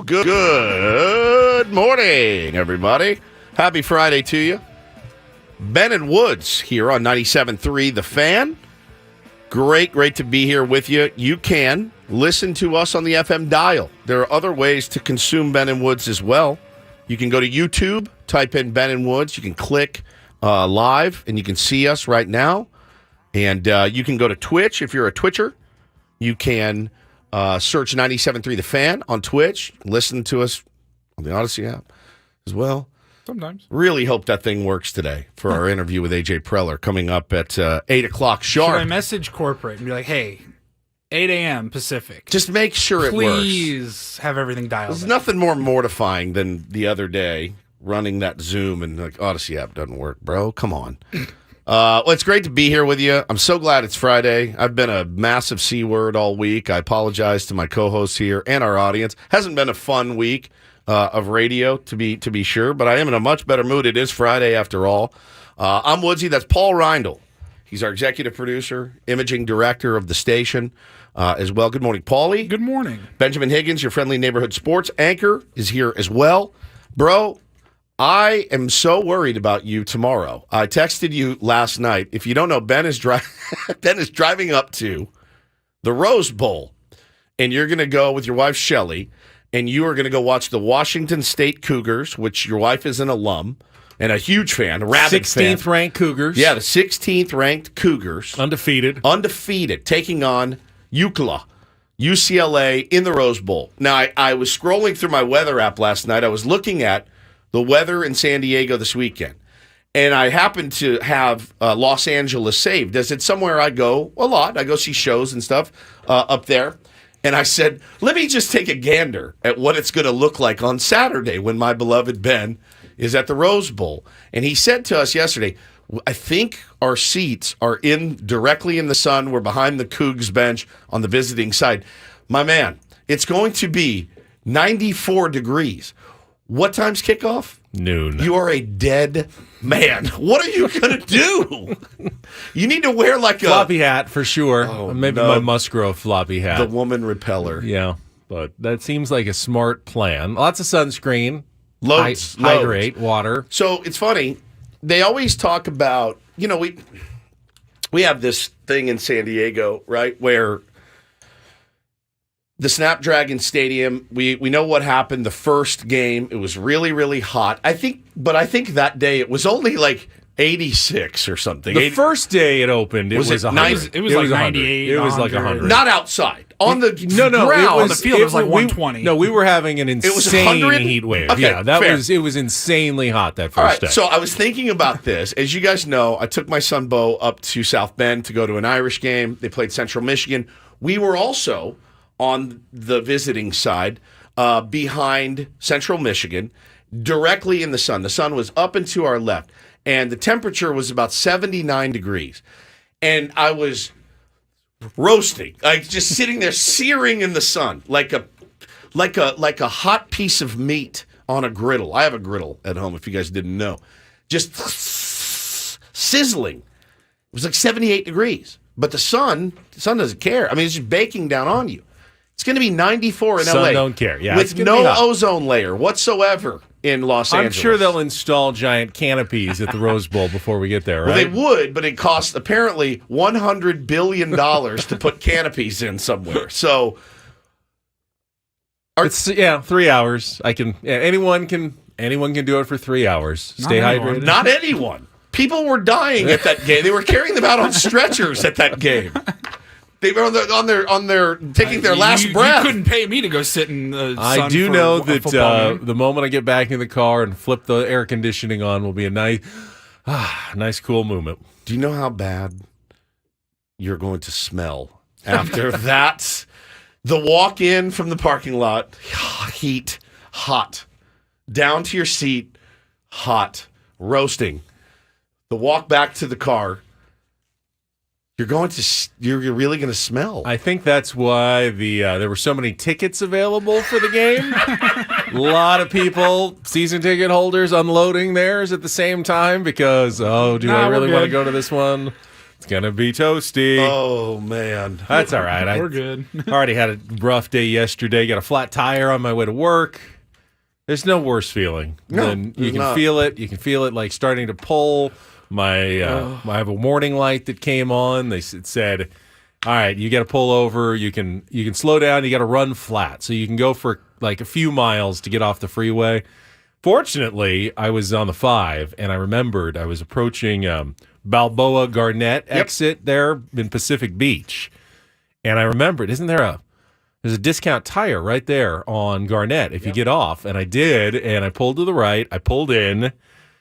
Good morning, everybody. Happy Friday to you. Ben and Woods here on 97.3 The Fan. Great to be here with you. You can listen to us on the FM dial. There are other ways to consume Ben and Woods as well. You can go to YouTube, type in Ben and Woods. You can click live, and you can see us right now. And you can go to Twitch if you're a Twitcher. You can search 97.3 The Fan on Twitch. Listen to us on the Odyssey app as well. Sometimes. Really hope that thing works today for our interview with AJ Preller coming up at 8 o'clock sharp. Should I message corporate and be like, hey, 8 a.m. Pacific. Just make sure it works. Please have everything dialed There's in. nothing more mortifying than the other day running that Zoom and like Odyssey app doesn't work, bro. Come on. Well, it's great to be here with you. I'm so glad it's Friday. I've been a massive C word all week. I apologize to my co-hosts here and our audience. Hasn't been a fun week of radio, to be sure, but I am in a much better mood. It is Friday after all. I'm Woodsy. That's Paul Reindl. He's our executive producer, imaging director of the station as well. Good morning, Paulie. Good morning. Benjamin Higgins, your friendly neighborhood sports anchor, is here as well. Bro, I am so worried about you tomorrow. I texted you last night. If you don't know, Ben is driving up to the Rose Bowl, and you're going to go with your wife, Shelly, and you are going to go watch the Washington State Cougars, which your wife is an alum and a huge fan, a rabid 16th fan. ranked Cougars. Yeah, the 16th ranked Cougars. Undefeated, taking on UCLA in the Rose Bowl. Now, I was scrolling through my weather app last night. I was looking at the weather in San Diego this weekend, and I happened to have Los Angeles saved, as it's somewhere I go a lot. I go see shows and stuff up there. And I said, let me just take a gander at what it's going to look like on Saturday when my beloved Ben is at the Rose Bowl. And he said to us yesterday, I think our seats are directly in the sun. We're behind the Cougs bench on the visiting side. My man, it's going to be 94 degrees. What time's kickoff? Noon. You are a dead man. What are you going to do? You need to wear like a floppy hat for sure. Maybe no. my Musgrove floppy hat. The woman repeller. Yeah, but that seems like a smart plan. Lots of sunscreen. Loads. Hydrate, water. So it's funny. They always talk about, we have this thing in San Diego, right, where the Snapdragon Stadium, we know what happened the first game. It was really, really hot. I think that day it was only like 86 or something. The first day it opened, it was 100. It was like 98. It was like 100. Not outside. On the ground. On the field, it was like 120. No, we were having an insane heat wave. Okay, yeah, fair. it was insanely hot that All first right, day. so I was thinking about this. As you guys know, I took my son Bo up to South Bend to go to an Irish game. They played Central Michigan. We were also on the visiting side behind Central Michigan, directly in the sun. The sun was up and to our left, and the temperature was about 79 degrees. And I was roasting, like just sitting there searing in the sun, like a hot piece of meat on a griddle. I have a griddle at home, if you guys didn't know. Just sizzling. It was like 78 degrees. But the sun doesn't care. I mean, it's just baking down on you. It's going to be 94 in LA. Sun don't care. Yeah, with no ozone layer whatsoever in Los Angeles. I'm sure they'll install giant canopies at the Rose Bowl before we get there, right? Well, they would, but it costs apparently $100 billion to put canopies in somewhere. So, it's 3 hours. Anyone can do it for 3 hours. Stay hydrated. Not anyone. People were dying at that game. They were carrying them out on stretchers at that game. They were on their taking their last breath. You couldn't pay me to go sit in the sun. I do for know a that the moment I get back in the car and flip the air conditioning on will be a nice cool movement. Do you know how bad you're going to smell after that? The walk in from the parking lot, heat, hot. Down to your seat, hot, roasting. The walk back to the car, you're really going to smell. I think that's why there were so many tickets available for the game. A lot of people, season ticket holders, unloading theirs at the same time because, do I really want to go to this one? It's going to be toasty. Oh, man. That's all right. We're good. I already had a rough day yesterday. Got a flat tire on my way to work. There's no worse feeling than you can not. feel it. You can feel it like starting to pull. I have a warning light that came on. It said, all right, you got to pull over. You can slow down. You got to run flat. So you can go for like a few miles to get off the freeway. Fortunately, I was on the 5, and I remembered I was approaching Balboa Garnett exit there in Pacific Beach. And I remembered, there's a discount tire right there on Garnett if you get off. And I did, and I pulled to the right. I pulled in.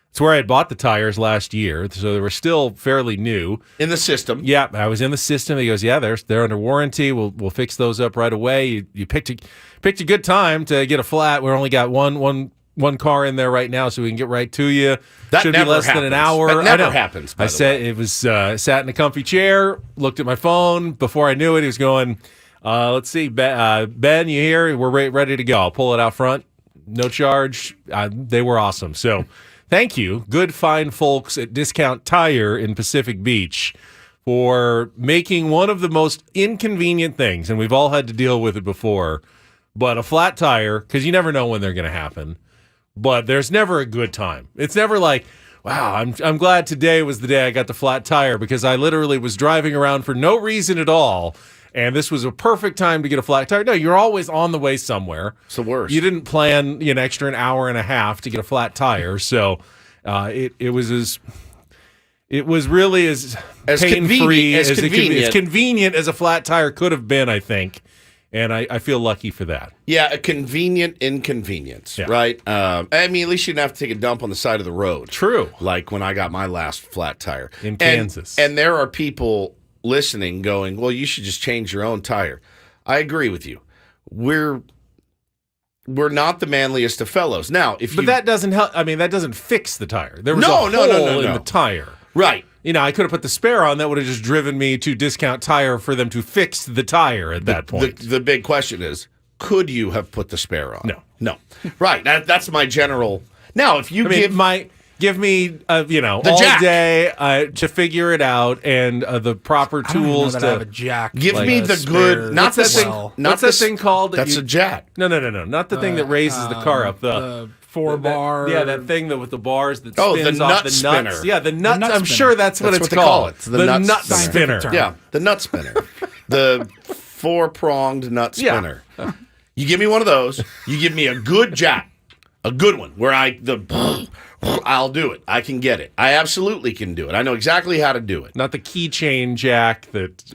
It's where I had bought the tires last year, so they were still fairly new. In the system. Yeah, I was in the system. He goes, yeah, they're under warranty. We'll fix those up right away. You picked a good time to get a flat. We only got one car in there right now, so we can get right to you. That should never be less happens. than an hour. That never happens, by I the said way. it was sat in a comfy chair, looked at my phone. Before I knew it, he was going, let's see, Ben, you here? We're ready to go. I'll pull it out front. No charge. They were awesome. So thank you, good, fine folks at Discount Tire in Pacific Beach, for making one of the most inconvenient things, and we've all had to deal with it before, but a flat tire, because you never know when they're going to happen. But there's never a good time. It's never like, wow, I'm glad today was the day I got the flat tire, because I literally was driving around for no reason at all, and this was a perfect time to get a flat tire. No, you're always on the way somewhere. It's the worst. You didn't plan an extra an hour and a half to get a flat tire, so it was really as pain-free, as convenient as a flat tire could have been, I think. And I feel lucky for that. Yeah, a convenient inconvenience, right? I mean, at least you didn't have to take a dump on the side of the road. True. Like when I got my last flat tire. In Kansas. And there are people listening going, well, you should just change your own tire. I agree with you. We're not the manliest of fellows. Now, But that doesn't help. I mean, that doesn't fix the tire. There was a hole in the tire. Right. I could have put the spare on. That would have just driven me to Discount Tire for them to fix the tire at that point. The big question is, could you have put the spare on? No. Right. That's my general. Now, if you give me all jack. day to figure it out, and the proper tools I to have a jack. give like me a the spare- good, not the thing, well. not What's the that thing called? That's a jack. No, not the thing that raises the car up. The 4-bar. That thing with the bars that Oh, the spins nut off the spinner. nuts. Yeah, the nut. nut I'm spinner. sure that's what That's it's what they call called. it. It's the nut spinner. term. Yeah, the nut spinner. The 4-pronged nut Yeah. spinner. You give me one of those. You give me a good jack, a good one, where I'll do it. I can get it. I absolutely can do it. I know exactly how to do it. Not the keychain jack that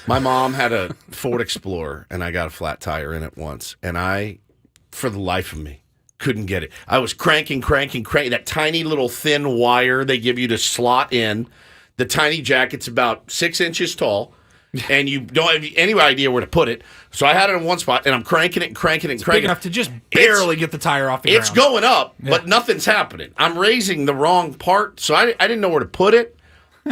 My mom had a Ford Explorer, and I got a flat tire in it once, and I, for the life of me, couldn't get it. I was cranking. That tiny little thin wire they give you to slot in. The tiny jack, it's about 6 inches tall, and you don't have any idea where to put it. So I had it in one spot, and I'm cranking it. Big enough to just barely get the tire off the ground. It's going up, but nothing's happening. I'm raising the wrong part, so I didn't know where to put it.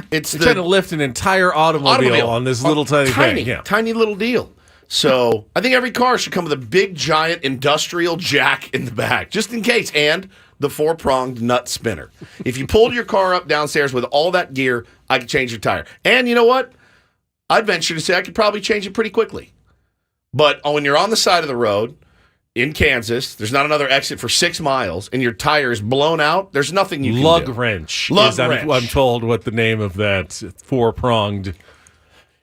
It's trying to lift an entire automobile on this little tiny thing. Yeah. Tiny little deal. So I think every car should come with a big, giant industrial jack in the back, just in case, and the 4-pronged nut spinner. If you pulled your car up downstairs with all that gear, I could change your tire. And you know what? I'd venture to say I could probably change it pretty quickly. But when you're on the side of the road in Kansas, there's not another exit for 6 miles, and your tire is blown out, there's nothing you can do. Lug wrench. I'm told what the name of that 4-pronged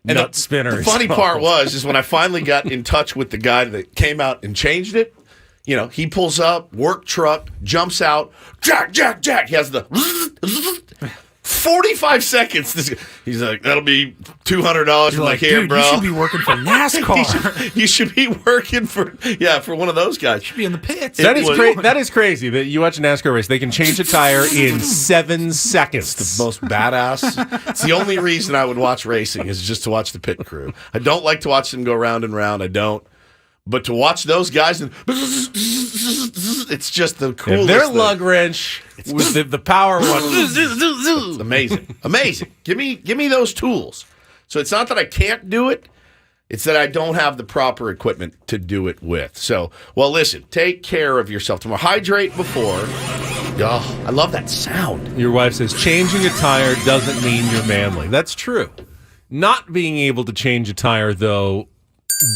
And nut spinner. The funny part is when I finally got in touch with the guy that came out and changed it. He pulls up, work truck, jumps out, jack. He has the 45 seconds. He's like, that'll be $200 from like, here, dude, bro. you should be working for NASCAR. you should be working for one of those guys. You should be in the pits. That is crazy that you watch a NASCAR race. They can change a tire in 7 seconds. The most badass. It's the only reason I would watch racing is just to watch the pit crew. I don't like to watch them go round and round. I don't. But to watch those guys, and it's just the coolest Their thing. lug wrench with the power one. It's amazing. Give me those tools. So it's not that I can't do it. It's that I don't have the proper equipment to do it with. So, well, listen, take care of yourself tomorrow. Hydrate before. Oh, I love that sound. Your wife says, changing a tire doesn't mean you're manly. That's true. Not being able to change a tire, though,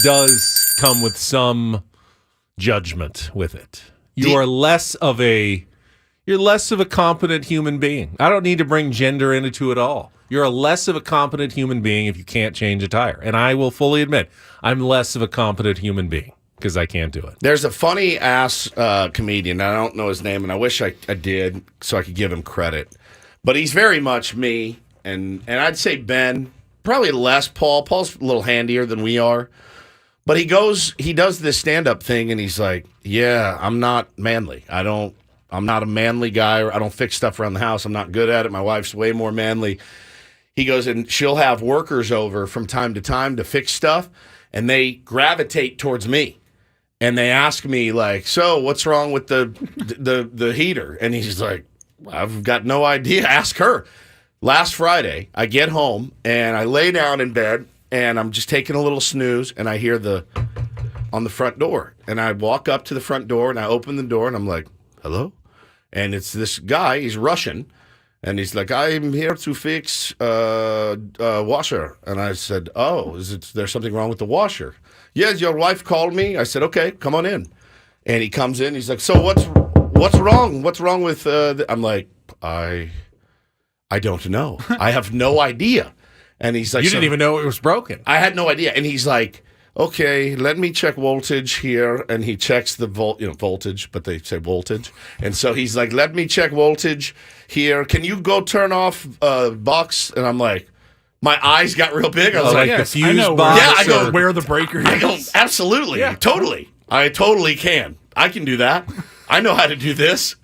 does come with some judgment with it. You're less of a competent human being. I don't need to bring gender into it all. You're a less of a competent human being if you can't change a tire. And I will fully admit, I'm less of a competent human being because I can't do it. There's a funny-ass comedian. I don't know his name, and I wish I did so I could give him credit. But he's very much me, and I'd say Ben, probably less Paul. Paul's a little handier than we are. But he does this stand-up thing, and he's like, yeah, I'm not manly. I'm not a manly guy. I don't fix stuff around the house. I'm not good at it. My wife's way more manly. He goes, and she'll have workers over from time to time to fix stuff, and they gravitate towards me. And they ask me, like, so what's wrong with the heater? And he's like, I've got no idea. Ask her. Last Friday, I get home, and I lay down in bed, and I'm just taking a little snooze, and I hear on the front door. And I walk up to the front door, and I open the door, and I'm like, hello? And it's this guy, he's Russian, and he's like, I'm here to fix washer. And I said, oh, there something wrong with the washer? Yes, your wife called me. I said, okay, come on in. And he comes in, he's like, so what's wrong? What's wrong with I'm like, I don't know. I have no idea. And he's like, you didn't even know it was broken. I had no idea. And he's like, okay, let me check voltage here. And he checks the voltage, but they say voltage. And so he's like, let me check voltage here. Can you go turn off box? And I'm like, my eyes got real big. I was like, yes, the fuse I know box. Yeah, I go, where the breaker is. I go, absolutely, totally. I totally can. I can do that. I know how to do this.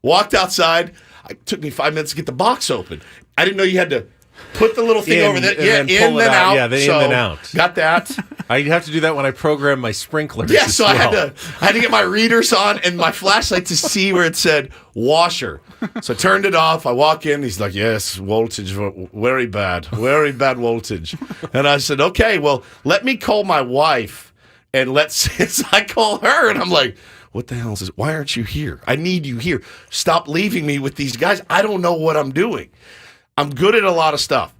Walked outside. It took me 5 minutes to get the box open. I didn't know you had to put the little thing over there. Yeah, in then out. Yeah, the in then out. Got that. I have to do that when I program my sprinklers. Yeah, so I had to get my readers on and my flashlight to see where it said washer. So I turned it off. I walk in. He's like, yes, voltage, very bad voltage. And I said, okay, well, let me call my wife and so I call her and I'm like, what the hell is this? Why aren't you here? I need you here. Stop leaving me with these guys. I don't know what I'm doing. I'm good at a lot of stuff.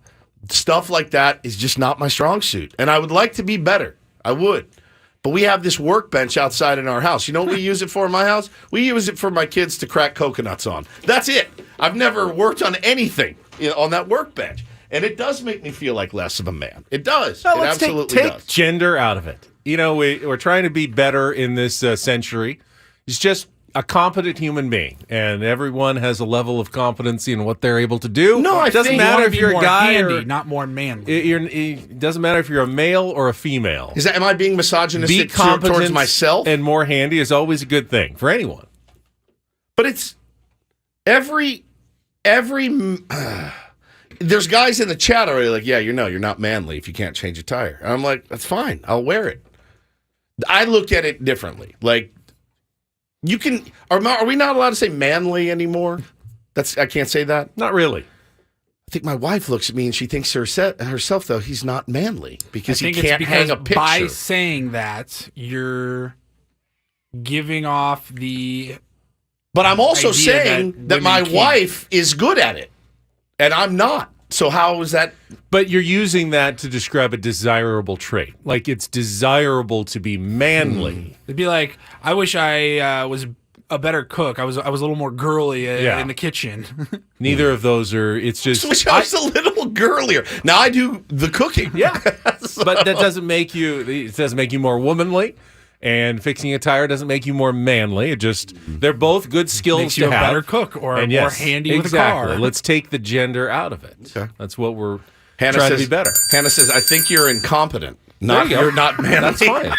Stuff like that is just not my strong suit. And I would like to be better. I would. But we have this workbench outside in our house. You know what we use it for in my house? We use it for my kids to crack coconuts on. That's it. I've never worked on anything on that workbench. And it does make me feel like less of a man. It does. No, it let's absolutely take does. gender out of it. We're trying to be better in this century. It's just a competent human being, and everyone has a level of competency in what they're able to do. No, it doesn't matter if you're a guy handy, or not more manly. it doesn't matter if you're a male or a female. Am I being misogynistic Be competent towards myself? and more handy is always a good thing for anyone. But it's every there's guys in the chat already like, yeah, you're not manly if you can't change a tire. And I'm like, that's fine. I'll wear it. I look at it differently. Like, you can are we not allowed to say manly anymore? I can't say that. Not really. I think my wife looks at me and she thinks herself though he's not manly because he it's can't hang a because picture. by saying that, you're giving off the. But I'm also idea saying that my can't. wife is good at it, and I'm not. So how is that? But you're using that to describe a desirable trait. Like it's desirable to be manly. It'd be like, I wish I was a better cook. I was a little more girly in the kitchen. Neither of those are. It's just. Wish I was a little girlier. Now I do the cooking. Yeah, but that doesn't make you. It doesn't make you more womanly. And fixing a tire doesn't make you more manly. It just they're both good skills Makes you to a have. better cook or And more yes, handy with a exactly. car. Let's take the gender out of it. Okay. That's what we're Hannah trying says, to be better. Hannah says, I think you're incompetent. There you go. You're not manly. That's fine.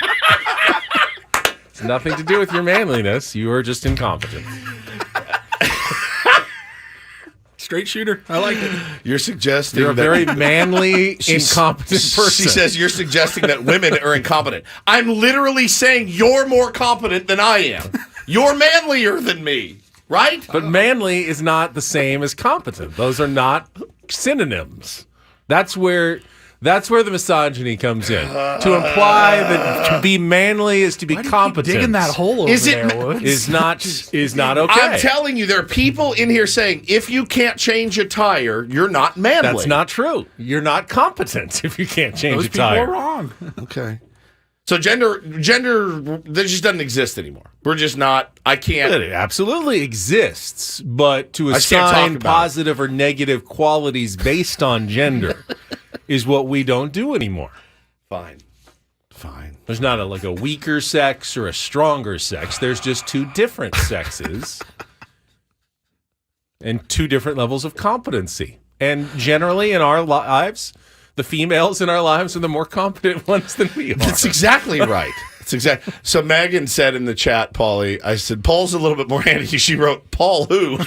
It's nothing to do with your manliness. You are just incompetent. Straight shooter. I like it. You're suggesting You're a that very manly, incompetent person. She says you're suggesting that women are incompetent. I'm literally saying you're more competent than I am. You're manlier than me, right? But manly is not the same as competent. Those are not synonyms. That's where That's where the misogyny comes in. To imply that to be manly is to be Why do you keep competent. digging that hole over Is it- there, Woods? is not okay. I'm telling you, there are people in here saying if you can't change a tire, you're not manly. That's not true. You're not competent if you can't change Those a people tire. are wrong. Okay. So gender, that just doesn't exist anymore. We're just not. I can't. It absolutely exists, but to just can't talk assign about positive or negative qualities based on gender is what we don't do anymore. Fine. There's not like a weaker sex or a stronger sex. There's just two different sexes and two different levels of competency. And generally in our lives, the females in our lives are the more competent ones than we are. That's exactly right. That's exactly. So Megan said in the chat, Paulie, I said, Paul's a little bit more handy. She wrote, Paul who?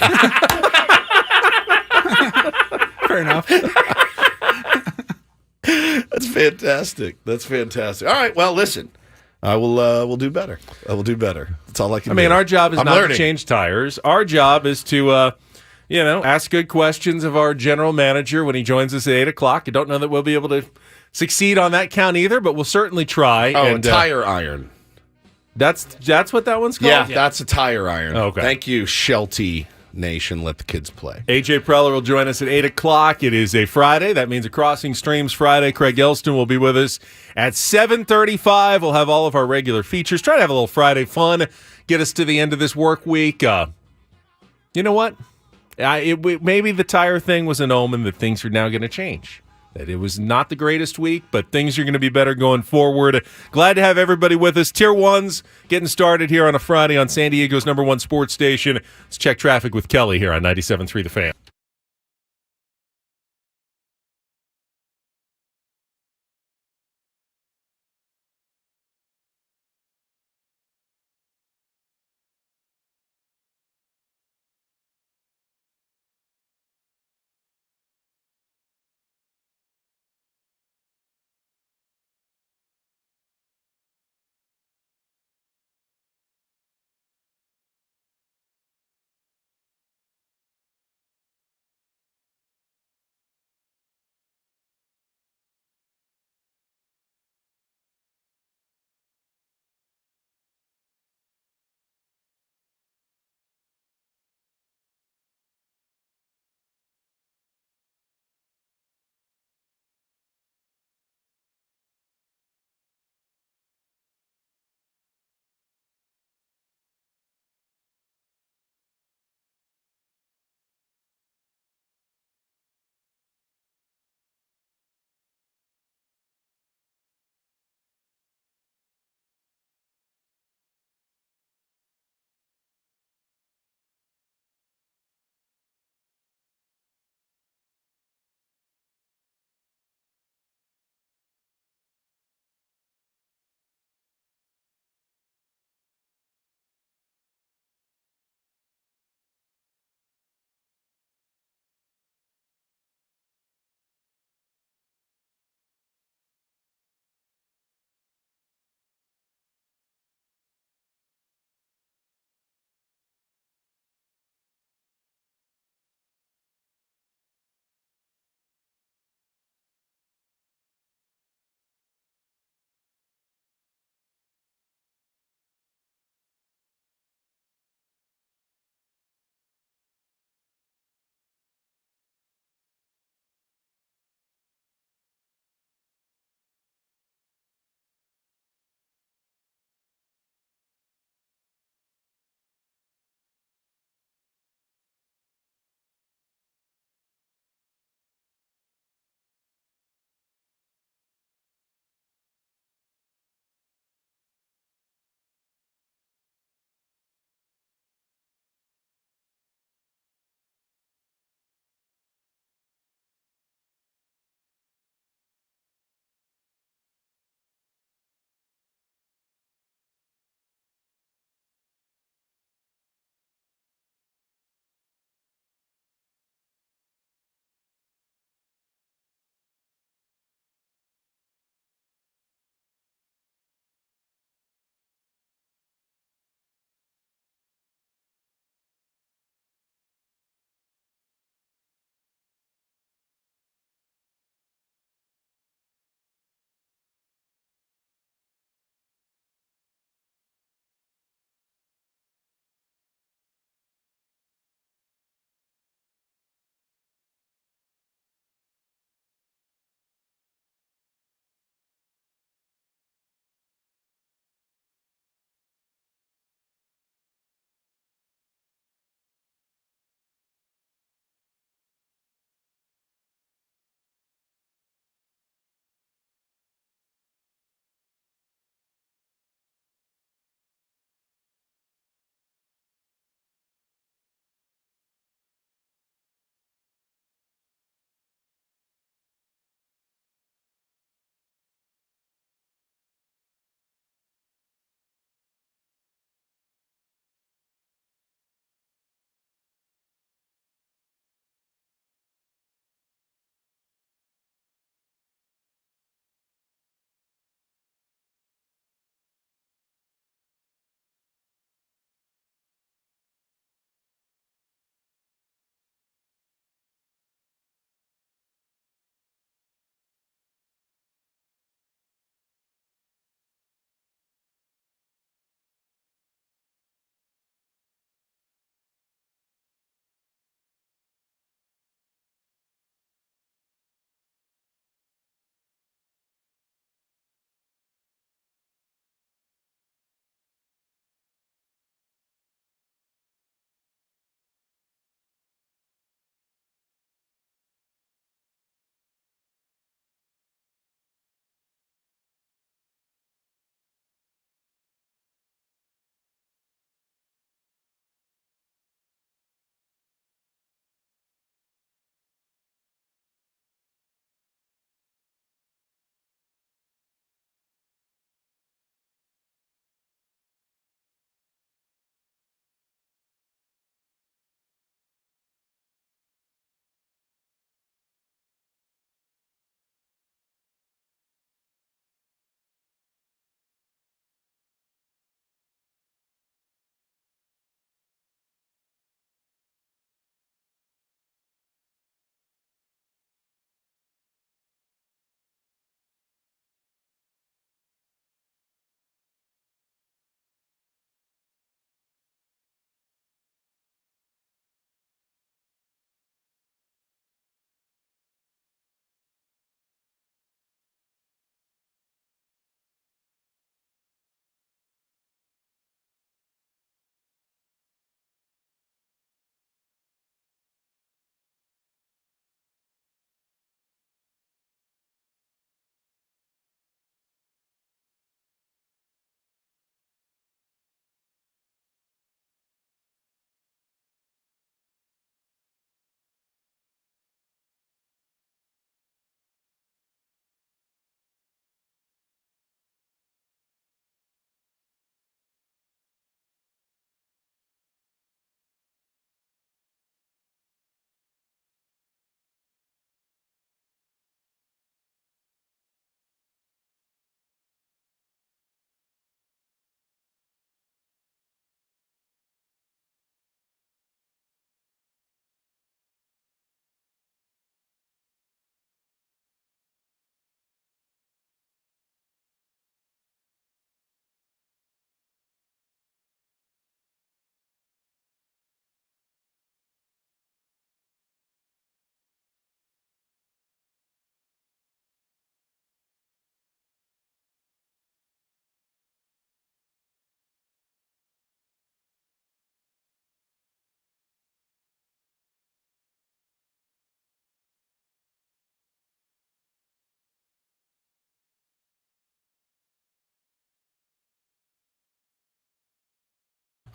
Fair enough. That's fantastic. All right. Well, listen, we'll do better. I will do better. That's all I can do. I mean, our job is I'm not learning. to change tires. Our job is to, ask good questions of our general manager when he joins us at 8 o'clock. I don't know that we'll be able to succeed on that count either, but we'll certainly try. Oh, and a tire iron. That's what that one's called? Yeah, that's a tire iron. Okay. Thank you, Shelty Nation. Let the kids play. AJ Preller will join us at 8 o'clock. It is a Friday. That means a Crossing Streams Friday. Craig Elsten will be with us at 7:35. We'll have all of our regular features. Try to have a little Friday fun. Get us to the end of this work week. You know what? Maybe the tire thing was an omen that things are now going to change. That it was not the greatest week, but things are going to be better going forward. Glad to have everybody with us. Tier 1's getting started here on a Friday on San Diego's #1 sports station. Let's check traffic with Kelly here on 97.3 The Fan.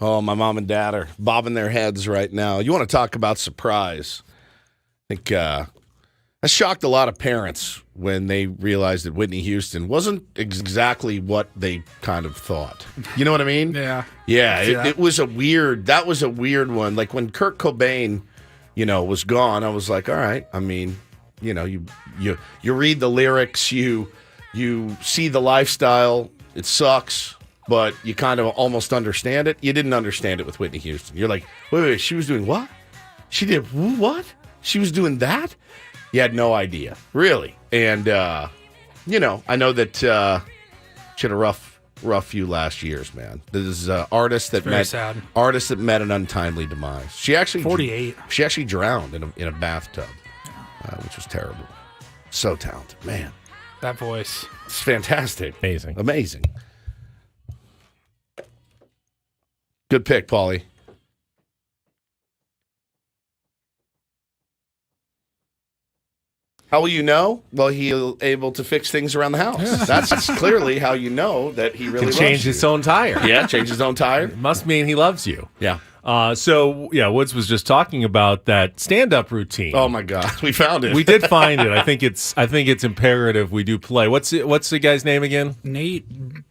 Oh, my mom and dad are bobbing their heads right now. You want to talk about surprise? I think that shocked a lot of parents when they realized that Whitney Houston wasn't exactly what they kind of thought. You know what I mean? Yeah. Yeah, Yeah. it was that was a weird one. Like when Kurt Cobain, was gone, I was like, all right. I mean, you read the lyrics, you see the lifestyle. It sucks, but you kind of almost understand it. You didn't understand it with Whitney Houston. You're like, wait, she was doing what? She did what? She was doing that? You had no idea, really. And, I know that she had a rough few last years, man. This is artist that met an untimely demise. She actually 48. She actually drowned in a bathtub, which was terrible. So talented, man. That voice. It's fantastic. Amazing. Good pick, Paulie. How will you know? Well, he's able to fix things around the house. Yeah. That's clearly how you know that he really loves change his own tire. Yeah, change his own tire. It must mean he loves you. Yeah. Woods was just talking about that stand-up routine. Oh my God, we found it. We did find it. I think it's imperative we do play. What's the guy's name again? Nate.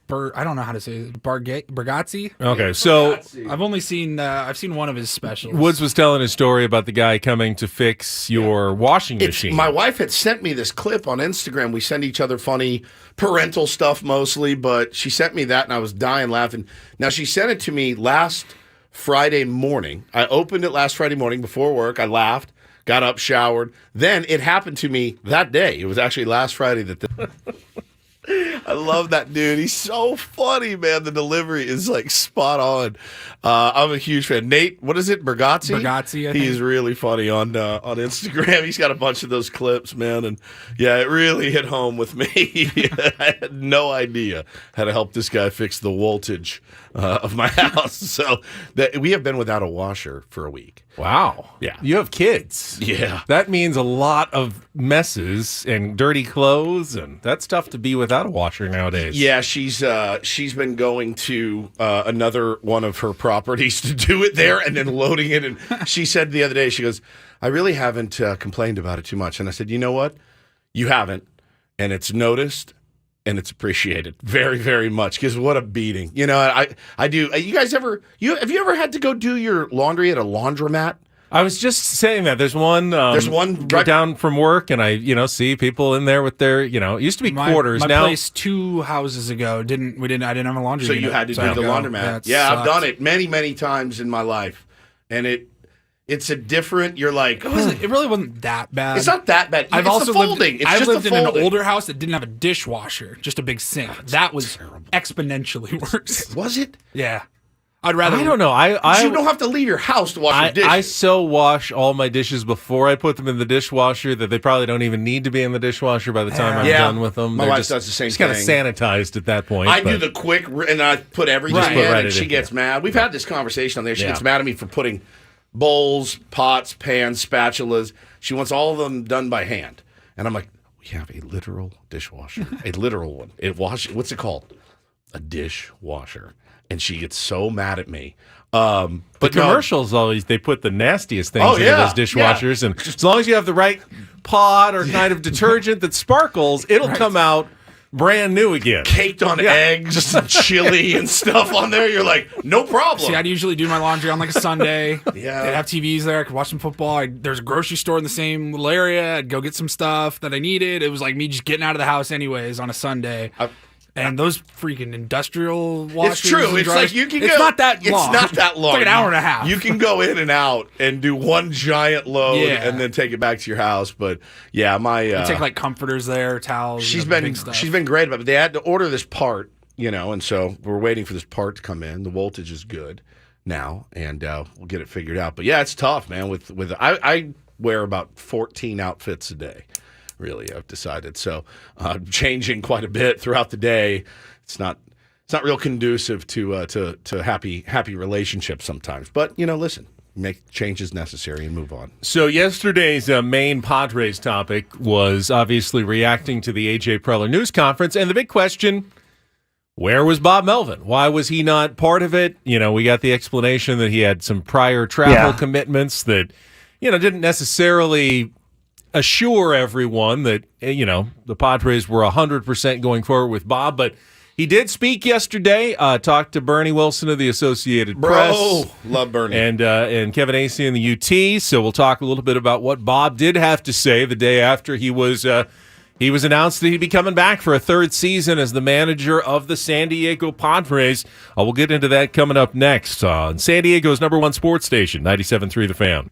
I don't know how to say it. Bargatze. Okay, so I've only seen one of his specials. Woods was telling his story about the guy coming to fix your washing machine. My wife had sent me this clip on Instagram. We send each other funny parental stuff mostly, but she sent me that and I was dying laughing. Now she sent it to me last Friday morning. I opened it last Friday morning before work. I laughed, got up, showered. Then it happened to me that day. It was actually last Friday that I love that dude. He's so funny, man. The delivery is like spot on. I'm a huge fan. Nate, what is it? Bargatze? Bargatze, I think. He's really funny on Instagram. He's got a bunch of those clips, man. And yeah, it really hit home with me. I had no idea how to help this guy fix the voltage of my house. So we have been without a washer for a week. Wow. Yeah. You have kids. Yeah. That means a lot of messes and dirty clothes, and that's tough to be without a washer nowadays. Yeah, she's been going to another one of her properties to do it there and then loading it. And she said the other day, she goes, I really haven't complained about it too much. And I said, you know what? You haven't. And it's noticed. And it's appreciated very, very much because what a beating. I do. You guys have you ever had to go do your laundry at a laundromat? I was just saying that there's one right down from work, and I see people in there with their it used to be quarters. My now place 2 houses ago I didn't have a laundry. So unit, you had to do the laundromat. Yeah, I've done it many times in my life, and it's a different. You're like, it really wasn't that bad. It's not that bad. I've also lived in an folding. older house that didn't have a dishwasher, just a big sink. That was terrible. Exponentially worse. Was it? Yeah. I'd rather. I don't know. You don't have to leave your house to wash your dishes. I so wash all my dishes before I put them in the dishwasher that they probably don't even need to be in the dishwasher by the time I'm done with them. My wife does the same thing. It's kind of sanitized at that point. I do the quick, and I put everything in, and she gets mad. We've had this conversation on there. She gets mad at me for putting bowls, pots, pans, spatulas. She wants all of them done by hand. And I'm like, we have a literal dishwasher, a literal one. What's it called? A dishwasher. And she gets so mad at me. But the commercials always, they put the nastiest things into those dishwashers. And as long as you have the right pot or kind of detergent that sparkles, it'll come out brand new again. Caked on eggs and chili and stuff on there. You're like, no problem. See, I'd usually do my laundry on like a Sunday. Yeah. They'd have TVs there. I could watch some football. There's a grocery store in the same little area. I'd go get some stuff that I needed. It was like me just getting out of the house anyways on a Sunday. And those freaking industrial washers. It's true. It's like you can go. It's not that long. It's not that long. It's like an hour and a half. You can go in and out and do one giant load and then take it back to your house. But yeah, I take like comforters there, towels. She's been great about it. But they had to order this part, and so we're waiting for this part to come in. The voltage is good now, and we'll get it figured out. But yeah, it's tough, man. I wear about 14 outfits a day. Really, I've decided. So changing quite a bit throughout the day. It's not real conducive to happy relationships sometimes. But listen, make changes necessary and move on. So yesterday's main Padres topic was obviously reacting to the A.J. Preller news conference, and the big question: where was Bob Melvin? Why was he not part of it? We got the explanation that he had some prior travel commitments that, didn't necessarily assure everyone that, the Padres were 100% going forward with Bob. But he did speak yesterday, talked to Bernie Wilson of the Associated Press. Love Bernie. And Kevin Acey in the UT. So we'll talk a little bit about what Bob did have to say the day after he was announced that he'd be coming back for a third season as the manager of the San Diego Padres. We'll get into that coming up next on San Diego's #1 sports station, 97.3 The Fan.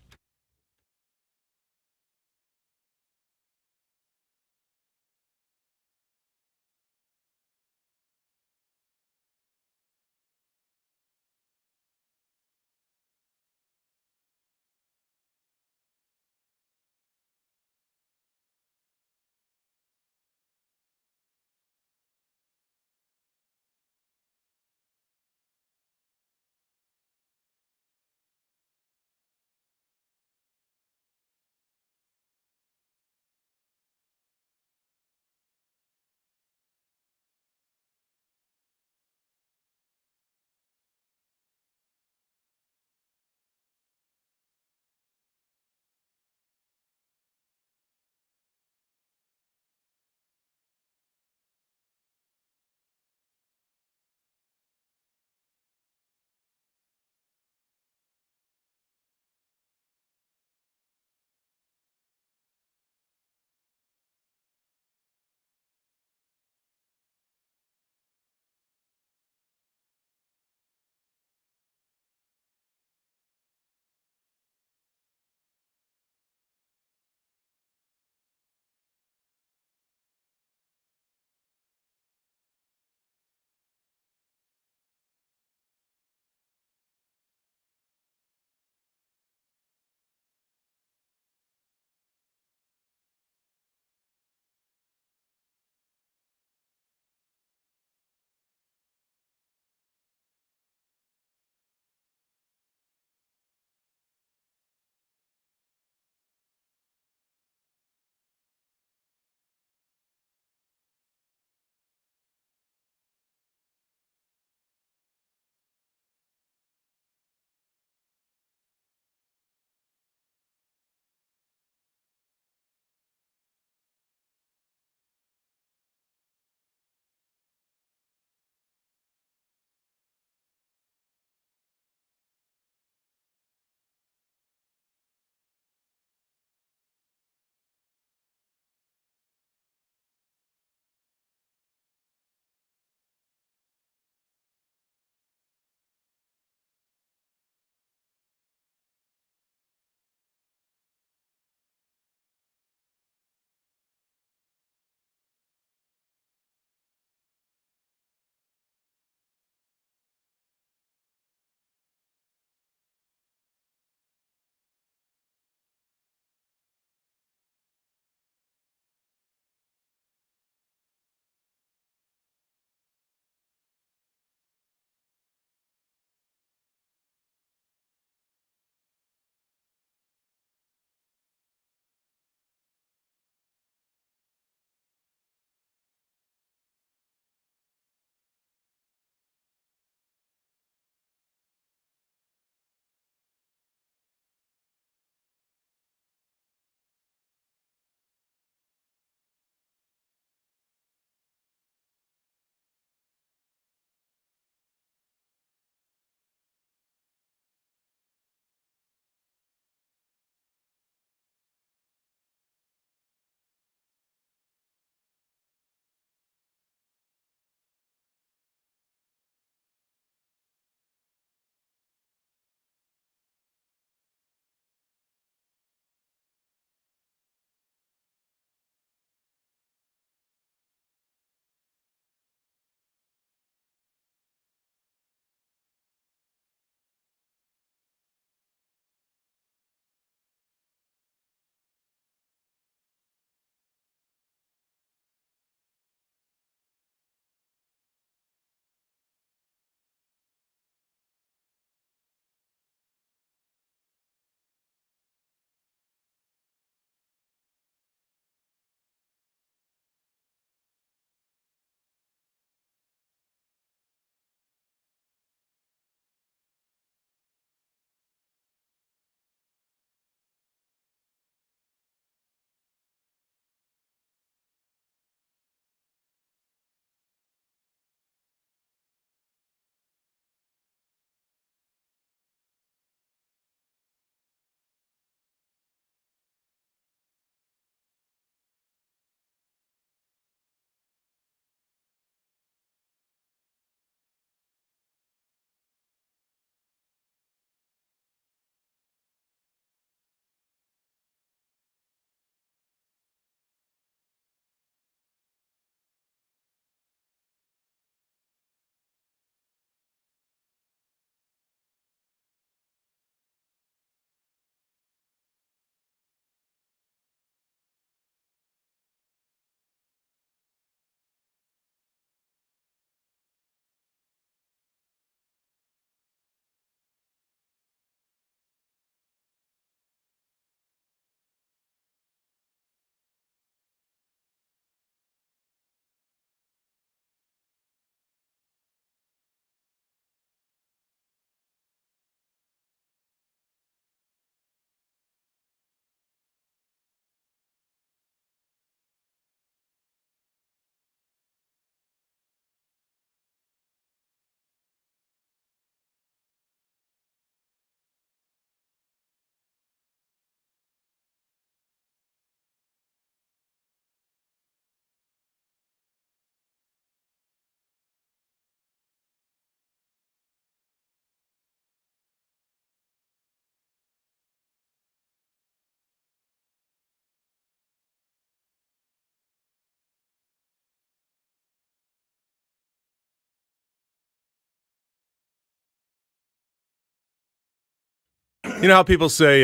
You know how people say,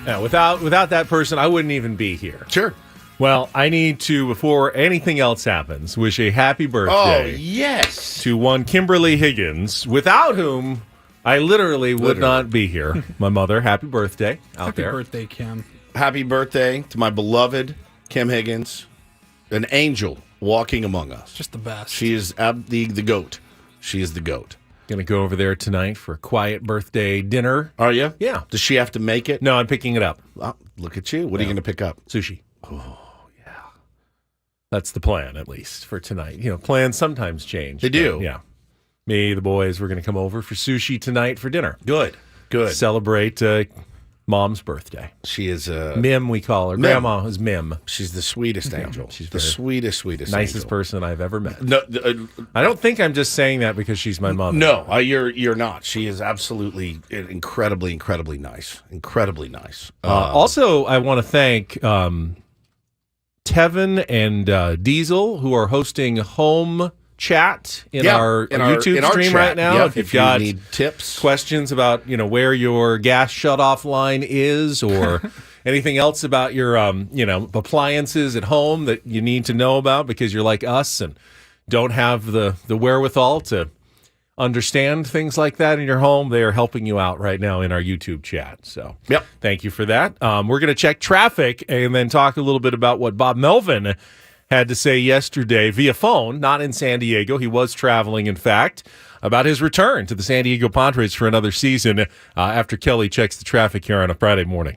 without that person, I wouldn't even be here. Sure. Well, I need to, before anything else happens, wish a happy birthday yes. to one Kimberly Higgins, without whom I literally would not be here. My mother, happy birthday out there. Happy birthday, Kim. Happy birthday to my beloved Kim Higgins, an angel walking among us. Just the best. She is the GOAT. She is the GOAT. Going to go over there tonight for a quiet birthday dinner. Are you? Yeah. Does she have to make it? No, I'm picking it up. Oh, look at you. What are you going to pick up? Sushi. Oh, yeah. That's the plan, at least, for tonight. You know, plans sometimes change. They do. Yeah. Me, the boys, we're going to come over for sushi tonight for dinner. Good. Celebrate Mom's birthday. She is Mim, we call her. Mim. Grandma is Mim. She's the sweetest angel. She's the sweetest nicest angel. person I've ever met. No, I don't think I'm just saying that because she's my mother. no, you're not. She is absolutely incredibly nice. Incredibly nice. Also, I want to thank Tevin and Diesel, who are hosting home chat in our YouTube stream right now. Yeah, if you've got need tips, questions about where your gas shutoff line is, or anything else about your appliances at home that you need to know about because you're like us and don't have the wherewithal to understand things like that in your home, they are helping you out right now in our YouTube chat. So thank you for that. We're going to check traffic and then talk a little bit about what Bob Melvin had to say yesterday via phone, not in San Diego. He was traveling, in fact, about his return to the San Diego Padres for another season after Kelly checks the traffic here on a Friday morning.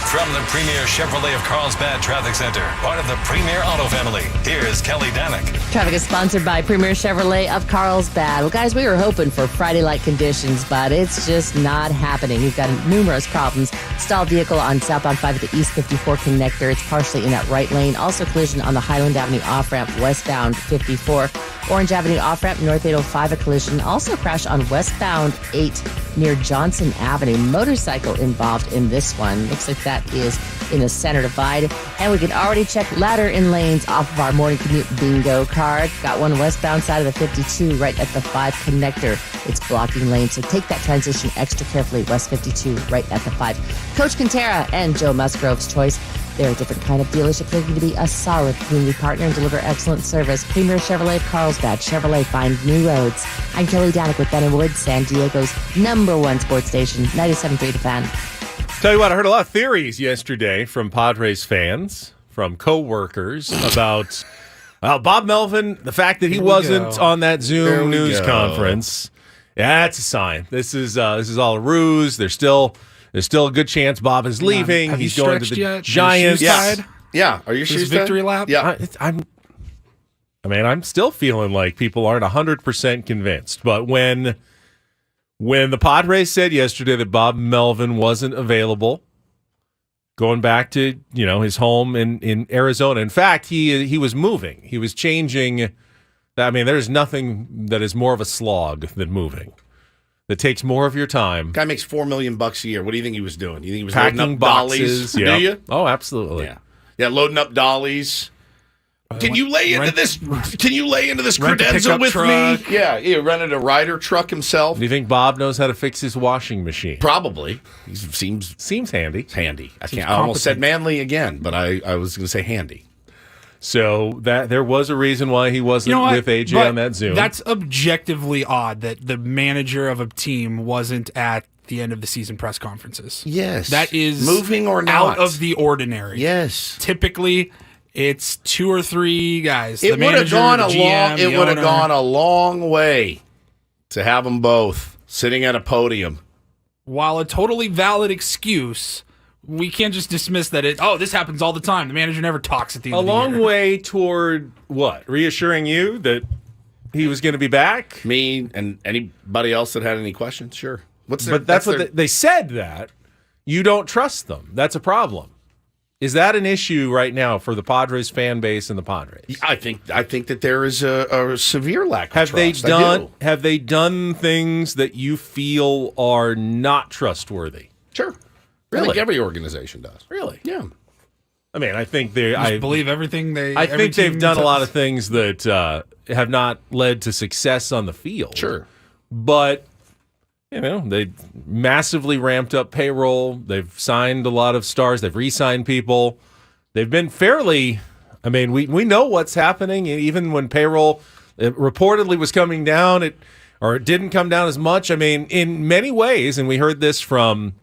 From the Premier Chevrolet of Carlsbad Traffic Center, part of the Premier Auto family, here's Kelly Danick. Traffic is sponsored by Premier Chevrolet of Carlsbad. Well, guys, we were hoping for Friday-like conditions, but it's just not happening. We've got numerous problems. Stalled vehicle on southbound 5 at the East 54 connector. It's partially in that right lane. Also collision on the Highland Avenue off-ramp westbound 54. Orange Avenue off-ramp, North 805, a collision. Also crash on westbound 8 near Johnson Avenue. Motorcycle involved in this one. Looks like that is in the center divide. And we can already check ladder in lanes off of our morning commute bingo card. Got one westbound side of the 52 right at the 5 connector. It's blocking lanes, so take that transition extra carefully. West 52 right at the 5. Coach Quintera and Joe Musgrove's choice. They're a different kind of dealership looking to be a solid community partner and deliver excellent service. Premier Chevrolet of Carlsbad. Chevrolet, find new roads. I'm Kelly Danick with Ben & Wood, San Diego's #1 sports station, 97.3 The Fan. Tell you what, I heard a lot of theories yesterday from Padres fans, from co-workers about Bob Melvin, the fact that he wasn't on that Zoom news conference. Yeah, that's a sign. This is all a ruse. There's still a good chance Bob is leaving. Have He's you going to stretched the yet? Giants. Yes. Yeah. Are you sure? Victory lap? Yeah. I'm still feeling like people aren't 100% convinced. But when the Padres said yesterday that Bob Melvin wasn't available, going back to his home in Arizona. In fact, he was moving. He was changing. There's nothing that is more of a slog than moving. That takes more of your time. Guy makes $4 million a year. What do you think he was doing? You think he was Packing loading up boxes? dollies? Do you? Oh, absolutely. Yeah, loading up dollies. Can you lay into this Rent a credenza pickup with truck. me? Yeah, he rented a Ryder truck himself. Do you think Bob knows how to fix his washing machine? Probably. He seems handy. handy. I almost said manly again, but I was going to say handy. So that there was a reason why he wasn't with AJ But on that Zoom. That's objectively odd that the manager of a team wasn't at the end of the season press conferences. Yes. That is moving or not. out of the ordinary. Yes. Typically, it's 2 or 3 guys. It would have gone gone a long way to have them both sitting at a podium. While a totally valid excuse, we can't just dismiss that this happens all the time. The manager never talks at the end of the year. A long way toward what? Reassuring you that he was going to be back? Me and anybody else that had any questions, sure. They said that. You don't trust them. That's a problem. Is that an issue right now for the Padres fan base and the Padres? I think that there is a severe lack of Have trust. Have they done things that you feel are not trustworthy? Sure. Really? I think every organization does. Really? Yeah. I think I believe everything they. I think they've done a lot of things that have not led to success on the field. Sure. But they massively ramped up payroll. They've signed a lot of stars. They've re-signed people. They've been fairly. I mean, we know what's happening. Even when payroll reportedly was coming down, it didn't come down as much. I mean, in many ways, and we heard this from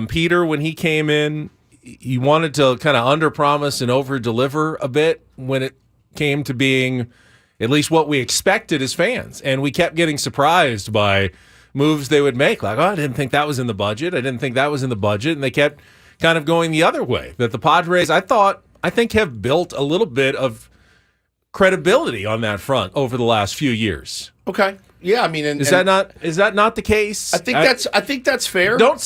Peter when he came in. He wanted to kind of under-promise and over-deliver a bit when it came to being at least what we expected as fans. And we kept getting surprised by moves they would make. Like, I didn't think that was in the budget. I didn't think that was in the budget. And they kept kind of going the other way. That the Padres, I think, have built a little bit of credibility on that front over the last few years. Okay. Yeah, I mean, is that not the case? I think that's fair. Don't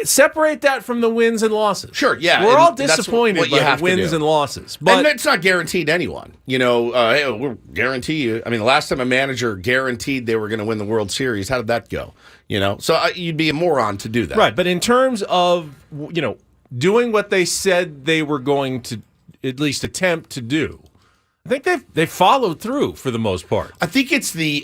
separate that from the wins and losses. Sure, yeah. We're all disappointed by the wins and losses. But and it's not guaranteed to anyone. Hey, we'll guarantee you. I mean, the last time a manager guaranteed they were going to win the World Series, how did that go? So you'd be a moron to do that. Right, but in terms of, doing what they said they were going to at least attempt to do, I think they've followed through for the most part. I think it's the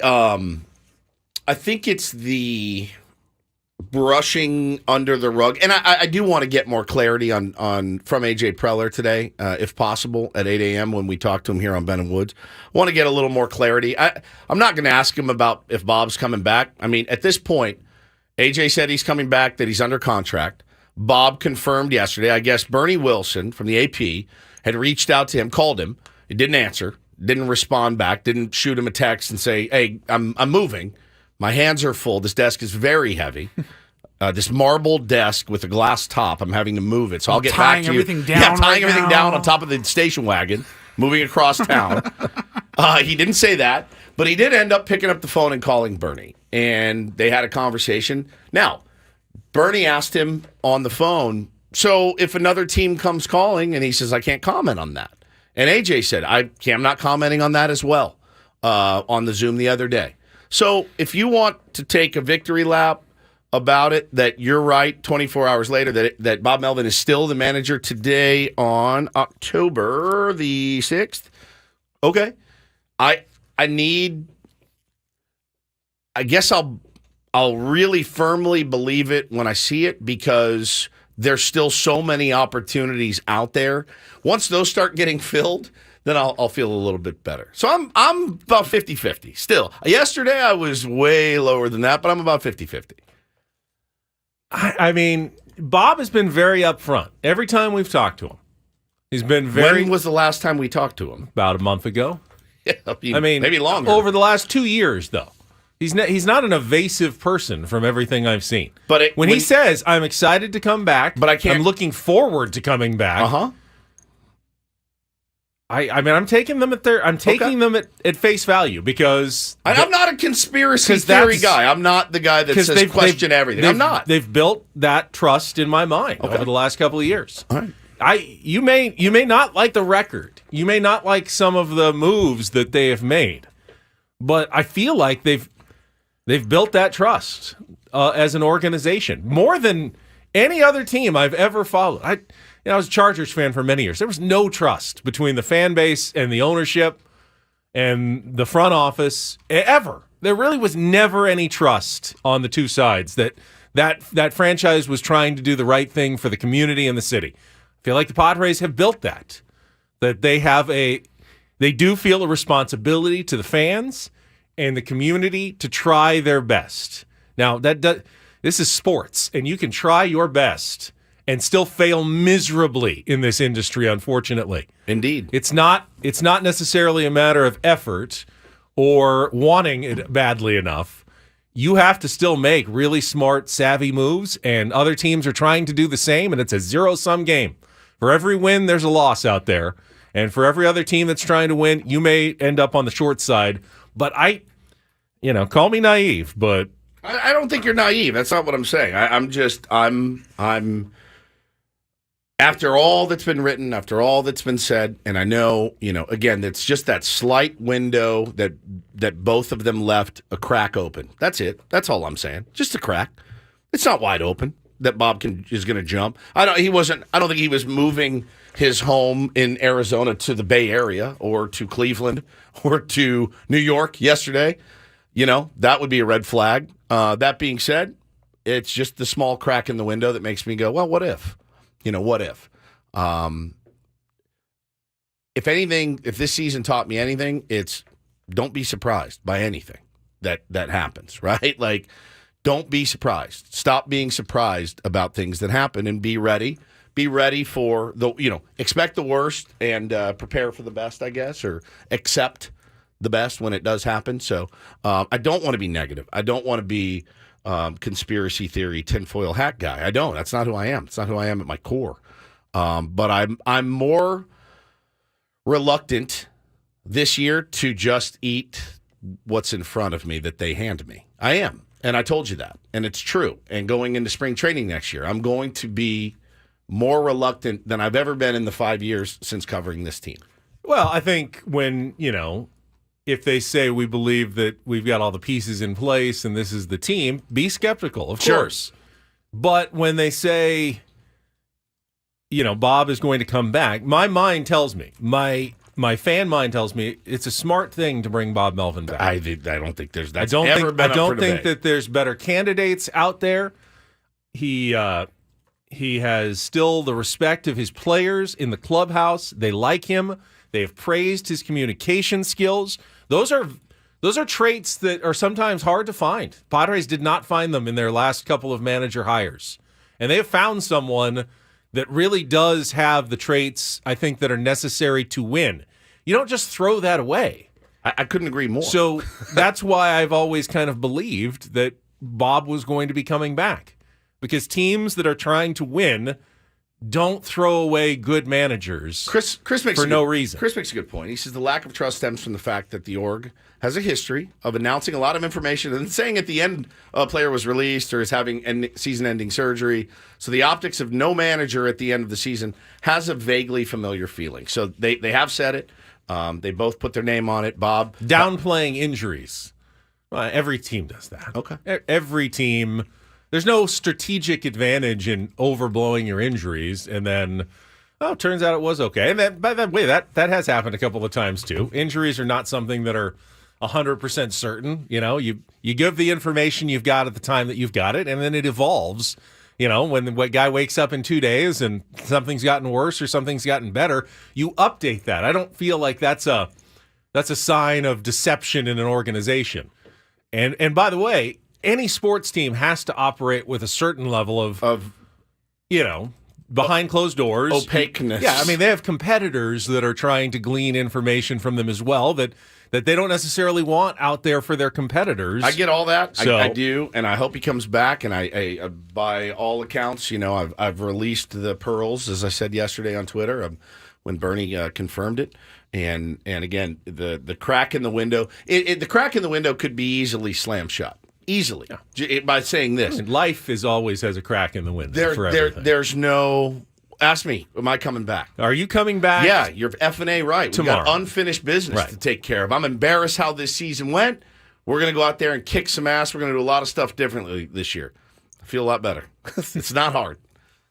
brushing under the rug, and I do want to get more clarity on from AJ Preller today, if possible, at 8 a.m. when we talk to him here on Ben and Woods. I want to get a little more clarity. I'm not going to ask him about if Bob's coming back. I mean, at this point, AJ said he's coming back, that he's under contract. Bob confirmed yesterday. I guess Bernie Wilson from the AP had reached out to him, called him. He didn't answer, didn't respond back, didn't shoot him a text and say, "Hey, I'm moving. My hands are full. This desk is very heavy. This marble desk with a glass top. I'm having to move it, so I'll get back to you." Tying everything down on top of the station wagon, moving across town. He didn't say that, but he did end up picking up the phone and calling Bernie, and they had a conversation. Now, Bernie asked him on the phone, "So if another team comes calling," and he says, "I can't comment on that." And AJ said, I'm not commenting on that as well on the Zoom the other day. So if you want to take a victory lap about it, that you're right 24 hours later, that Bob Melvin is still the manager today on October the 6th, okay. I guess I'll really firmly believe it when I see it, because there's still so many opportunities out there. Once those start getting filled, then I'll feel a little bit better. So I'm about 50-50 still. Yesterday I was way lower than that, but I'm about 50-50. I mean, Bob has been very upfront every time we've talked to him. He's been very. When was the last time we talked to him? About a month ago. Yeah, I mean, maybe longer. Over the last 2 years, though. He's not an evasive person from everything I've seen. But when he says, "I'm excited to come back, but I can't. I'm looking forward to coming back." I mean, I'm taking them at face value, because I'm not a conspiracy theory guy. I'm not the guy that says question everything. I'm not. They've built that trust in my mind over the last couple of years. All right. You may not like the record. You may not like some of the moves that they have made, but I feel like they've built that trust as an organization more than any other team I've ever followed. I was a Chargers fan for many years. There was no trust between the fan base and the ownership and the front office ever. There really was never any trust on the two sides that franchise was trying to do the right thing for the community and the city. I feel like the Padres have built that they do feel a responsibility to the fans and the community to try their best. Now, this is sports, and you can try your best and still fail miserably in this industry, unfortunately. Indeed. It's not necessarily a matter of effort or wanting it badly enough. You have to still make really smart, savvy moves, and other teams are trying to do the same, and it's a zero-sum game. For every win, there's a loss out there, and for every other team that's trying to win, you may end up on the short side. But call me naive, but I don't think you're naive. That's not what I'm saying. I'm after all that's been written, after all that's been said, and I know, again, it's just that slight window that both of them left a crack open. That's it. That's all I'm saying. Just a crack. It's not wide open that Bob is going to jump. I don't think he was moving his home in Arizona to the Bay Area or to Cleveland or to New York yesterday. that would be a red flag. That being said, it's just the small crack in the window that makes me go, well, what if? What if? If anything, if this season taught me anything, it's don't be surprised by anything that happens, right? Like, don't be surprised. Stop being surprised about things that happen and be ready. Be ready for expect the worst and prepare for the best, I guess, or accept the best when it does happen. So I don't want to be negative. I don't want to be conspiracy theory, tinfoil hat guy. I don't. That's not who I am. It's not who I am at my core. But I'm more reluctant this year to just eat what's in front of me that they hand me. I am. And I told you that. And it's true. And going into spring training next year, I'm going to be more reluctant than I've ever been in the 5 years since covering this team. Well, I think when, if they say we believe that we've got all the pieces in place and this is the team, be skeptical, of course. But when they say, Bob is going to come back, my mind tells me, my fan mind tells me it's a smart thing to bring Bob Melvin back. I don't think there's that. I don't think that there's better candidates out there. He has still the respect of his players in the clubhouse. They like him. They have praised his communication skills. Those are traits that are sometimes hard to find. Padres did not find them in their last couple of manager hires. And they have found someone that really does have the traits, I think, that are necessary to win. You don't just throw that away. I couldn't agree more. So that's why I've always kind of believed that Bob was going to be coming back. Because teams that are trying to win don't throw away good managers Chris makes for no reason. Chris makes a good point. He says the lack of trust stems from the fact that the org has a history of announcing a lot of information and saying at the end a player was released or is having season-ending surgery. So the optics of no manager at the end of the season has a vaguely familiar feeling. So they have said it. They both put their name on it. Bob. Downplaying injuries. Well, every team does that. Okay. Every team. There's no strategic advantage in overblowing your injuries and then, it turns out it was okay. And that, by the way, that has happened a couple of times too. Injuries are not something that are 100% certain. You give the information you've got at the time that you've got it, and then it evolves. When the guy wakes up in 2 days and something's gotten worse or something's gotten better, you update that. I don't feel like that's a sign of deception in an organization. And by the way, any sports team has to operate with a certain level of behind closed doors. Opaqueness. Yeah, I mean, they have competitors that are trying to glean information from them as well that they don't necessarily want out there for their competitors. I get all that. So, I do, and I hope he comes back. And I by all accounts, I've released the pearls, as I said yesterday on Twitter, when Bernie confirmed it. And again, the crack in the window, the crack in the window could be easily slammed shut. Easily. Yeah. By saying this. And life always has a crack in the window for everything. There's no... Ask me, am I coming back? Are you coming back? Yeah, you're F&A right. Tomorrow. We've got unfinished business to take care of. I'm embarrassed how this season went. We're going to go out there and kick some ass. We're going to do a lot of stuff differently this year. I feel a lot better. It's not hard.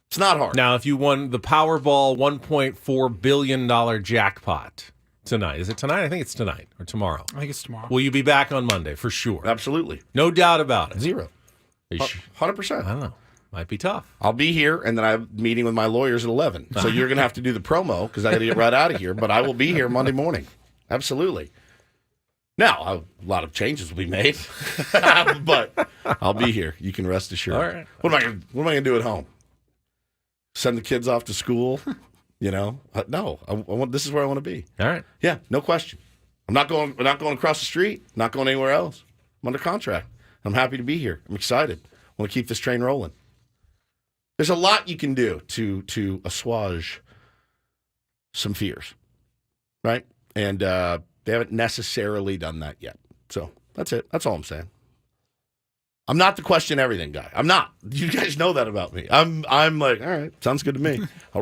It's not hard. Now, if you won the Powerball $1.4 billion jackpot tonight, is it tonight? I think it's tonight or tomorrow. I think it's tomorrow. Will you be back on Monday for sure? Absolutely. No doubt about it. 0. 100%. I don't know. Might be tough. I'll be here, and then I have a meeting with my lawyers at 11. So you're going to have to do the promo because I got to get right out of here. But I will be here Monday morning. Absolutely. Now, a lot of changes will be made, but I'll be here. You can rest assured. All right. What am I going to do at home? Send the kids off to school? No. I want. This is where I want to be. All right. Yeah, no question. I'm not going across the street. Not going anywhere else. I'm under contract. I'm happy to be here. I'm excited. I want to keep this train rolling. There's a lot you can do to assuage some fears, right? And they haven't necessarily done that yet. So that's it. That's all I'm saying. I'm not the question everything guy. I'm not. You guys know that about me. I'm like, all right, sounds good to me. I'll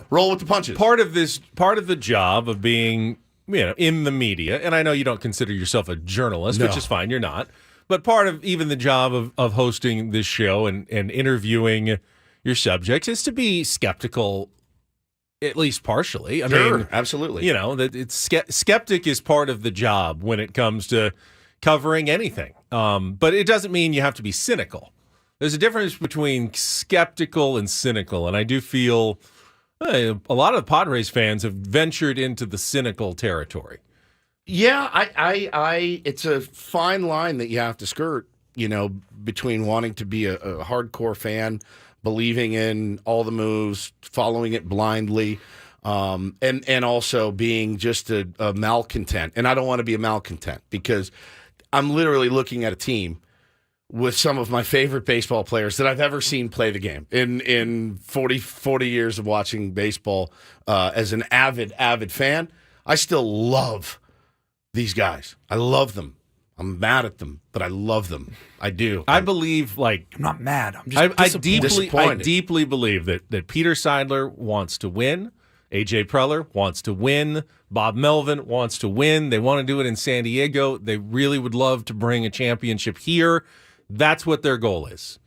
roll with the punches. Part of the job of being, in the media, and I know you don't consider yourself a journalist, which is fine. You're not. But part of even the job of hosting this show and interviewing your subjects is to be skeptical, at least partially. I mean, absolutely. That skeptic is part of the job when it comes to, covering anything. But it doesn't mean you have to be cynical. There's a difference between skeptical and cynical, and I do feel a lot of the Padres fans have ventured into the cynical territory. Yeah, it's a fine line that you have to skirt, between wanting to be a hardcore fan, believing in all the moves, following it blindly, and also being just a malcontent. And I don't want to be a malcontent because I'm literally looking at a team with some of my favorite baseball players that I've ever seen play the game in 40 years of watching baseball as an avid fan. I still love these guys. I love them. I'm mad at them, but I love them. I do. I believe, I'm not mad. I'm just disappointed. I deeply believe that Peter Seidler wants to win. AJ Preller wants to win. Bob Melvin wants to win. They want to do it in San Diego. They really would love to bring a championship here. That's what their goal is.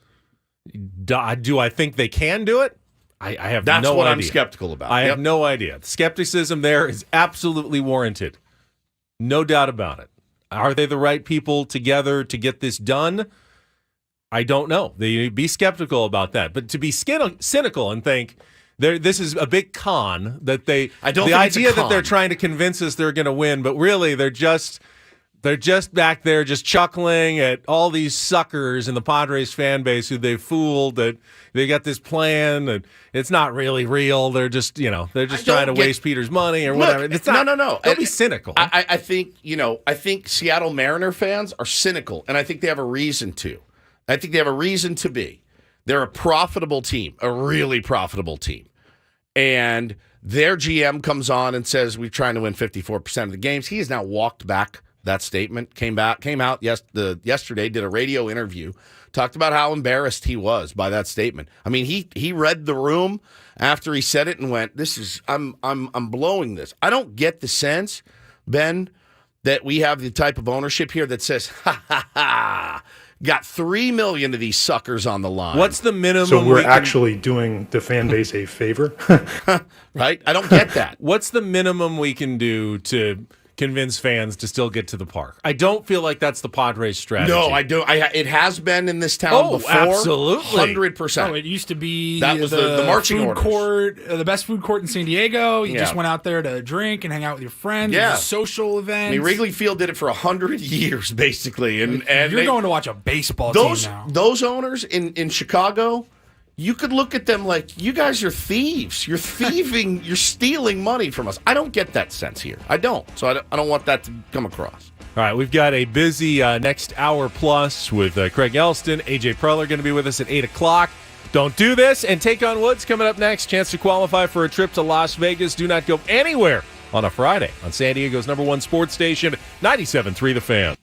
Do I think they can do it? I have no idea. That's what I'm skeptical about. I have no idea. The skepticism there is absolutely warranted. No doubt about it. Are they the right people together to get this done? I don't know. They be skeptical about that. But to be cynical and think this is a big con that they I don't the think it's a idea that con. they're trying to convince us they're going to win, but really they're just back there just chuckling at all these suckers in the Padres fan base who they fooled that they got this plan and it's not really real. They're just, they're just trying to waste Peter's money or whatever. It's not, no. Don't be cynical. I think, I think Seattle Mariner fans are cynical, and I think they have a reason to. I think they have a reason to be. They're a profitable team, a really profitable team. And their GM comes on and says, we're trying to win 54% of the games. He has now walked back that statement, came out yesterday, did a radio interview, talked about how embarrassed he was by that statement. I mean, he read the room after he said it and went, I'm blowing this. I don't get the sense, Ben, that we have the type of ownership here that says, ha, got $3 million of these suckers on the line. What's the minimum? So we're actually doing the fan base a favor? Right? I don't get that. What's the minimum we can do to convince fans to still get to the park? I don't feel like that's the Padres strategy. No, I do. It has been in this town before. Absolutely. 100%. Oh, it used to be That was the marching food orders. court, the best food court in San Diego. You Yeah. just went out there to drink and hang out with your friends. Yeah. It was a social event. I mean, Wrigley Field did it for 100 years, basically. And You're going to watch a baseball team now. Those owners in Chicago, you could look at them like, you guys are thieves. You're thieving. You're stealing money from us. I don't get that sense here. I don't. So I don't want that to come across. All right, we've got a busy next hour plus with Craig Elsten. AJ Preller going to be with us at 8 o'clock. Don't do this and take on Woods coming up next. Chance to qualify for a trip to Las Vegas. Do not go anywhere on a Friday on San Diego's #1 sports station, 97.3 The Fan.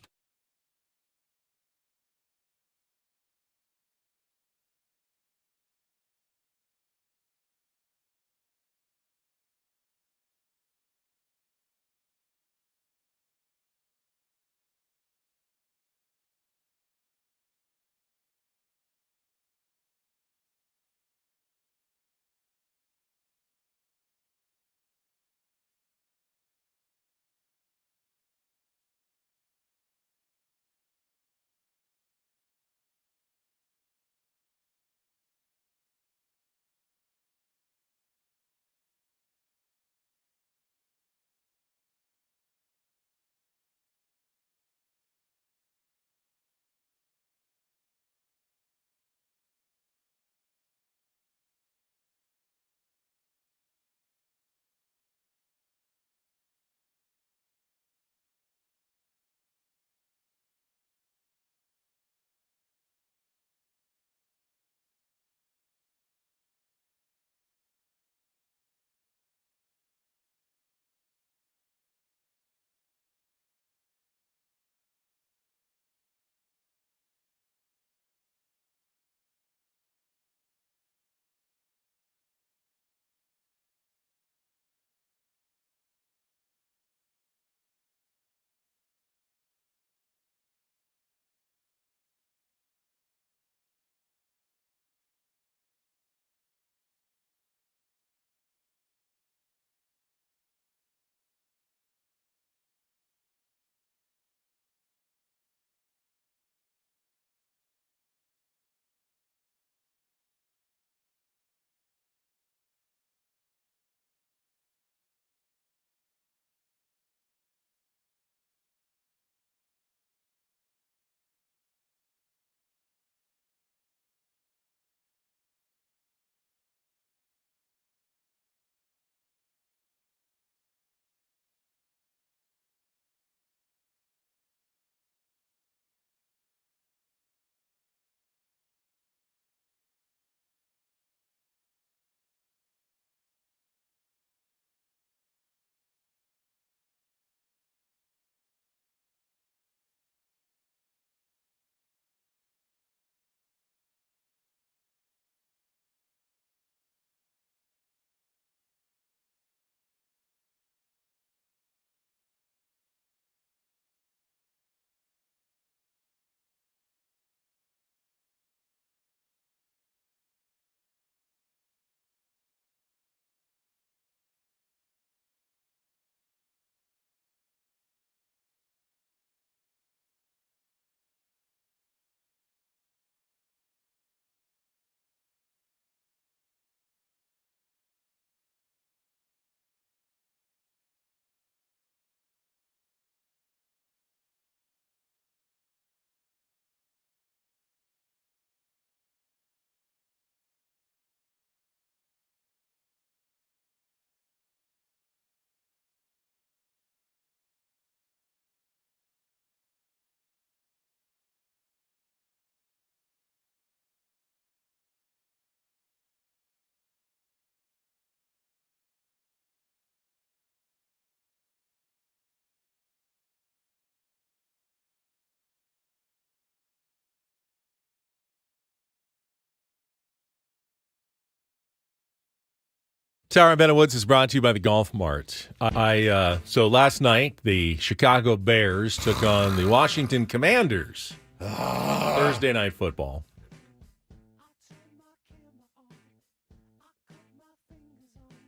Tower and Ben Woods is brought to you by the Golf Mart. So last night, the Chicago Bears took on the Washington Commanders. Thursday night football.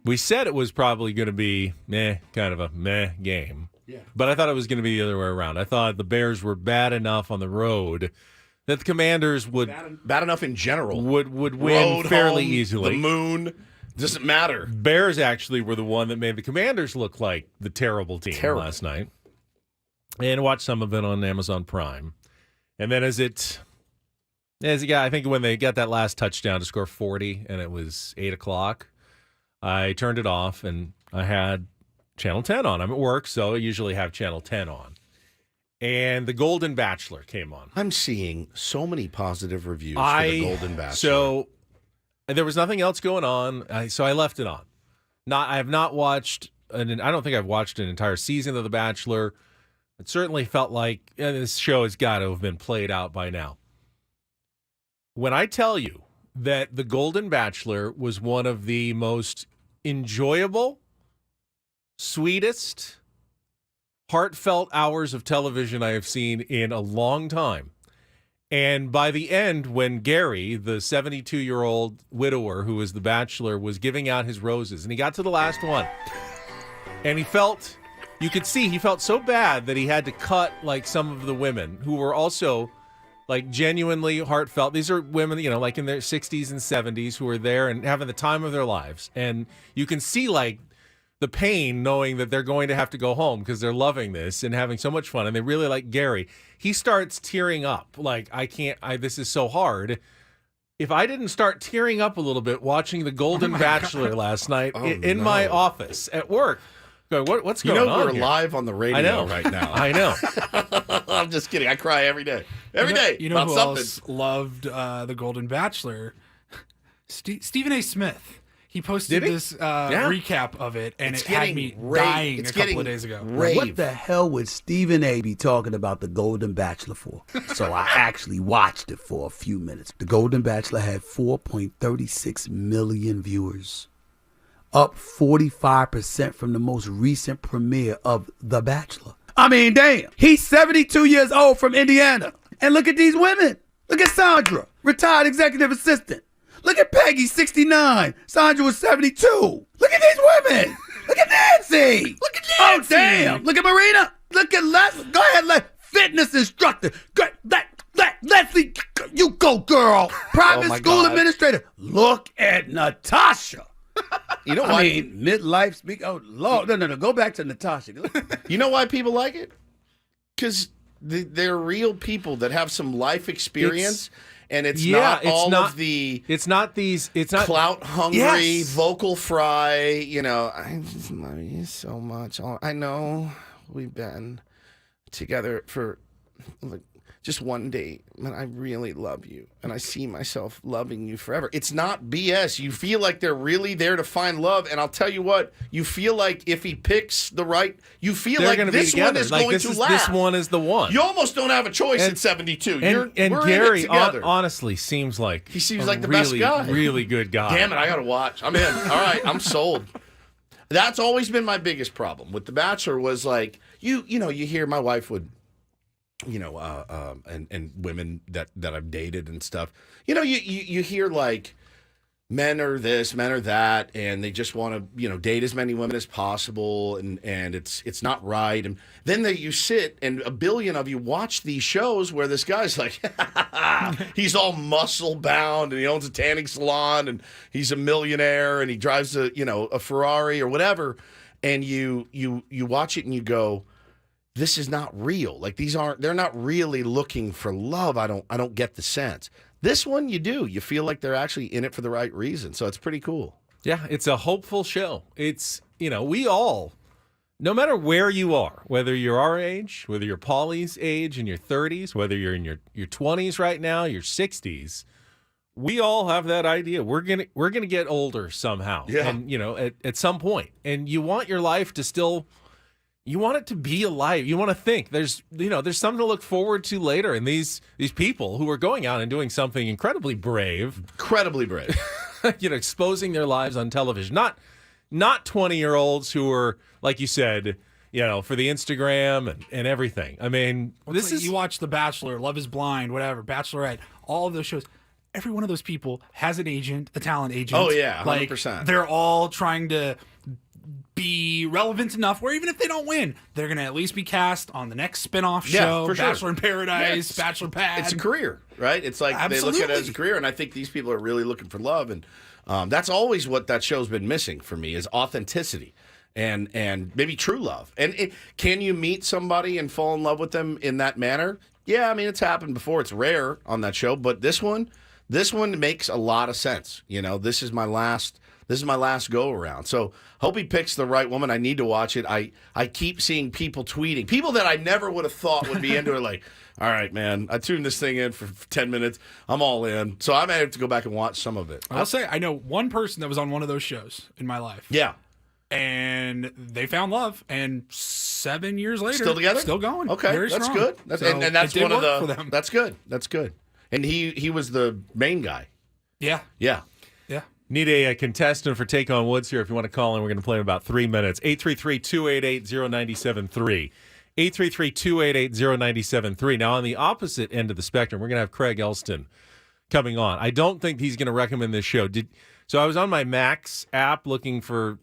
We said it was probably going to be kind of a meh game. Yeah. But I thought it was going to be the other way around. I thought the Bears were bad enough on the road that the Commanders would bad enough in general would win road, fairly home, easily. The moon doesn't matter. Bears actually were the one that made the Commanders look like the terrible team last night. And watched some of it on Amazon Prime. And then as it got, I think when they got that last touchdown to score 40 and it was 8 o'clock, I turned it off and I had Channel 10 on. I'm at work, so I usually have Channel 10 on. And the Golden Bachelor came on. I'm seeing so many positive reviews for the Golden Bachelor. So there was nothing else going on, so I left it on. I have not watched, I don't think I've watched an entire season of The Bachelor. It certainly felt like this show has got to have been played out by now. When I tell you that the Golden Bachelor was one of the most enjoyable, sweetest, heartfelt hours of television I have seen in a long time. And by the end, when Gary, the 72-year-old widower who was the Bachelor, was giving out his roses, and he got to the last one, and you could see he felt so bad that he had to cut like some of the women who were also like genuinely heartfelt. These are women, like in their 60s and 70s who are there and having the time of their lives. And you can see like the pain knowing that they're going to have to go home because they're loving this and having so much fun. And they really like Gary. He starts tearing up. Like, this is so hard. If I didn't start tearing up a little bit watching the Golden Bachelor last night in my office at work, going, what's going on we're here? live on the radio right now. I know. I'm just kidding. I cry every day. Every day. You know about who something. else loved the Golden Bachelor? Stephen A. Smith. He posted this recap of it, and it had me dying a couple of days ago. What the hell would Stephen A. be talking about the Golden Bachelor for? So I actually watched it for a few minutes. The Golden Bachelor had 4.36 million viewers, up 45% from the most recent premiere of The Bachelor. I mean, damn. He's 72 years old from Indiana. And look at these women. Look at Sandra, retired executive assistant. Look at Peggy, 69. Sandra was 72. Look at these women. Look at Nancy. Look at Nancy. Oh, damn. Look at Marina. Look at Leslie. Go ahead, fitness instructor. Leslie, you go, girl. Private school administrator. Look at Natasha. You know why? I mean, midlife speak. Oh, Lord. No. Go back to Natasha. You know why people like it? Because they're real people that have some life experience. It's not clout hungry, vocal fry. I just love you so much. I know we've been together for just one date, but I really love you, and I see myself loving you forever. It's not BS. You feel like they're really there to find love, and I'll tell you what, you feel like if he picks the right, you feel like this one is going to last. This one is the one. You almost don't have a choice at 72. And we're Gary, in it together. Honestly, seems like he seems like the best guy. Really good guy. Damn it, I got to watch. I'm in. All right, I'm sold. That's always been my biggest problem with The Bachelor was like, you hear my wife would, and women that I've dated and stuff. You hear like men are this, men are that, and they just want to, date as many women as possible, and it's not right. And then you sit and a billion of you watch these shows where this guy's like, he's all muscle bound and he owns a tanning salon and he's a millionaire and he drives a Ferrari or whatever, and you watch it and you go, this is not real. Like they're not really looking for love. I don't get the sense. This one you do. You feel like they're actually in it for the right reason. So it's pretty cool. Yeah, it's a hopeful show. It's, we all, no matter where you are, whether you're our age, whether you're Paulie's age in your 30s, whether you're in your 20s right now, your 60s, we all have that idea. We're gonna get older somehow. Yeah. And at some point. And you want your life to still, you want it to be alive. You want to think there's something to look forward to later. And these people who are going out and doing something incredibly brave, exposing their lives on television, not not 20-year-olds who are, like you said, for the Instagram and everything. I mean, You watch The Bachelor, Love is Blind, whatever, Bachelorette, all of those shows. Every one of those people has an agent, a talent agent. Oh, yeah, 100%. They're all trying to be relevant enough where even if they don't win, they're going to at least be cast on the next spin-off show, for sure. Bachelor in Paradise, Bachelor Pad. It's a career, right? It's like Absolutely. They look at it as a career, and I think these people are really looking for love, and that's always what that show's been missing for me is authenticity and maybe true love. And can you meet somebody and fall in love with them in that manner? Yeah, I mean, it's happened before. It's rare on that show, but this one makes a lot of sense. This is my last go around. So hope he picks the right woman. I need to watch it. I keep seeing people tweeting, people that I never would have thought would be into it. Like, all right, man, I tuned this thing in for 10 minutes. I'm all in. So I may have to go back and watch some of it. I'll say I know one person that was on one of those shows in my life. Yeah. And they found love, and 7 years later, Still together? still going. Okay, Very that's strong. good. And that's it did one of work the. for them. That's good. That's good. And he was the main guy. Yeah, Yeah. yeah. Need a contestant for Take on Woods here. If you want to call in, we're going to play in about 3 minutes. 833-288-0973. 833-288-0973. Now, on the opposite end of the spectrum, we're going to have Craig Elsten coming on. I don't think he's going to recommend this show. So I was on my Max app looking for,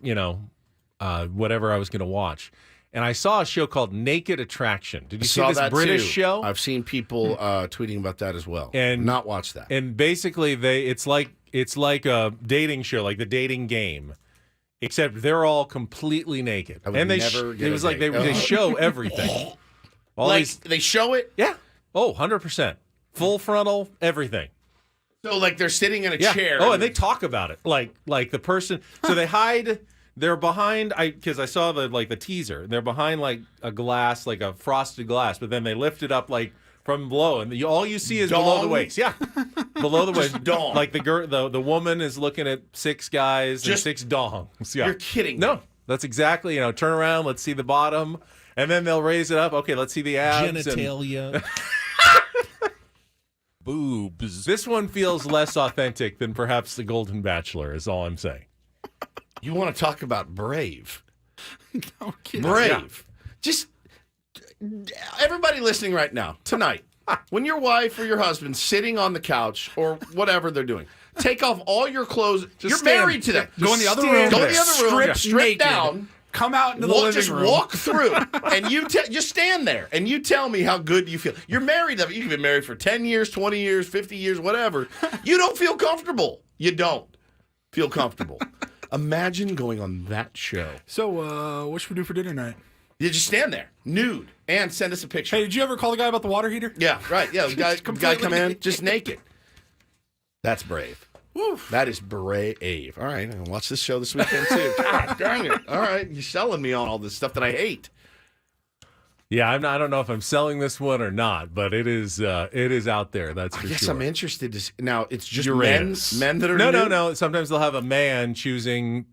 whatever I was going to watch. And I saw a show called Naked Attraction. Did you see this British show? I've seen people tweeting about that as well. And not watch that. And basically, it's like a dating show, like the dating game, except they're all completely naked. And it was like they show everything. They show it? Yeah. Oh, 100%. Full frontal, everything. So like they're sitting in a chair. Oh, and they talk about it. Like the person. So they hide. They're behind. Because I saw the teaser. They're behind like a glass, like a frosted glass. But then they lift it up like from below, and all you see is below the waist. Yeah, below the waist. Dong. Like the woman is looking at 6 guys and 6 dongs. Yeah. You're kidding. No, that's exactly. Turn around. Let's see the bottom, and then they'll raise it up. Okay, let's see the abs. Genitalia. Boobs. This one feels less authentic than perhaps the Golden Bachelor, is all I'm saying. You want to talk about brave? No kidding. Brave. Yeah. Just everybody listening right now, tonight, when your wife or your husband's sitting on the couch or whatever they're doing, take off all your clothes. You're married to them. Go in the other room. Go in the other room. Strip Strip naked. down. Come out into the living just room. walk through, and you just stand there, and you tell me how good you feel. You're married. You can be married for 10 years, 20 years, 50 years, whatever. You don't feel comfortable. You don't feel comfortable. Imagine going on that show. So, what should we do for dinner tonight? You just stand there, nude, and send us a picture. Hey, did you ever call the guy about the water heater? Yeah, right. Yeah, the guy come in naked. just naked. That's brave. Oof. That is brave. All right, I'm going to watch this show this weekend, too. God darn it. All right, you're selling me on all this stuff that I hate. Yeah, I don't know if I'm selling this one or not, but it is out there. That's for sure. I guess I'm interested to see. Now, it's just Uranus. men that are No. nude? Sometimes they'll have a man choosing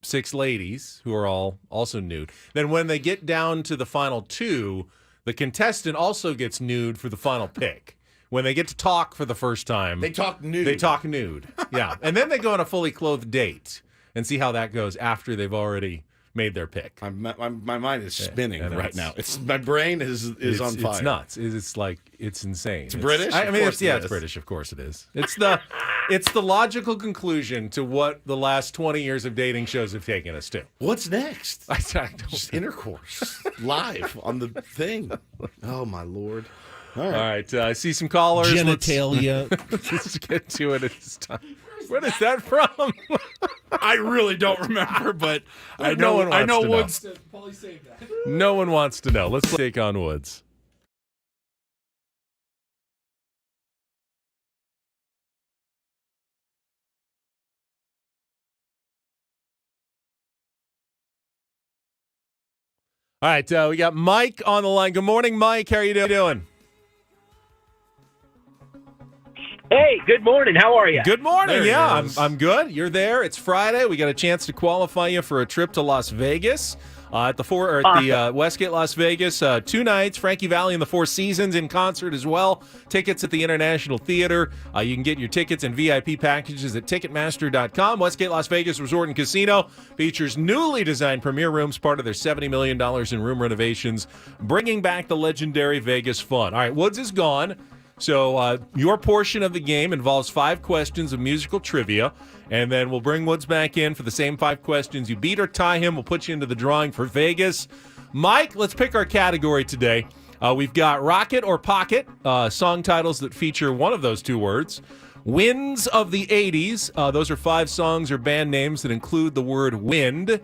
6 ladies who are all also nude. Then when they get down to the final 2, the contestant also gets nude for the final pick. When they get to talk for the first time, They talk nude. They talk nude. Yeah. And then they go on a fully clothed date and see how that goes after they've already made their pick. My mind is spinning and right now. My brain is on fire. It's nuts. It's insane. It's British? I Of mean, course it it's is. British. Of course it is. It's the logical conclusion to what the last 20 years of dating shows have taken us to. What's next? I don't Just intercourse live on the thing. Oh, my Lord. All right. All right, I see some callers. Genitalia. Let's get to it at this time. What is that from? I really don't remember, but I No know. one wants I know to know. Woods probably saved that. No one wants to know. Let's take on Woods. All right, we got Mike on the line. Good morning, Mike. How are you doing? Hey, good morning. How are you? Good morning. There he Yeah, is. I'm good. You're there. It's Friday. We got a chance to qualify you for a trip to Las Vegas At the Westgate Las Vegas, 2 nights. Frankie Valli and the Four Seasons in concert as well. Tickets at the International Theater. You can get your tickets and VIP packages at Ticketmaster.com. Westgate Las Vegas Resort and Casino features newly designed premier rooms, part of their $70 million in room renovations, bringing back the legendary Vegas fun. All right, Woods is gone. So your portion of the game involves 5 questions of musical trivia, and then we'll bring Woods back in for the same 5 questions. You beat or tie him, we'll put you into the drawing for Vegas. Mike, let's pick our category today. We've got Rocket or Pocket, song titles that feature one of those 2 words. Winds of the 80s, those are 5 songs or band names that include the word wind.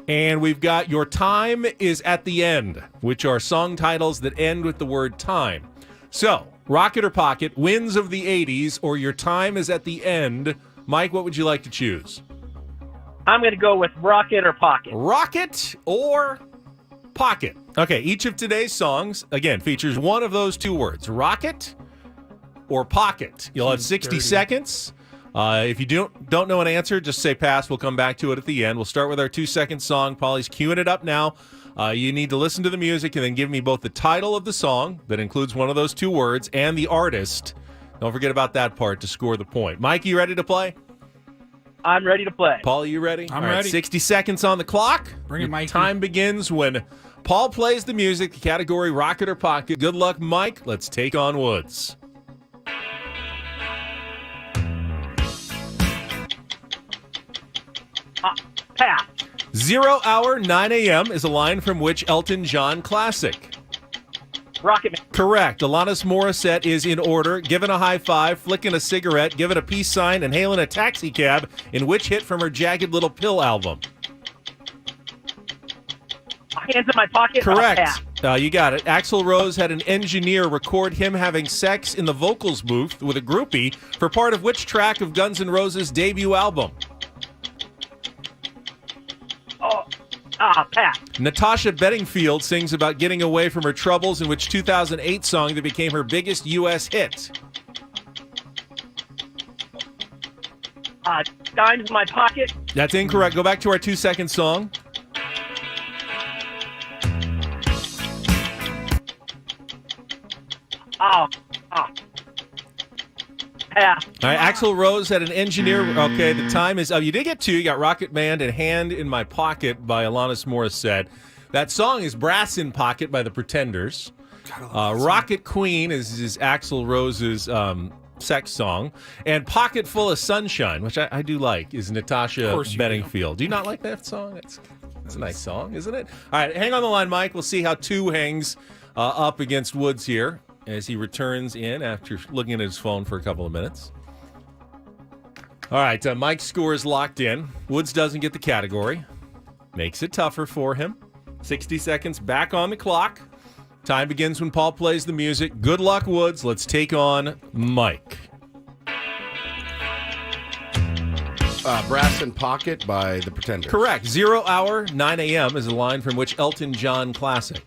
And we've got Your Time is at the End, which are song titles that end with the word time. So, Rocket or Pocket, Winds of the 80s, or Your Time is at the End. Mike, what would you like to choose? I'm going to go with Rocket or Pocket. Rocket or Pocket. Okay, each of today's songs, again, features one of those 2 words. Rocket or Pocket. You'll have 60 seconds. If you don't know an answer, just say pass. We'll come back to it at the end. We'll start with our 2-second song. Paulie's queuing it up now. You need to listen to the music and then give me both the title of the song that includes one of those 2 words and the artist. Don't forget about that part to score the point. Mike, you ready to play? I'm ready to play. Paul, you ready? I'm All right, ready. 60 seconds on the clock. Bring it, Mikey. Time begins when Paul plays the music, the category Rocket or Pocket. Good luck, Mike. Let's take on Woods. Pass. 0 hour, 9 a.m. is a line from which Elton John classic? Rocket Man. Correct. Alanis Morissette is in order, given a high five, flicking a cigarette, given a peace sign, and hailing a taxi cab in which hit from her Jagged Little Pill album? Hands in my pocket. Correct. Pass. You got it. Axl Rose had an engineer record him having sex in the vocals booth with a groupie for part of which track of Guns N' Roses' debut album? Pass. Natasha Bedingfield sings about getting away from her troubles in which 2008 song that became her biggest U.S. hit? Dimes in my pocket. That's incorrect. Go back to our 2-second song. Pass. All right, Axl Rose had an engineer. Okay, the time is up. You did get 2. You got Rocket Man and Hand in My Pocket by Alanis Morissette. That song is Brass in Pocket by the Pretenders. Rocket Queen is Axl Rose's sex song. And Pocket Full of Sunshine, which I do like, is Natasha Bedingfield. Do you not like that song? It's a nice song, isn't it? All right, hang on the line, Mike. We'll see how 2 hangs up against Woods here as he returns in after looking at his phone for a couple of minutes. All right, Mike's score is locked in. Woods doesn't get the category. Makes it tougher for him. 60 seconds back on the clock. Time begins when Paul plays the music. Good luck, Woods. Let's take on Mike. Brass in Pocket by the Pretenders. Correct. 0 hour, 9 a.m. is a line from which Elton John classic?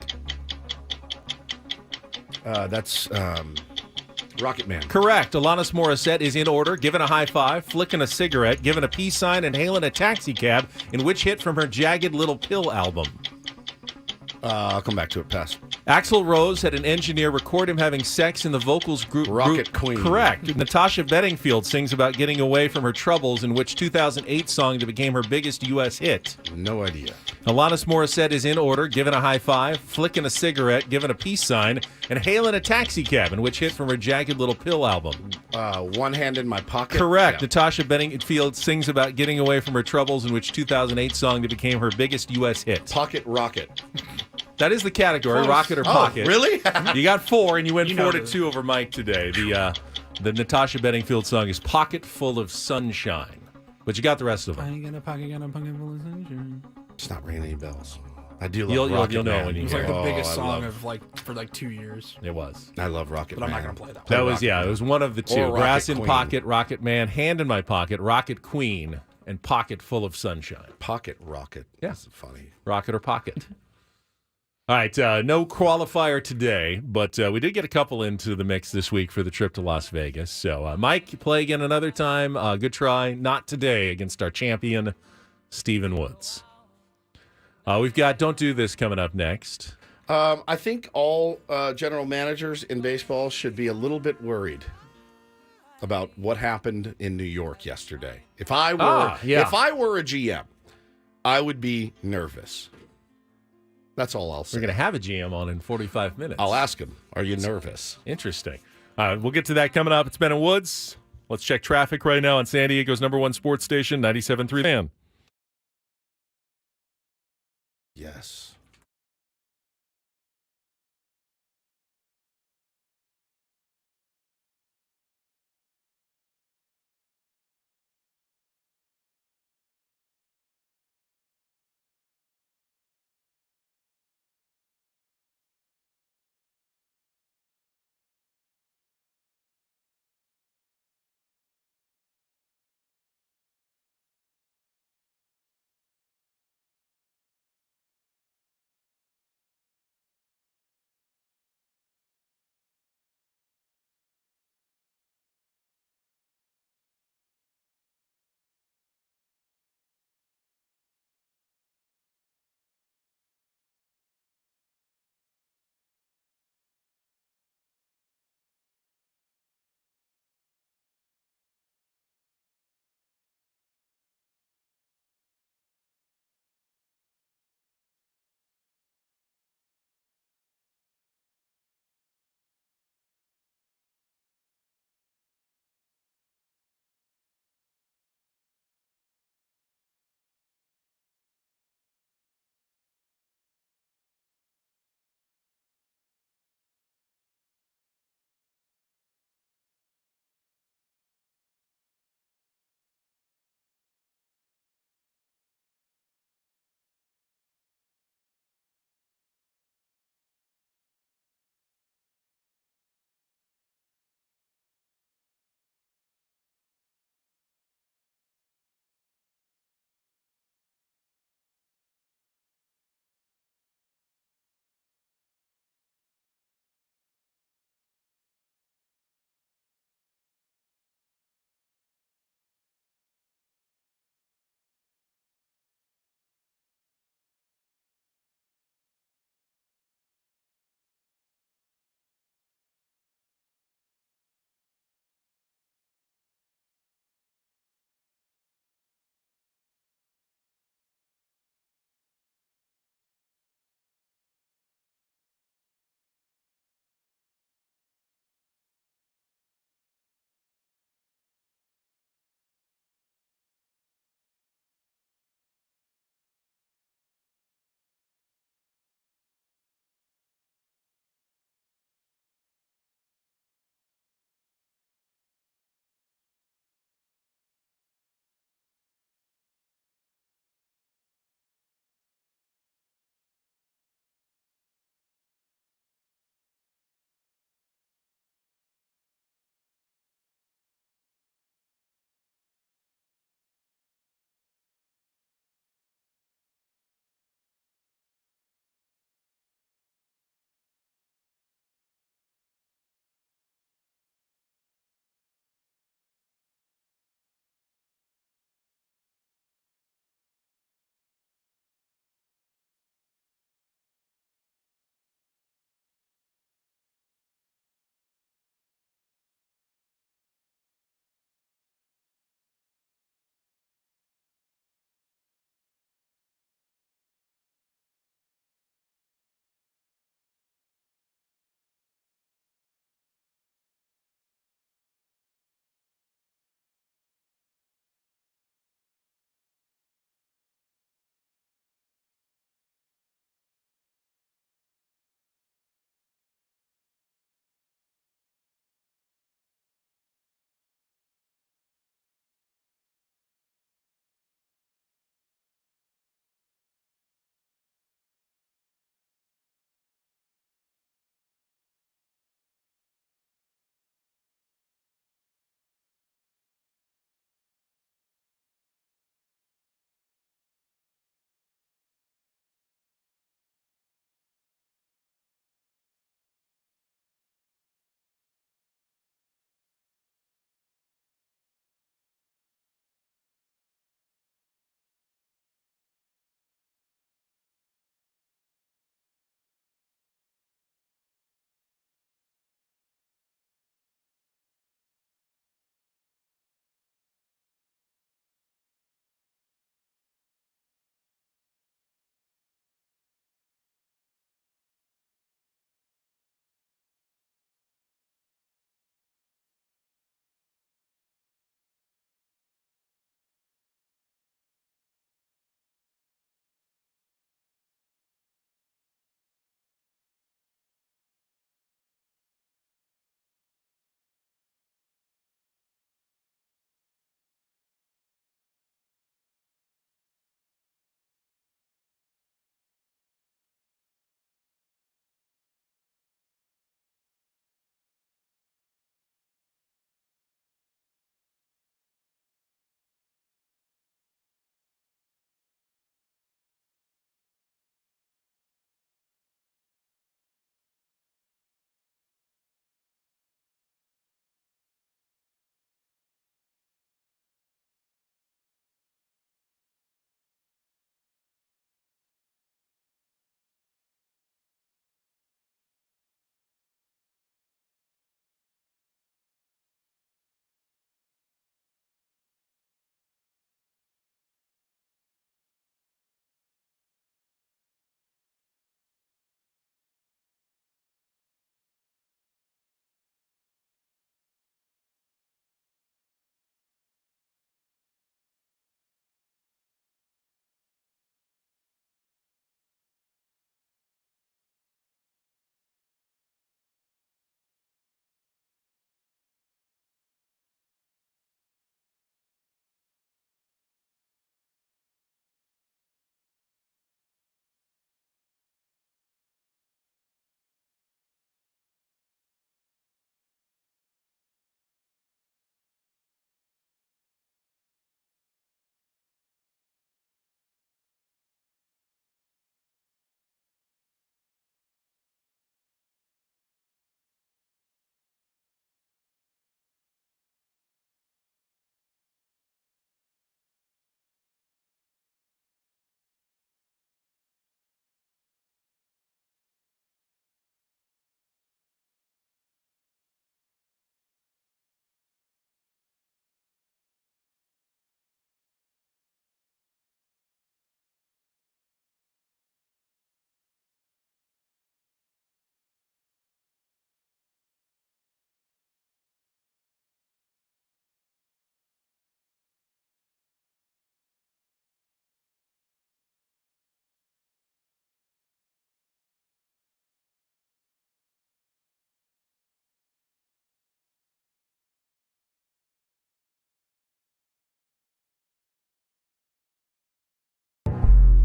That's Rocket Man. Correct. Alanis Morissette is in order, given a high five, flicking a cigarette, given a peace sign, and hailing a taxi cab in which hit from her Jagged Little Pill album? I'll come back to it. Pass. Axl Rose had an engineer record him having sex in the vocals group Rocket Queen. Correct. Natasha Bedingfield sings about getting away from her troubles in which 2008 song that became her biggest U.S. hit? No idea. Alanis Morissette is in order, given a high five, flicking a cigarette, given a peace sign, and hailing a taxi cab in which hit from her Jagged Little Pill album? One Hand in My Pocket. Correct. Yeah. Natasha Bedingfield sings about getting away from her troubles in which 2008 song that became her biggest U.S. hit? Pocket Rocket. That is the category, Close. Rocket or Pocket. Really? You got 4, and you went You know 4-2 over Mike today. The Natasha Bedingfield song is Pocket Full of Sunshine. But you got the rest of them. I got a pocket full of sunshine. It's not ringing any bells. I do love Rocket you'll know Man. when you It was hear like the it. biggest I song love- for 2 years. It was. I love Rocket But I'm Man. not gonna play that. That was, Rocket yeah, Man. it was one of the 2. Or Brass Rocket in Queen. Pocket, Rocket Man, Hand in My Pocket, Rocket Queen, and Pocket Full of Sunshine. Pocket Rocket. Yeah. That's funny. Rocket or Pocket. All right, no qualifier today, but we did get a couple into the mix this week for the trip to Las Vegas. So, Mike, play again another time. Good try. Not today against our champion, Stephen Woods. We've got Don't Do This coming up next. I think all general managers in baseball should be a little bit worried about what happened in New York yesterday. If I were a GM, I would be nervous. That's all I'll say. We're going to have a GM on in 45 minutes. I'll ask him, are you nervous? Interesting. We'll get to that coming up. It's Ben and Woods. Let's check traffic right now on San Diego's #1 sports station, 97.3 Fan. Yes.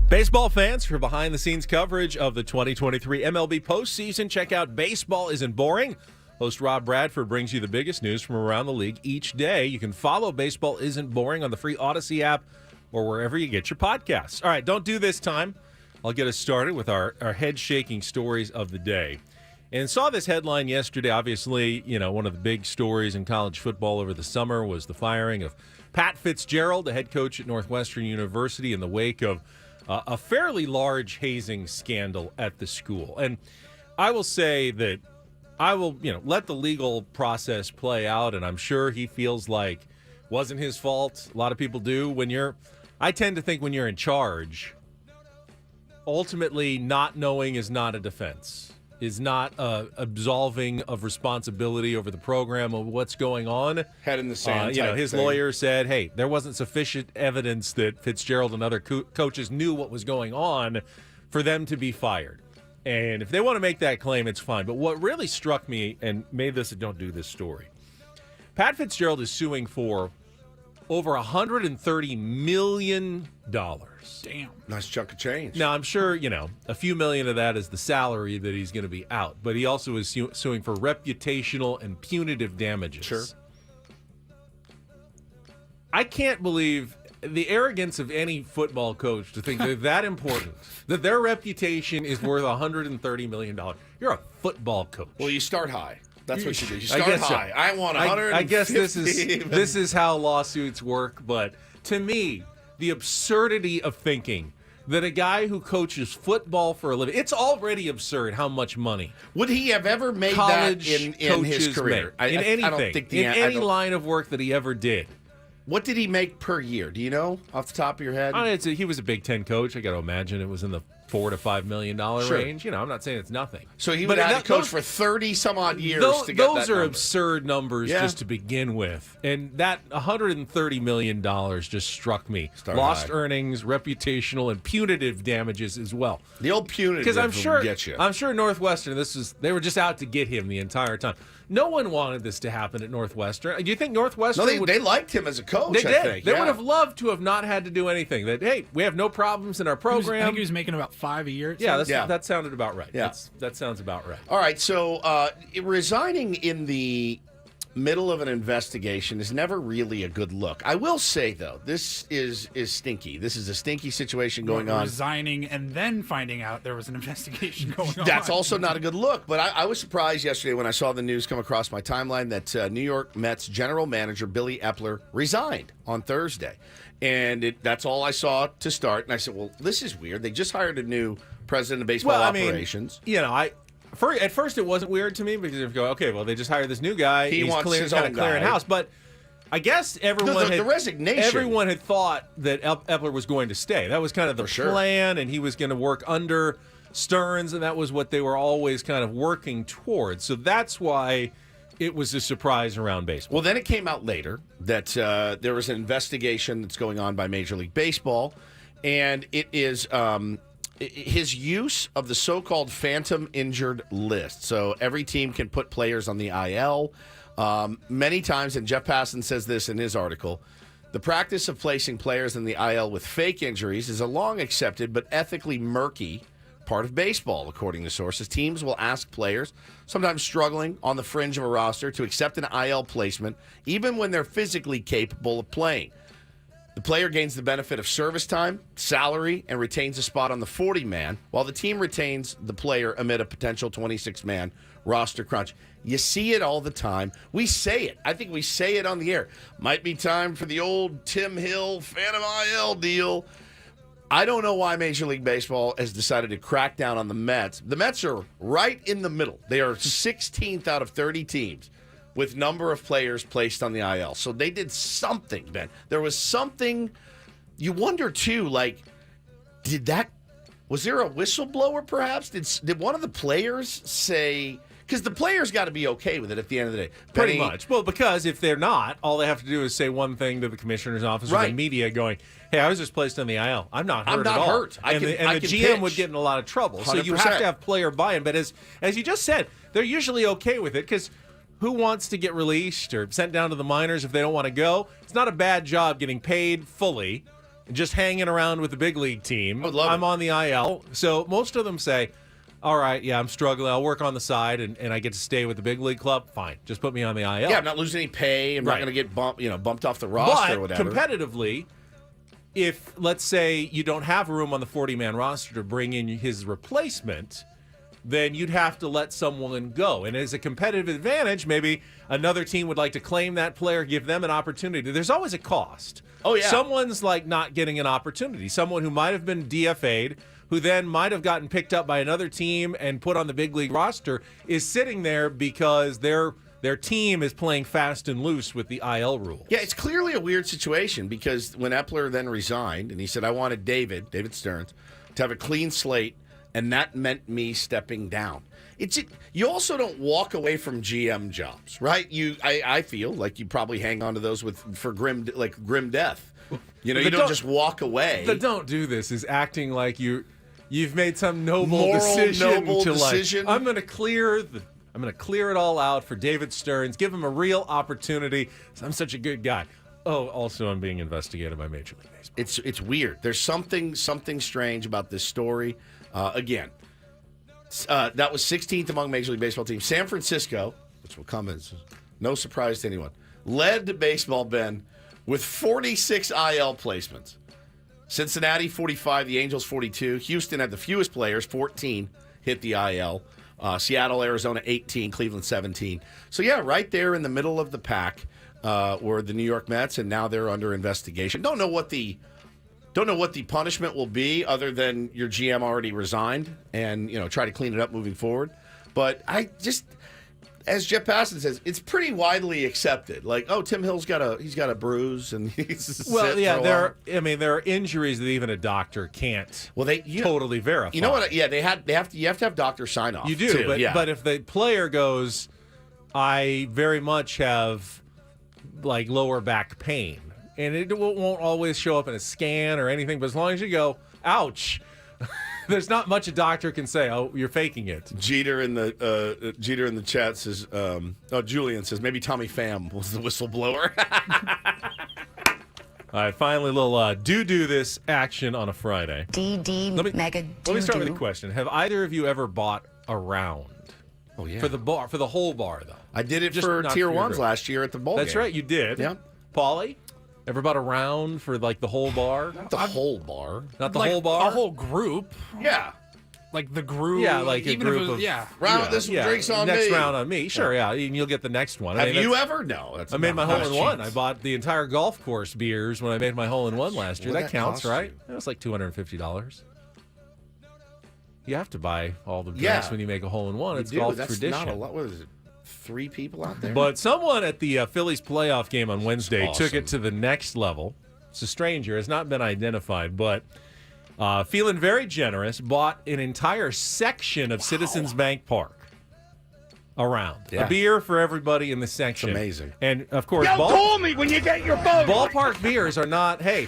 Baseball fans, for behind-the-scenes coverage of the 2023 MLB postseason, check out Baseball Isn't Boring. Host Rob Bradford brings you the biggest news from around the league each day. You can follow Baseball Isn't Boring on the free Odyssey app or wherever you get your podcasts. All right, don't do this time. I'll get us started with our head-shaking stories of the day. And saw this headline yesterday. Obviously, one of the big stories in college football over the summer was the firing of Pat Fitzgerald, the head coach at Northwestern University, in the wake of a fairly large hazing scandal at the school. And I will say that I will, let the legal process play out, and I'm sure he feels like wasn't his fault. A lot of people do. I tend to think when you're in charge, ultimately not knowing is not a defense, is not absolving of responsibility over the program of what's going on. Head in the sand. His lawyer said, hey, there wasn't sufficient evidence that Fitzgerald and other coaches knew what was going on for them to be fired. And if they want to make that claim, it's fine. But what really struck me and made this a don't do this story, Pat Fitzgerald is suing for over $130 million. Damn. Nice chunk of change. Now, I'm sure, a few million of that is the salary that he's going to be out. But he also is suing for reputational and punitive damages. Sure. I can't believe the arrogance of any football coach to think they're that important, that their reputation is worth $130 million. You're a football coach. Well, you start high. That's what you do. You I start guess high. so. I want 150. I guess this is how lawsuits work. But to me, the absurdity of thinking that a guy who coaches football for a living, it's already absurd how much money would he have ever made college that in his coaches career? make. In anything, I don't think in any line of work that he ever did. What did he make per year? Do you know off the top of your head? He was a Big Ten coach. I got to imagine it was in the $4 to $5 million range. I'm not saying it's nothing. So he would have to coach for 30 some odd years to get those that are number. absurd numbers just to begin with. And that $130 million just struck me. Lost earnings, reputational, and punitive damages as well. The old punitive will get you. I'm sure Northwestern, they were just out to get him the entire time. No one wanted this to happen at Northwestern. Do you think Northwestern they liked him as a coach, They did. I think. They would have loved to have not had to do anything. That, hey, we have no problems in our program. I think he was making about $5 a year. That sounded about right. Yeah. That sounds about right. All right, so resigning in the middle of an investigation is never really a good look. I will say, though, this is stinky. This is a stinky situation going on. Resigning and then finding out there was an investigation going on. That's also not a good look. But I was surprised yesterday when I saw the news come across my timeline that New York Mets general manager Billy Epler resigned on Thursday. And that's all I saw to start. And I said, well, this is weird. They just hired a new president of baseball operations. At first, it wasn't weird to me because you go, okay, well, they just hired this new guy. He's wants his own clearing guy. house. But I guess the resignation. Everyone had thought that Epler was going to stay. That was kind of the plan, and he was going to work under Stearns, and that was what they were always kind of working towards. So that's why it was a surprise around baseball. Well, then it came out later that there was an investigation that's going on by Major League Baseball, and it is his use of the so-called phantom injured list. So every team can put players on the IL. Many times, and Jeff Passan says this in his article, the practice of placing players in the IL with fake injuries is a long accepted but ethically murky part of baseball, according to sources. Teams will ask players, sometimes struggling on the fringe of a roster, to accept an IL placement, even when they're physically capable of playing. The player gains the benefit of service time, salary, and retains a spot on the 40-man, while the team retains the player amid a potential 26-man roster crunch. You see it all the time. We say it. I think we say it on the air. Might be time for the old Tim Hill Phantom IL deal. I don't know why Major League Baseball has decided to crack down on the Mets. The Mets are right in the middle. They are 16th out of 30 teams with number of players placed on the IL. So they did something, Ben. There was something. You wonder, too, was there a whistleblower, perhaps? Did one of the players say... Because the players got to be okay with it at the end of the day. Pretty much. Well, because if they're not, all they have to do is say one thing to the commissioner's office or the media going, hey, I was just placed on the IL. I'm not hurt at all. Hurt. And the GM would get in a lot of trouble. 100%. So you have to have player buy-in. But as you just said, they're usually okay with it because who wants to get released or sent down to the minors if they don't want to go? It's not a bad job getting paid fully just hanging around with the big league team. I would love I'm it. on the IL. So most of them say, all right, yeah, I'm struggling. I'll work on the side, and I get to stay with the big league club. Fine. Just put me on the IL. Yeah, I'm not losing any pay. I'm not Right. going to get bumped off the roster or But whatever. competitively, if, let's say, you don't have room on the 40-man roster to bring in his replacement, then you'd have to let someone go. And as a competitive advantage, maybe another team would like to claim that player, give them an opportunity. There's always a cost. Oh, yeah. Someone's like not getting an opportunity. Someone who might have been DFA'd, who then might have gotten picked up by another team and put on the big league roster, is sitting there because their team is playing fast and loose with the IL rules. Yeah, it's clearly a weird situation because when Epler then resigned and he said, I wanted David Stearns, to have a clean slate, and that meant me stepping down. You also don't walk away from GM jobs, right? I feel like you probably hang on to those for grim death. You know, you don't just walk away. The don't do this is acting like you've made some noble Moral, decision noble to decision. like I'm going to clear it all out for David Stearns, give him a real opportunity. I'm such a good guy. Oh, also I'm being investigated by Major League Baseball. It's weird. There's something strange about this story. Again, that was 16th among Major League Baseball teams. San Francisco, which will come as no surprise to anyone, led baseball, Ben, with 46 IL placements. Cincinnati, 45. The Angels, 42. Houston had the fewest players, 14 hit the IL. Seattle, Arizona, 18. Cleveland, 17. So, yeah, right there in the middle of the pack were the New York Mets, and now they're under investigation. Don't know what the punishment will be other than your GM already resigned and, try to clean it up moving forward. But I just, as Jeff Passan says, it's pretty widely accepted. Like, oh, Tim Hill's got a bruise and he's Well, yeah, there are injuries that even a doctor can't totally verify. You know what? Yeah, you have to have doctor sign off. You do, too, but if the player goes, I very much have like lower back pain. And it won't always show up in a scan or anything, but as long as you go, ouch, there's not much a doctor can say. Oh, you're faking it. Jeter in the chat says, Julian says maybe Tommy Pham was the whistleblower. All right, finally, a little do this action on a Friday. Mega Let me start with a question. Have either of you ever bought a round? Oh yeah, for the whole bar though. I did it Just for not Tier for your 1s group. last year at the bowl. That's game. right, you did. Yeah, Paulie, ever bought a round for like the whole bar? Not the whole bar. Not the Like, whole bar. A whole group. Yeah. Like the group. Yeah, like a even group if it was, of yeah. Round this drinks on next me. round on me. Sure, yeah. And you'll get the next one. Have you ever? No. That's I made my not hole in one. cheap. I bought the entire golf course beers when I made my hole in one last year. What'd That that counts, cost right? you? It was like $250. You have to buy all the drinks Yeah. when you make a hole in one. You It's do. golf That's tradition. not a lot. What is it? 3 people out there? But someone at the Phillies playoff game on Wednesday Awesome. took it to the next level. It's a stranger, has not been identified, but feeling very generous, bought an entire section of Citizens Bank Park around. Yeah. A beer for everybody in the section. amazing. And, of course, Call me when you get your phone. ballpark beers are not, hey,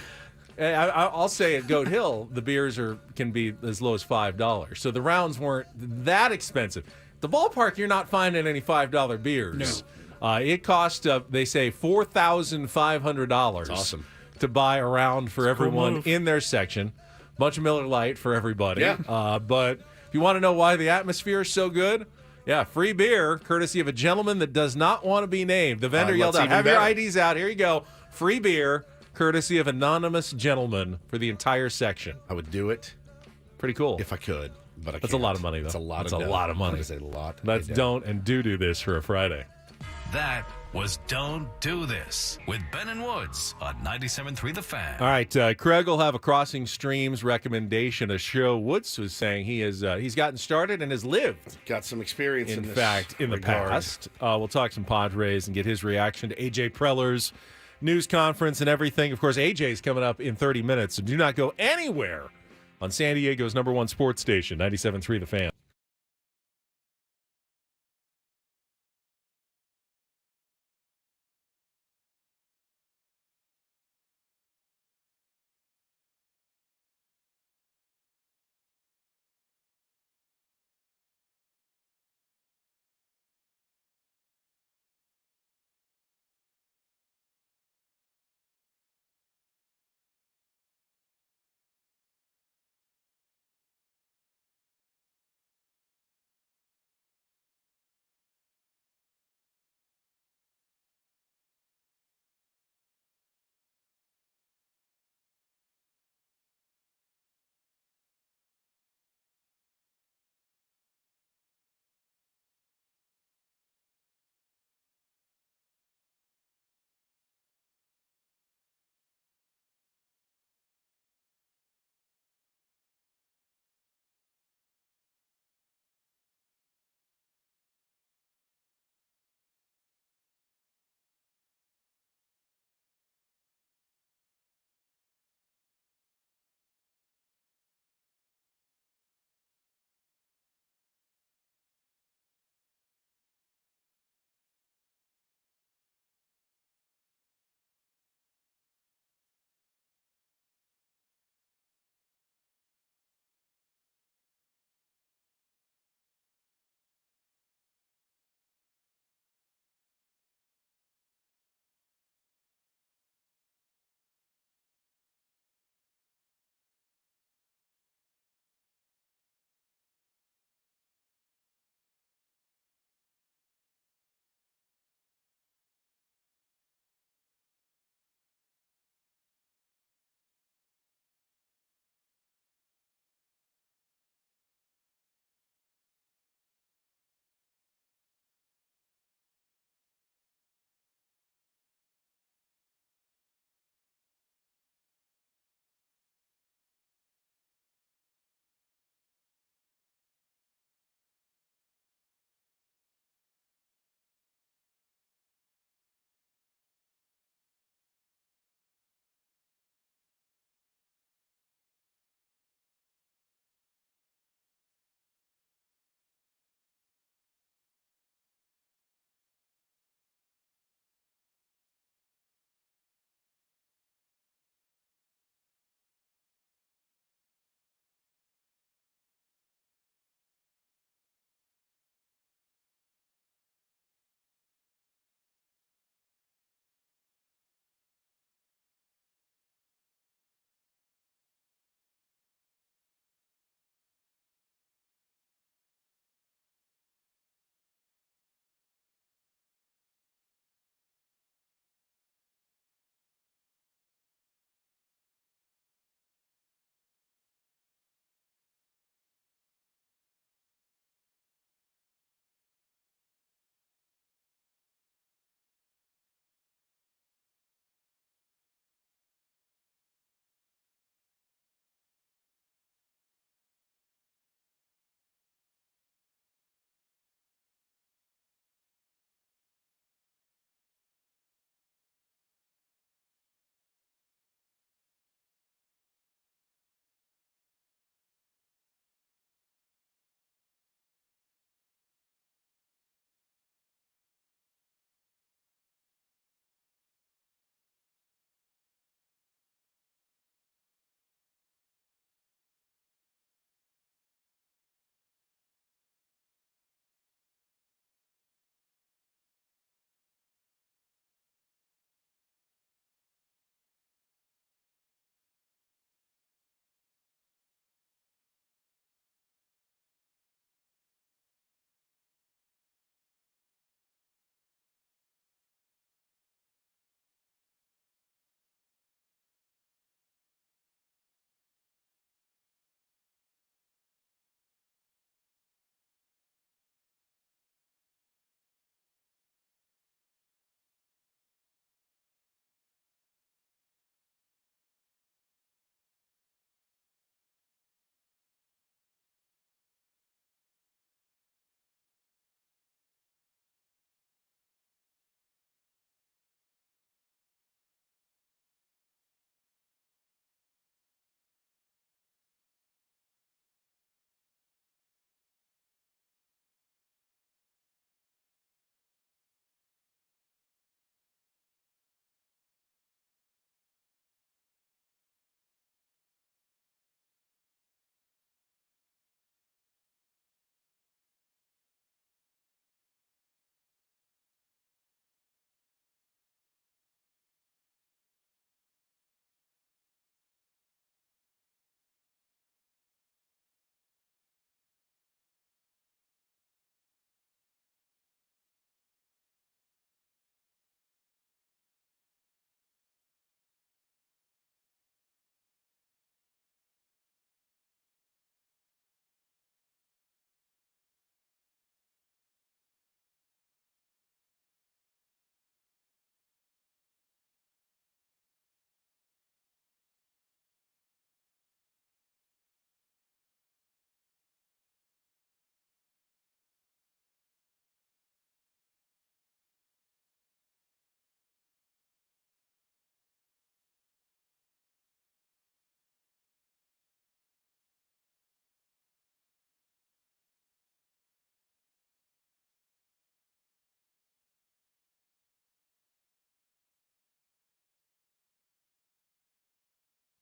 I'll say at Goat Hill, the beers can be as low as $5. So the rounds weren't that expensive. The ballpark, you're not finding any $5 beers. No. It cost, they say, $4,500 awesome. to buy a round for everyone move. in their section. Bunch of Miller Lite for everybody. Yeah. But if you want to know why the atmosphere is so good, yeah, free beer, courtesy of a gentleman that does not want to be named. The vendor yelled That's out, even have your better. IDs out. Here you go. Free beer, courtesy of anonymous gentleman for the entire section. I would do it Pretty cool. if I could, but I can't. That's a lot of money, though. That's a lot That's of a dough. lot of money. That is a lot. Let's of dough. don't and do this for a Friday. That was Don't Do This with Ben and Woods on 97.3 The Fan. All right, Craig will have a Crossing Streams recommendation, a show Woods was saying he's gotten started and has lived. Got some experience in In this fact, in the regard. past. We'll talk some Padres and get his reaction to AJ Preller's news conference and everything. Of course, AJ's coming up in 30 minutes, so do not go anywhere on San Diego's #1 sports station, 97.3 The Fan.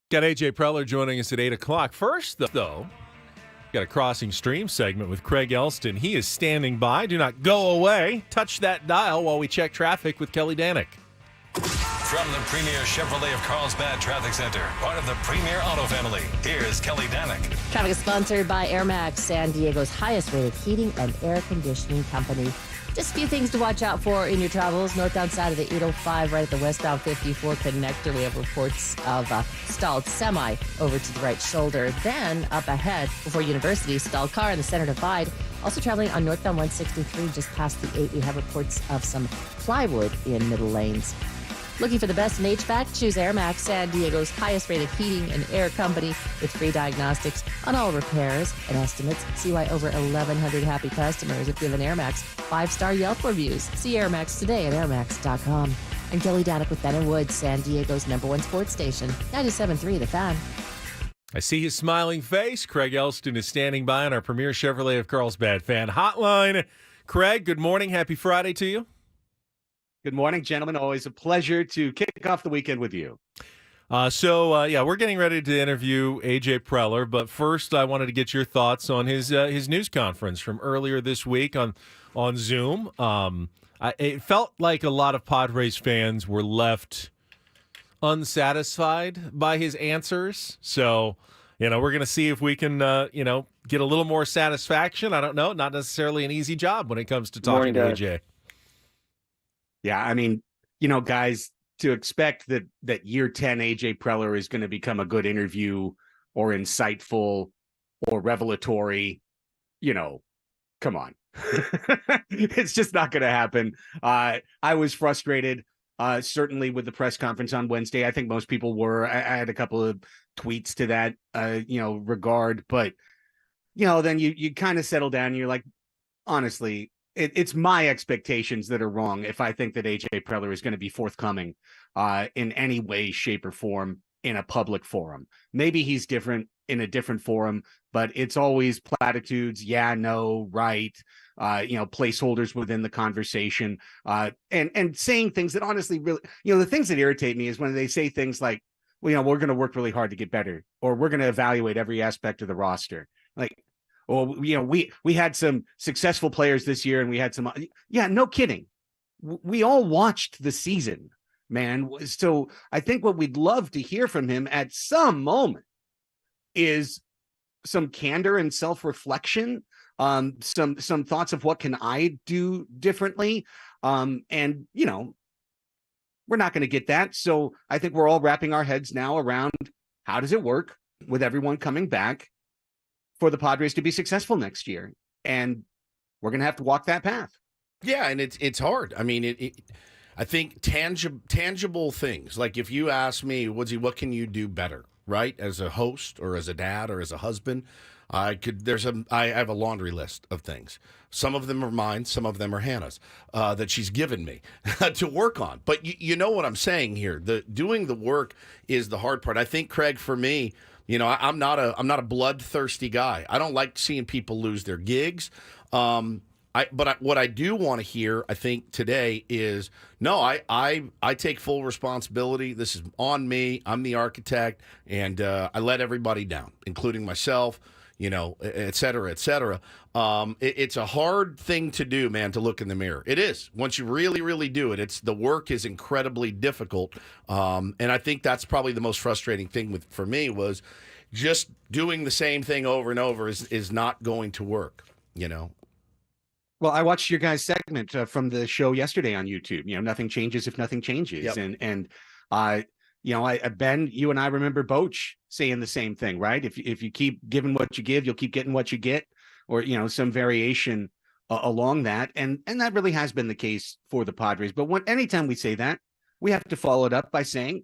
Got AJ Preller joining us at 8 o'clock. First, though, got a Crossing Stream segment with Craig Elsten. He is standing by. Do not go away. Touch that dial while we check traffic with Kelly Danick. From the Premier Chevrolet of Carlsbad Traffic Center, part of the Premier Auto family, here's Kelly Danick. Traffic is sponsored by Air Max, San Diego's highest rated heating and air conditioning company. Just a few things to watch out for in your travels. Northbound side of the 805, right at the westbound 54 connector. We have reports of stalled semi over to the right shoulder. Then up ahead, before University, stalled car in the center divide. Also traveling on northbound 163 just past the 8. We have reports of some plywood in middle lanes. Looking for the best in HVAC? Choose Air Max, San Diego's highest rated heating and air company, with free diagnostics on all repairs and estimates. See why over 1,100 happy customers have given Air Max 5-star Yelp reviews. See Air Max today at airmax.com. I'm Kelly Danick with Ben & Woods, San Diego's #1 sports station, 97.3 The Fan. I see his smiling face. Craig Elsten is standing by on our Premier Chevrolet of Carlsbad fan hotline. Craig, good morning. Happy Friday to you. Good morning, gentlemen. Always a pleasure to kick off the weekend with you. We're getting ready to interview AJ Preller, but first I wanted to get your thoughts on his news conference from earlier this week on Zoom. It felt like a lot of Padres fans were left unsatisfied by his answers. So, we're going to see if we can, get a little more satisfaction. I don't know. Not necessarily an easy job when it comes to talking to AJ. Yeah, I mean, guys, to expect that year 10 AJ Preller is going to become a good interview or insightful or revelatory, come on. It's just not going to happen. I was frustrated, certainly with the press conference on Wednesday. I think most people were. I had a couple of tweets to that, regard. But, then you kind of settle down and you're like, honestly, it's my expectations that are wrong if I think that AJ Preller is going to be forthcoming in any way, shape, or form in a public forum. Maybe he's different in a different forum, but it's always platitudes, yeah, no, right, placeholders within the conversation, and saying things that honestly really, the things that irritate me is when they say things like, well, we're going to work really hard to get better, or we're going to evaluate every aspect of the roster. Like, well, we had some successful players this year, and we had some. Yeah, no kidding. We all watched the season, man. So I think what we'd love to hear from him at some moment is some candor and self-reflection, some thoughts of what can I do differently, and we're not going to get that. So I think we're all wrapping our heads now around how does it work with everyone coming back for the Padres to be successful next year. And we're going to have to walk that path. Yeah, and it's hard. I mean, I think tangible things. Like if you ask me, Woodsy, what can you do better, right? As a host or as a dad or as a husband, I have a laundry list of things. Some of them are mine, some of them are Hannah's, that she's given me to work on. But you know what I'm saying here. Doing the work is the hard part. I think, Craig, for me, I'm not a bloodthirsty guy. I don't like seeing people lose their gigs. But what I do want to hear, I think today is no. I take full responsibility. This is on me. I'm the architect, and I let everybody down, including myself. Et cetera, et cetera. It's a hard thing to do, man, to look in the mirror. It is. Once you really, really do it, the work is incredibly difficult. And I think that's probably the most frustrating thing for me was just doing the same thing over and over is not going to work, Well, I watched your guys' segment from the show yesterday on YouTube. Nothing changes if nothing changes. Yep. And Ben, you and I remember Boch saying the same thing, right? If you keep giving what you give, you'll keep getting what you get, or some variation along that. And that really has been the case for the Padres. But anytime we say that, we have to follow it up by saying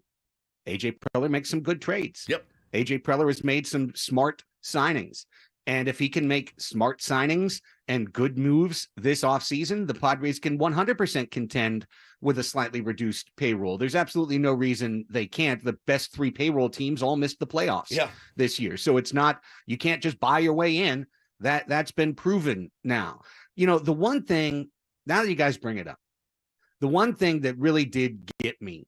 AJ Preller makes some good trades. Yep. AJ Preller has made some smart signings. And if he can make smart signings and good moves this offseason, the Padres can 100% contend with a slightly reduced payroll. There's absolutely no reason they can't. The best 3 payroll teams all missed the playoffs this year. So it's not, you can't just buy your way in. That's been proven now. The one thing, now that you guys bring it up, the one thing that really did get me,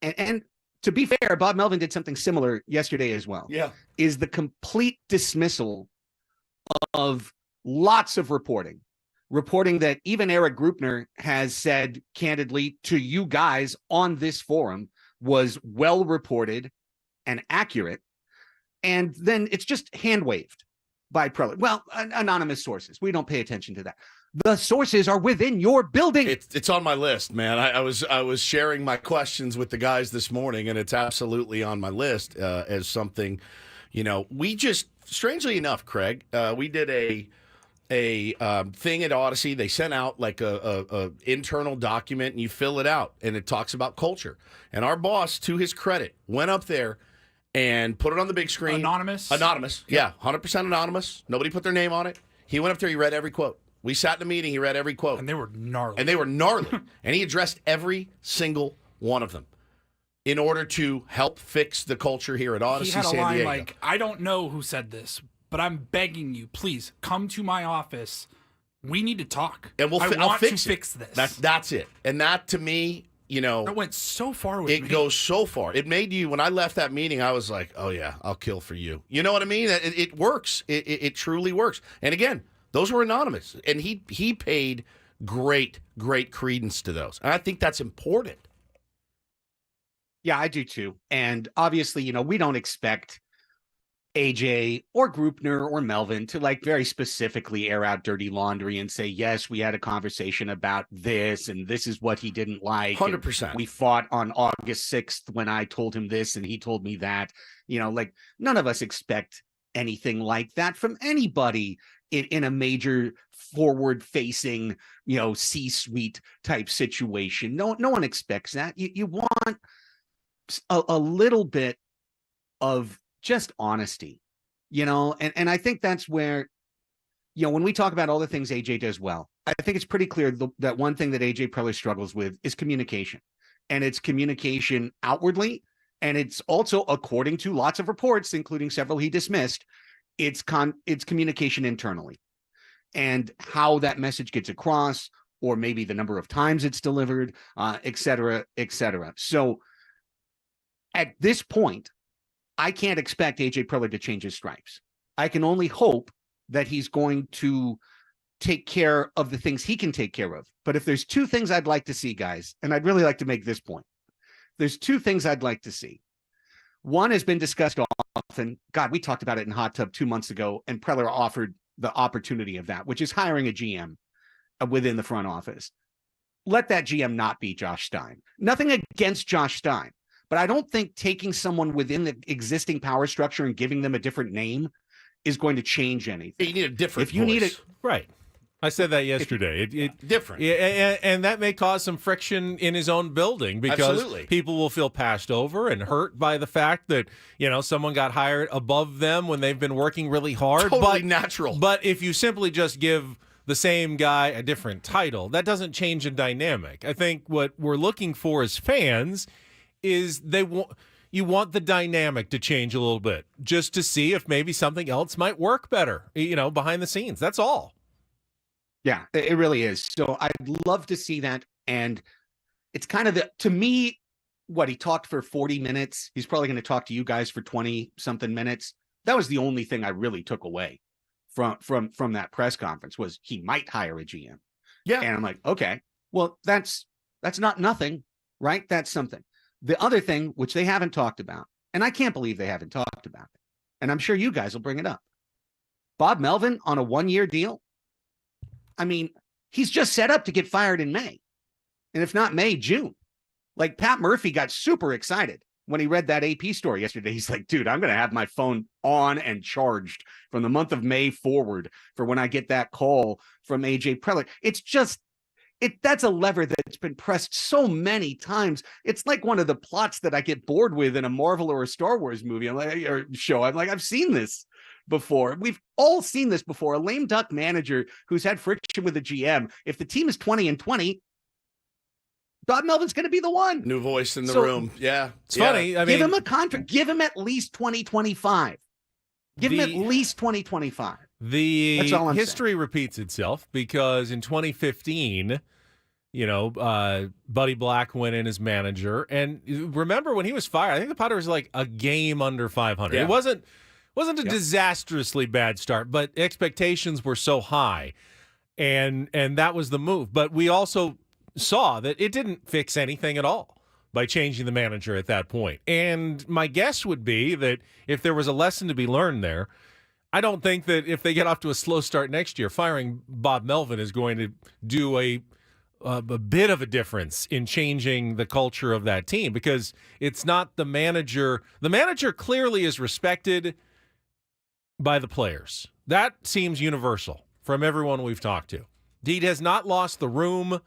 and to be fair, Bob Melvin did something similar yesterday as well. Yeah. Is the complete dismissal of lots of reporting that even Eric Grupner has said candidly to you guys on this forum was well reported and accurate. And then it's just hand waved by Preller. Well, anonymous sources. We don't pay attention to that. The sources are within your building. It's on my list, man. I was sharing my questions with the guys this morning, and it's absolutely on my list as something, we just, strangely enough, Craig, we did a thing at Odyssey. They sent out like a internal document, and you fill it out, and it talks about culture. And our boss, to his credit, went up there and put it on the big screen. Anonymous? Anonymous. Yeah, 100% anonymous. Nobody put their name on it. He went up there, he read every quote. We sat in a meeting, he read every quote. And they were gnarly. And he addressed every single one of them in order to help fix the culture here at Odyssey He had a San line Diego. like, I don't know who said this, but I'm begging you, please come to my office. We need to talk. And I'll fix this. That's it. And that, to me, that went so far with me. It goes so far. It made you, when I left that meeting, I was like, oh yeah, I'll kill for you. You know what I mean? It works. It truly works. And again, those were anonymous. And he paid great credence to those. And I think that's important. Yeah, I do too. And obviously, we don't expect AJ or Grupner or Melvin to very specifically air out dirty laundry and say, yes, we had a conversation about this and this is what he didn't like. 100%. We fought on August 6th when I told him this and he told me that. None of us expect anything like that from anybody in a major forward-facing, C-suite type situation. No one expects that. You want a little bit of just honesty, and I think that's where, when we talk about all the things AJ does well, I think it's pretty clear that one thing that AJ Preller struggles with is communication, and it's communication outwardly. And it's also, according to lots of reports, including several he dismissed, it's communication internally and how that message gets across, or maybe the number of times it's delivered, et cetera, et cetera. So at this point, I can't expect AJ Preller to change his stripes. I can only hope that he's going to take care of the things he can take care of. But if there's two things I'd like to see, guys, and I'd really like to make this point, there's two things I'd like to see. One has been discussed often. God, we talked about it in Hot Tub 2 months ago, and Preller offered the opportunity of that, which is hiring a GM within the front office. Let that GM not be Josh Stein. Nothing against Josh Stein, but I don't think taking someone within the existing power structure and giving them a different name is going to change anything. You need a different If you need voice. it, Right. I said that yesterday. Different. Yeah, and that may cause some friction in his own building because Absolutely. people will feel passed over and hurt by the fact that, someone got hired above them when they've been working really hard. Totally natural. But if you simply just give the same guy a different title, that doesn't change the dynamic. I think what we're looking for as fans is you want the dynamic to change a little bit just to see if maybe something else might work better, behind the scenes. That's all. Yeah, it really is. So I'd love to see that. And it's kind of to me, he talked for 40 minutes. He's probably going to talk to you guys for 20 something minutes. That was the only thing I really took away from that press conference was he might hire a GM. Yeah. And I'm like, okay, well, that's not nothing, right? That's something. The other thing, which they haven't talked about, and I can't believe they haven't talked about it, and I'm sure you guys will bring it up. Bob Melvin on a 1-year deal. I mean, he's just set up to get fired in May. And if not May, June. Pat Murphy got super excited when he read that AP story yesterday. He's like, dude, I'm going to have my phone on and charged from the month of May forward for when I get that call from AJ Preller. It's just, that's a lever that's been pressed so many times. It's like one of the plots that I get bored with in a Marvel or a Star Wars movie or show. I'm like, I've seen this before. We've all seen this before. A lame duck manager who's had friction with the GM. If the team is 20-20, Bob Melvin's going to be the one. New voice in the room. Yeah. It's funny. I mean, give him a contract. Give him at least 2025. Give him at least 2025. The That's all I'm history repeats itself because in 2015, Buddy Black went in as manager. And remember when he was fired, I think the Padres was like a game under 500. Yeah. It wasn't a disastrously bad start, but expectations were so high. And that was the move. But we also saw that it didn't fix anything at all by changing the manager at that point. And my guess would be that if there was a lesson to be learned there, I don't think that if they get off to a slow start next year, firing Bob Melvin is going to do a bit of a difference in changing the culture of that team, because it's not the manager. The manager clearly is respected by the players. That seems universal from everyone we've talked to. He has not lost the room.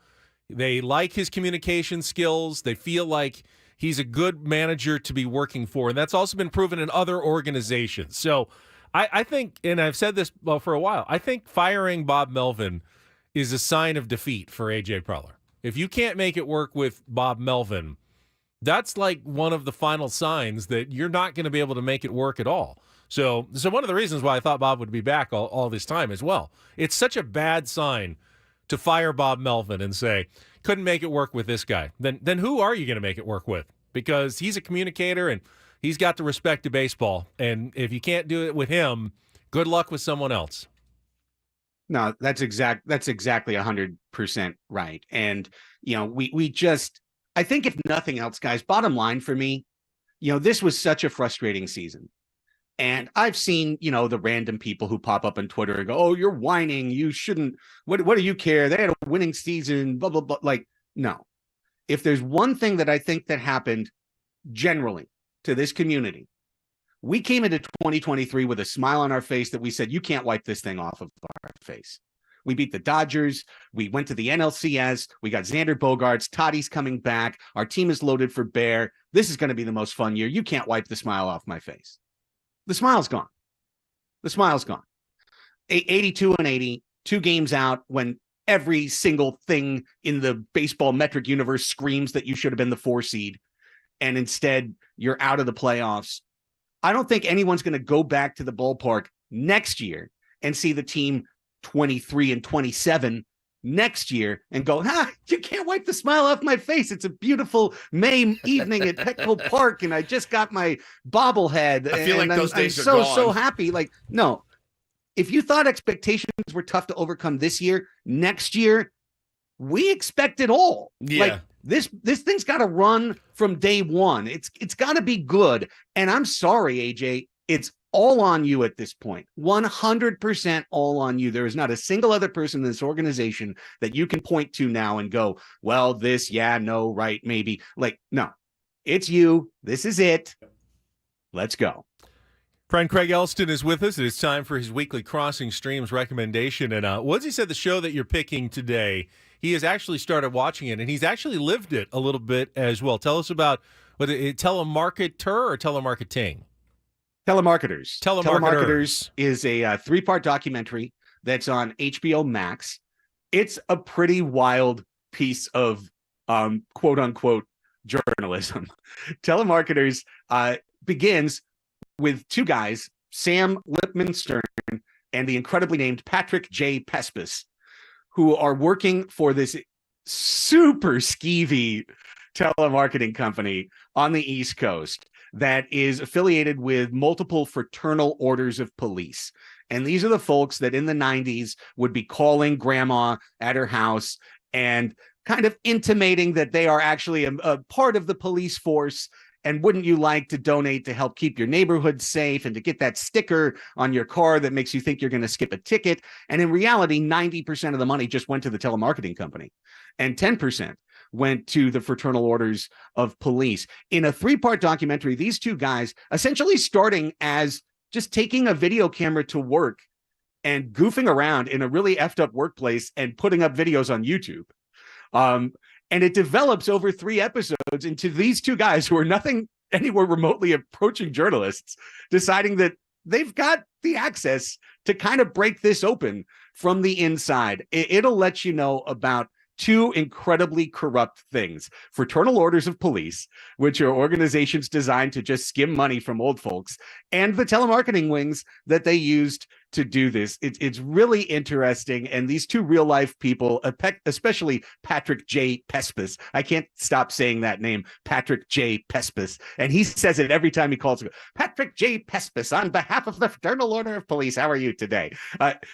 They like his communication skills. They feel like he's a good manager to be working for, and that's also been proven in other organizations. So I think, and I've said this for a while, I think firing Bob Melvin is a sign of defeat for A.J. Preller. If you can't make it work with Bob Melvin, that's like one of the final signs that you're not going to be able to make it work at all. So one of the reasons why I thought Bob would be back all this time as well. It's such a bad sign to fire Bob Melvin and say, couldn't make it work with this guy. Then who are you going to make it work with? Because he's a communicator and he's got the respect to baseball. And if you can't do it with him, good luck with someone else. No, that's exactly 100% right. And, we just, I think if nothing else, guys, bottom line for me, this was such a frustrating season. And I've seen, the random people who pop up on Twitter and go, oh, you're whining. You shouldn't. What do you care? They had a winning season, blah, blah, blah. Like, no. If there's one thing that I think that happened generally to this community, we came into 2023 with a smile on our face that we said, you can't wipe this thing off of our face. We beat the Dodgers. We went to the NLCS. We got Xander Bogaerts. Toddy's coming back. Our team is loaded for bear. This is going to be the most fun year. You can't wipe the smile off my face. The smile's gone. The smile's gone. 82-80, 2 games out when every single thing in the baseball metric universe screams that you should have been the 4 seed, and instead you're out of the playoffs. I don't think anyone's going to go back to the ballpark next year and see the team 23-27 next year and go, you can't wipe the smile off my face. It's a beautiful May evening at Petco Park, and I just got my bobblehead. I feel like those days I'm are gone. so happy. Like, no. If you thought expectations were tough to overcome this year, next year, we expect it all. Yeah. Like, this thing's got to run from day one. It's got to be good. And I'm sorry, AJ, it's all on you at this point. 100% all on you. There is not a single other person in this organization that you can point to now and go, well, this, yeah, no, right, maybe. Like, no, it's you. This is it. Let's go. Friend Craig Elsten is with us. It is time for his weekly Crossing Streams recommendation. And once he said the show that you're picking today, he has actually started watching it, and he's actually lived it a little bit as well. Tell us about telemarketer or telemarketing? Telemarketers. Telemarketers is a 3-part documentary that's on HBO Max. It's a pretty wild piece of quote unquote journalism. Telemarketers begins with 2 guys, Sam Lipman-Stern and the incredibly named Patrick J. Pespis, who are working for this super skeevy telemarketing company on the East Coast that is affiliated with multiple fraternal orders of police. And these are the folks that in the 90s would be calling grandma at her house and kind of intimating that they are actually a part of the police force. And wouldn't you like to donate to help keep your neighborhood safe and to get that sticker on your car that makes you think you're going to skip a ticket? And in reality, 90% of the money just went to the telemarketing company, and 10% went to the fraternal orders of police. In a 3-part documentary, these 2 guys essentially starting as just taking a video camera to work and goofing around in a really effed up workplace and putting up videos on YouTube. And it develops over 3 episodes into these 2 guys who are nothing anywhere remotely approaching journalists, deciding that they've got the access to kind of break this open from the inside. It'll let you know about 2 incredibly corrupt things: fraternal orders of police, which are organizations designed to just skim money from old folks, and the telemarketing wings that they used to do this. It's really interesting. And these two real life people, especially Patrick J. Pespis, I can't stop saying that name, Patrick J. Pespis. And he says it every time he calls. Patrick J. Pespis, on behalf of the Fraternal Order of Police, how are you today?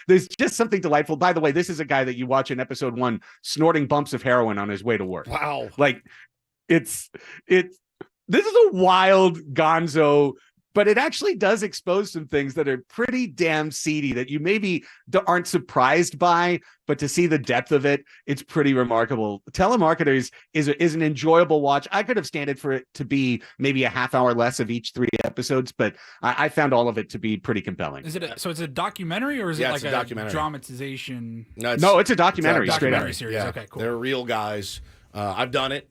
There's just something delightful. By the way, this is a guy that you watch in episode 1 snorting bumps of heroin on his way to work. Wow. Like, this is a wild gonzo, but it actually does expose some things that are pretty damn seedy that you maybe aren't surprised by, but to see the depth of it, it's pretty remarkable. Telemarketers is an enjoyable watch. I could have standed for it to be maybe a half hour less of each 3 episodes, but I found all of it to be pretty compelling. Is it so it's a documentary, or is it like a documentary dramatization? No, it's a documentary. It's a straight documentary up. series. Yeah. Okay, cool. They're real guys. I've done it.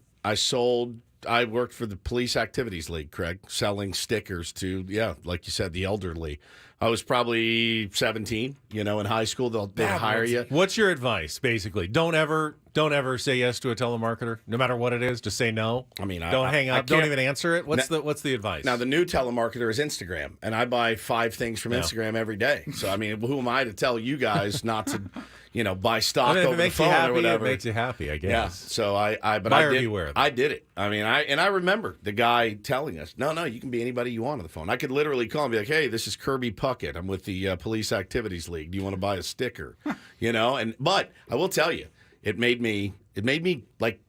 I worked for the Police Activities League, Craig, selling stickers to, like you said, the elderly. I was probably 17, in high school. They'd hire you. What's your advice, basically? Don't ever say yes to a telemarketer, no matter what it is. Just say no. I mean, don't hang up. Don't even answer it. What's the advice? Now, the new telemarketer is Instagram, and I buy 5 things from Instagram every day. So, I mean, who am I to tell you guys not to, buy stock over the phone or whatever? It makes you happy, I guess. Yeah. So Buyer beware. I did it. I mean, I remember the guy telling us, no, you can be anybody you want on the phone. I could literally call and be like, hey, this is Kirby Puckett. I'm with the Police Activities League. Do you want to buy a sticker? But I will tell you, it made me like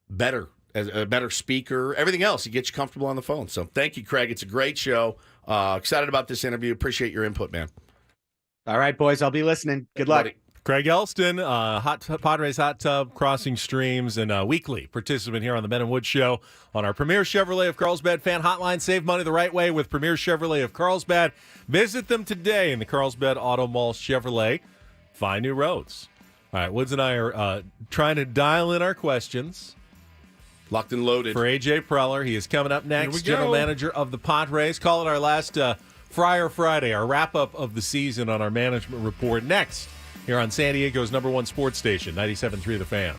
better, as a better speaker, everything else. It gets you comfortable on the phone. So thank you, Craig. It's a great show. Excited about this interview. Appreciate your input, man. All right, boys, I'll be listening. Good luck. Craig Elsten, Padres Hot Tub, Crossing Streams, and a weekly participant here on the Ben and Wood Show on our Premier Chevrolet of Carlsbad fan hotline. Save money the right way with Premier Chevrolet of Carlsbad. Visit them today in the Carlsbad Auto Mall Chevrolet. Find new roads. All right, Woods and I are trying to dial in our questions. Locked and loaded. For AJ Preller. He is coming up next, Here we go. general manager of the Padres. Call it our last Friar Friday, our wrap-up of the season on our management report. Next, here on San Diego's #1 sports station, 97.3 The Fan.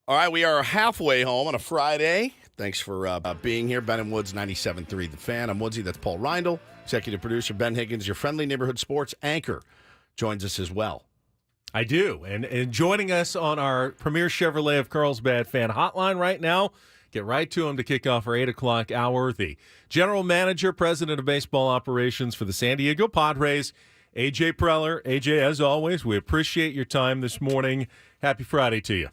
All right, we are halfway home on a Friday. Thanks for being here. Ben and Woods, 97.3 The Fan. I'm Woodsy. That's Paul Reindl. Executive producer Ben Higgins, your friendly neighborhood sports anchor, joins us as well. I do. And joining us on our Premier Chevrolet of Carlsbad fan hotline right now, get right to him to kick off our 8 o'clock hour, the general manager, president of baseball operations for the San Diego Padres, AJ Preller. AJ, as always, we appreciate your time this morning. Happy Friday to you.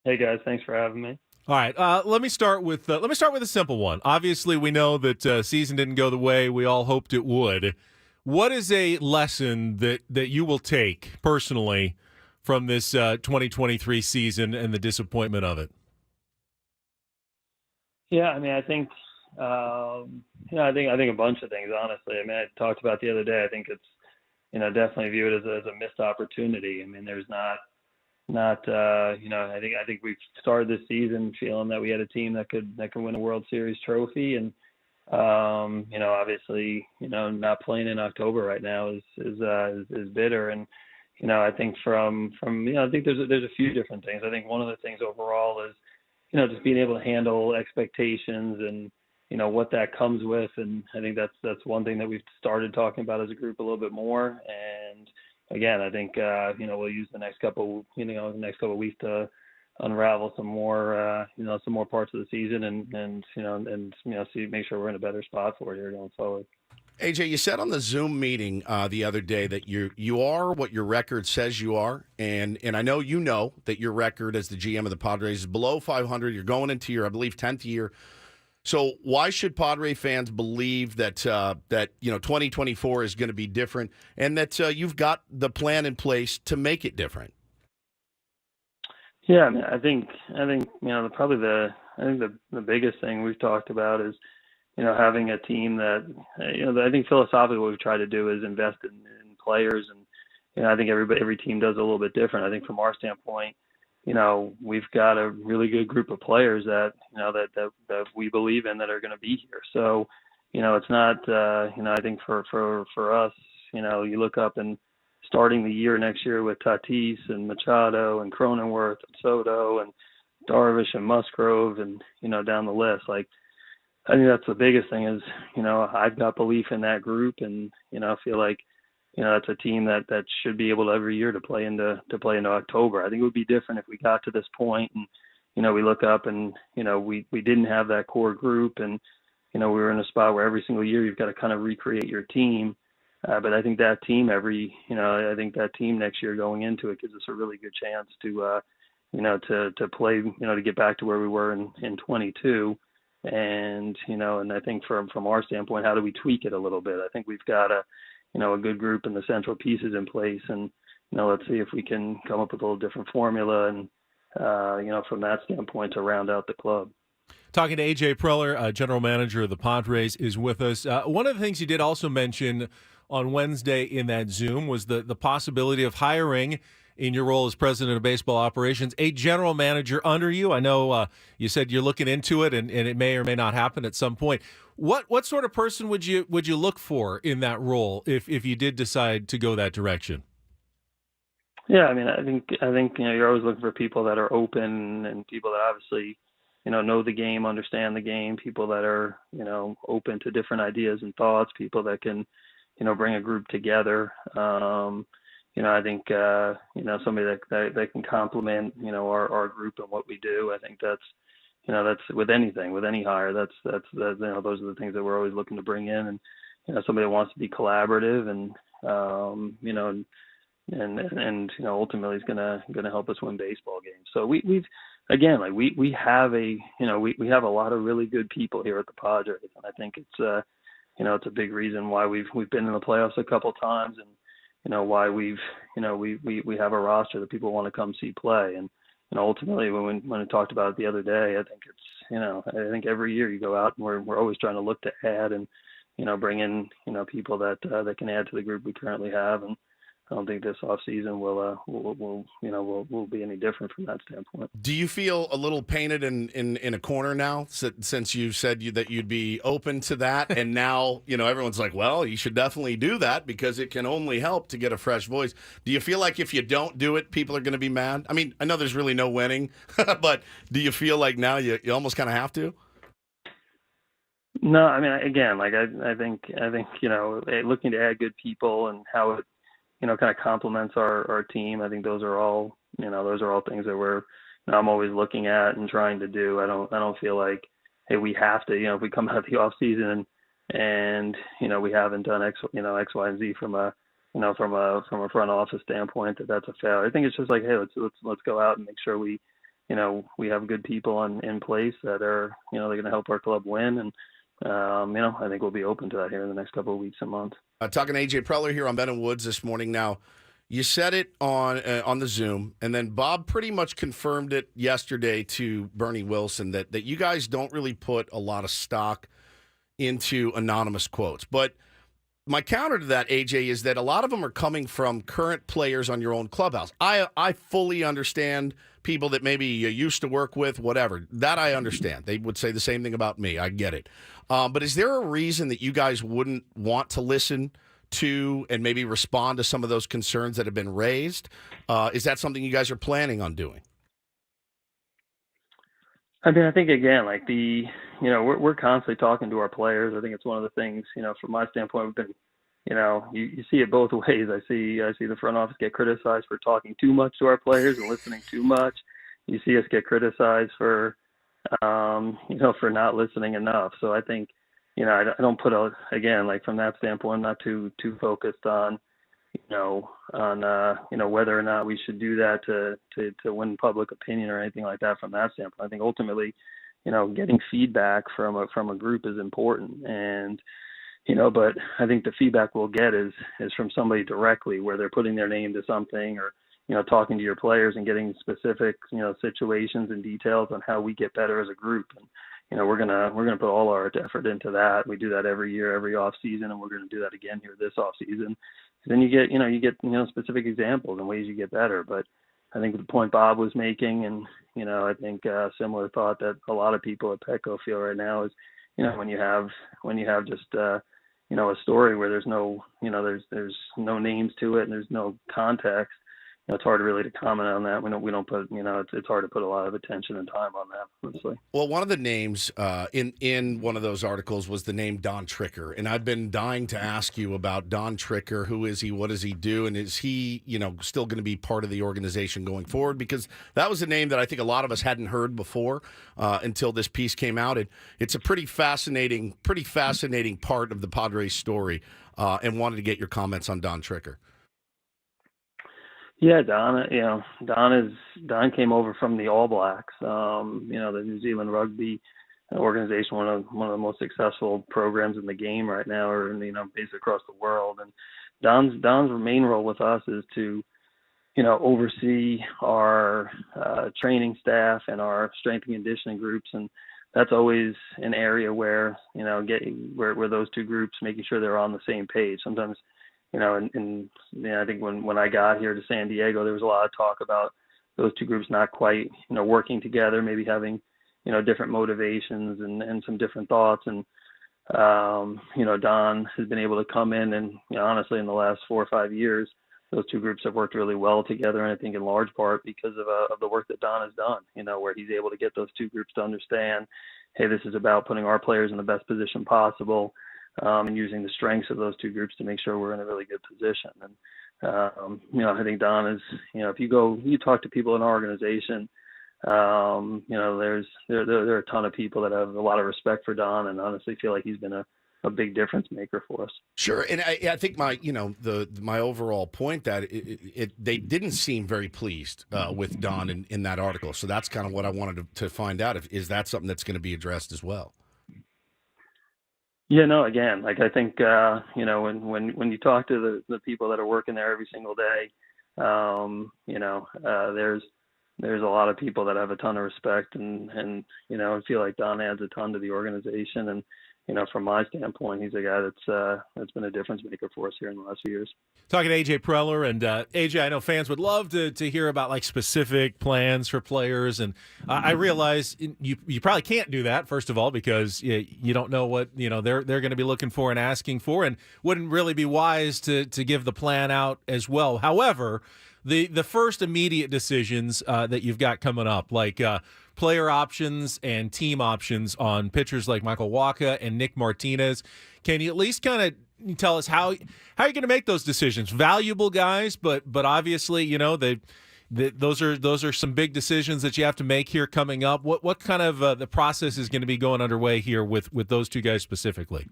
Hey guys, thanks for having me. All right, let me start with a simple one. Obviously, we know that season didn't go the way we all hoped it would. What is a lesson that you will take personally from this 2023 season and the disappointment of it? Yeah, I mean, I think I think a bunch of things. Honestly, I mean, I talked about the other day. I think it's definitely view it as a missed opportunity. I mean, there's not I think we've started this season feeling that we had a team that could win a World Series trophy, and obviously not playing in October right now is bitter. And I think from I think there's a few different things. I think one of the things overall is just being able to handle expectations and what that comes with. And I think that's one thing that we've started talking about as a group a little bit more. And again, I think we'll use the next couple weeks to unravel some more parts of the season and make sure we're in a better spot for it here going forward. AJ, you said on the Zoom meeting the other day that you are what your record says you are, and I know that your record as the GM of the Padres is below 500. You're going into your, I believe, 10th year. So why should Padre fans believe that 2024 is going to be different, and that you've got the plan in place to make it different? Yeah, I mean, I think probably the biggest thing we've talked about is having a team that I think philosophically what we've tried to do is invest in players, and I think every team does a little bit different. I think from our standpoint, we've got a really good group of players that that we believe in that are going to be here. So it's not I think for us, you look up and starting the year next year with Tatis and Machado and Cronenworth and Soto and Darvish and Musgrove and down the list. Like, I think that's the biggest thing is I've got belief in that group, and I feel like it's a team that should be able to every year to play into October. I think it would be different if we got to this point and we look up and we didn't have that core group, and we were in a spot where every single year you've got to kind of recreate your team. But I think that team next year going into it gives us a really good chance to play, to get back to where we were in 22. And, and I think from our standpoint, how do we tweak it a little bit? I think we've got a good group and the central pieces in place, and, let's see if we can come up with a little different formula and, from that standpoint to round out the club. Talking to AJ Preller, general manager of the Padres, is with us. One of the things you did also mention on Wednesday in that Zoom was the possibility of hiring, in your role as president of baseball operations, a general manager under you. I know you said you're looking into it, and it may or may not happen at some point. What sort of person would you look for in that role if you did decide to go that direction? Yeah, I mean, I think you're always looking for people that are open and people that obviously know the game, understand the game, people that are open to different ideas and thoughts, people that can bring a group together. I think somebody that can complement our group and what we do. I think that's with anything, with any hire. That's those are the things that we're always looking to bring in, and somebody that wants to be collaborative and ultimately is gonna help us win baseball games. So we have a lot of really good people here at the Padres, and I think it's it's a big reason why we've been in the playoffs a couple times, and why we have a roster that people want to come see play. And ultimately when we talked about it the other day, I think it's I think every year you go out and we're always trying to look to add and bring in people that can add to the group we currently have. And don't think this off season will be any different from that standpoint. Do you feel a little painted in a corner now, since you said that you'd be open to that, and now everyone's like, well, you should definitely do that because it can only help to get a fresh voice. Do you feel like if you don't do it, people are going to be mad? I mean, I know there's really no winning, but do you feel like now you almost kind of have to? No, I mean, again, like I think looking to add good people and how it kind of complements our team. I think those are all things that I'm always looking at and trying to do. I don't feel like, hey, we have to, if we come out of the off season and we haven't done X, Y, and Z from a front office standpoint, that's a failure. I think it's just like, hey, let's go out and make sure we have good people in place that are, they're going to help our club win. And, I think we'll be open to that here in the next couple of weeks and months. Talking to AJ Preller here on Ben and Woods this morning. Now, you said it on the Zoom, and then Bob pretty much confirmed it yesterday to Bernie Wilson that you guys don't really put a lot of stock into anonymous quotes. But my counter to that, AJ, is that a lot of them are coming from current players on your own clubhouse. I fully understand people that maybe you used to work with, whatever. That I understand. They would say the same thing about me. I get it. But is there a reason that you guys wouldn't want to listen to and maybe respond to some of those concerns that have been raised? Is that something you guys are planning on doing? I mean, I think again, like we're constantly talking to our players. I think it's one of the things, from my standpoint, we've been, you see it both ways. I see the front office get criticized for talking too much to our players and listening too much. You see us get criticized for, for not listening enough. So I think, I don't put again, like from that standpoint, not too focused on, whether or not we should do that to win public opinion or anything like that from that standpoint. I think ultimately, getting feedback from a group is important. And, but I think the feedback we'll get is from somebody directly where they're putting their name to something or, talking to your players and getting specific, situations and details on how we get better as a group. And, we're gonna put all our effort into that. We do that every year, every off season, and we're gonna do that again here this off season. Then you get specific examples and ways you get better. But I think the point Bob was making, and I think similar thought that a lot of people at Petco feel right now is, when you have just a story where there's no there's no names to it and there's no context. It's hard really to comment on that. We don't put it's hard to put a lot of attention and time on that, honestly. Well, one of the names in one of those articles was the name Don Tricker, and I've been dying to ask you about Don Tricker. Who is he? What does he do? And is he still going to be part of the organization going forward? Because that was a name that I think a lot of us hadn't heard before until this piece came out. It's a pretty fascinating part of the Padres story, and wanted to get your comments on Don Tricker. Yeah, Don came over from the All Blacks, the New Zealand rugby organization, one of the most successful programs in the game right now, or basically across the world. And Don's main role with us is to, oversee our training staff and our strength and conditioning groups, and that's always an area where where those two groups, making sure they're on the same page. Sometimes. I think when I got here to San Diego, there was a lot of talk about those two groups not quite, working together, maybe having, different motivations and some different thoughts. And, Don has been able to come in and, honestly, in the last 4 or 5 years, those two groups have worked really well together. And I think in large part because of the work that Don has done, where he's able to get those two groups to understand, hey, this is about putting our players in the best position possible. And using the strengths of those two groups to make sure we're in a really good position. And, I think Don is, if you talk to people in our organization, there are a ton of people that have a lot of respect for Don and honestly feel like he's been a big difference maker for us. Sure. And I think my overall point that they didn't seem very pleased with Don in that article. So that's kind of what I wanted to find out. Is that something that's going to be addressed as well? Yeah, no, again, like I think, when you talk to the people that are working there every single day, there's a lot of people that have a ton of respect and I feel like Don adds a ton to the organization. And, from my standpoint, he's a guy that's been a difference maker for us here in the last few years. Talking to AJ Preller, and AJ, I know fans would love to hear about like specific plans for players, and I realize you probably can't do that, first of all, because you don't know what they're going to be looking for and asking for, and wouldn't really be wise to give the plan out as well. However, the first immediate decisions that you've got coming up, like player options and team options on pitchers like Michael Wacha and Nick Martinez. Can you at least kind of tell us how you're going to make those decisions? Valuable guys, but obviously, those are some big decisions that you have to make here coming up. What kind of the process is going to be going underway here with those two guys specifically?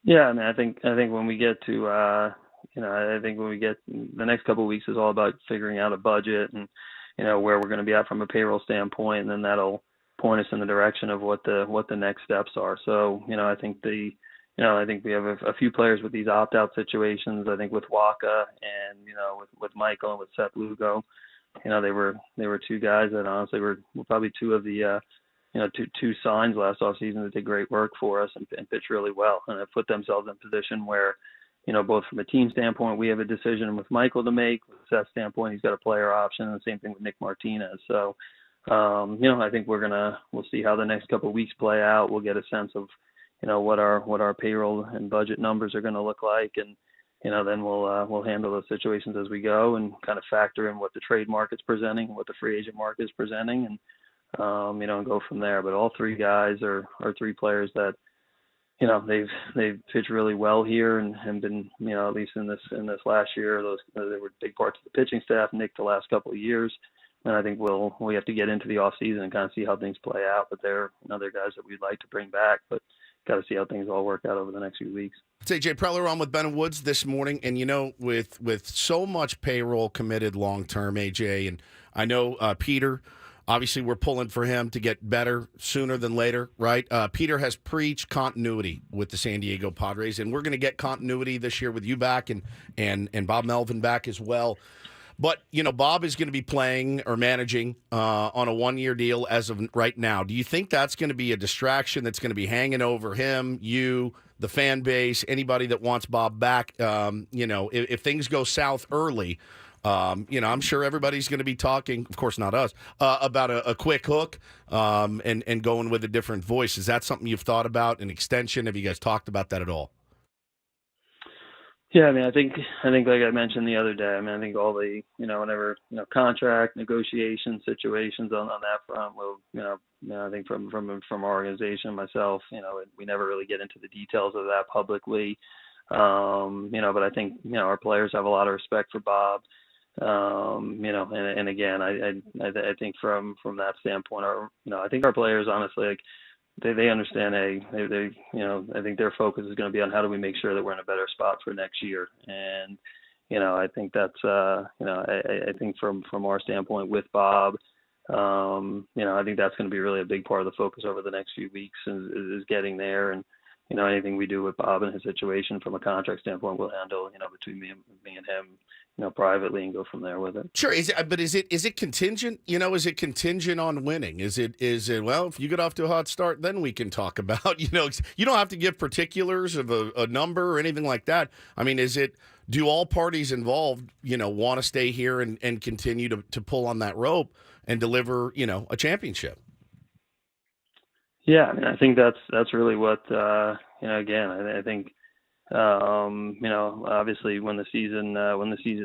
Yeah, I mean, I think when we get to I think when we get the next couple of weeks is all about figuring out a budget and where we're going to be at from a payroll standpoint, and then that'll point us in the direction of what the next steps are. So, I think I think we have a few players with these opt-out situations. I think with Wacha and, with Michael and with Seth Lugo, they were two guys that honestly were probably two of the, two signs last offseason that did great work for us and pitched really well and have put themselves in a position where, both from a team standpoint, we have a decision with Michael to make. With Seth's standpoint, he's got a player option, and the same thing with Nick Martinez. So, I think we'll see how the next couple of weeks play out. We'll get a sense of, what our payroll and budget numbers are going to look like, and then we'll handle those situations as we go and kind of factor in what the trade market's presenting, what the free agent market is presenting, and and go from there. But all three guys are three players that they've pitched really well here and been at least in this last year, they were big parts of the pitching staff. Nick the last couple of years. And I think we have to get into the off season and kind of see how things play out. But they're other guys that we'd like to bring back, but got to see how things all work out over the next few weeks. It's AJ Preller on with Ben Woods this morning, and with so much payroll committed long term, AJ, and I know Peter. Obviously, we're pulling for him to get better sooner than later, right? Peter has preached continuity with the San Diego Padres, and we're going to get continuity this year with you back and Bob Melvin back as well. But, Bob is going to be playing or managing on a one-year deal as of right now. Do you think that's going to be a distraction that's going to be hanging over him, you, the fan base, anybody that wants Bob back? If things go south early, I'm sure everybody's going to be talking, of course not us, about a quick hook and going with a different voice. Is that something you've thought about, an extension? Have you guys talked about that at all? Yeah, I mean, I think like I mentioned the other day, I think all the, whenever, contract negotiation situations on that front will, I think from our organization, myself, we never really get into the details of that publicly. But I think, our players have a lot of respect for Bob. And again, I think from that standpoint, I think our players, honestly, like they understand, I think their focus is going to be on how do we make sure that we're in a better spot for next year. And, I think that's, I think from our standpoint with Bob, I think that's going to be really a big part of the focus over the next few weeks is getting there. And, anything we do with Bob and his situation from a contract standpoint, we'll handle, between me and him, privately and go from there with it. Sure. Is it contingent? Is it contingent on winning? Is it, well, if you get off to a hot start, then we can talk about, you don't have to give particulars of a number or anything like that. I mean, do all parties involved, want to stay here and continue to pull on that rope and deliver, a championship? Yeah, I mean, I think that's really what, again, I think, obviously when the season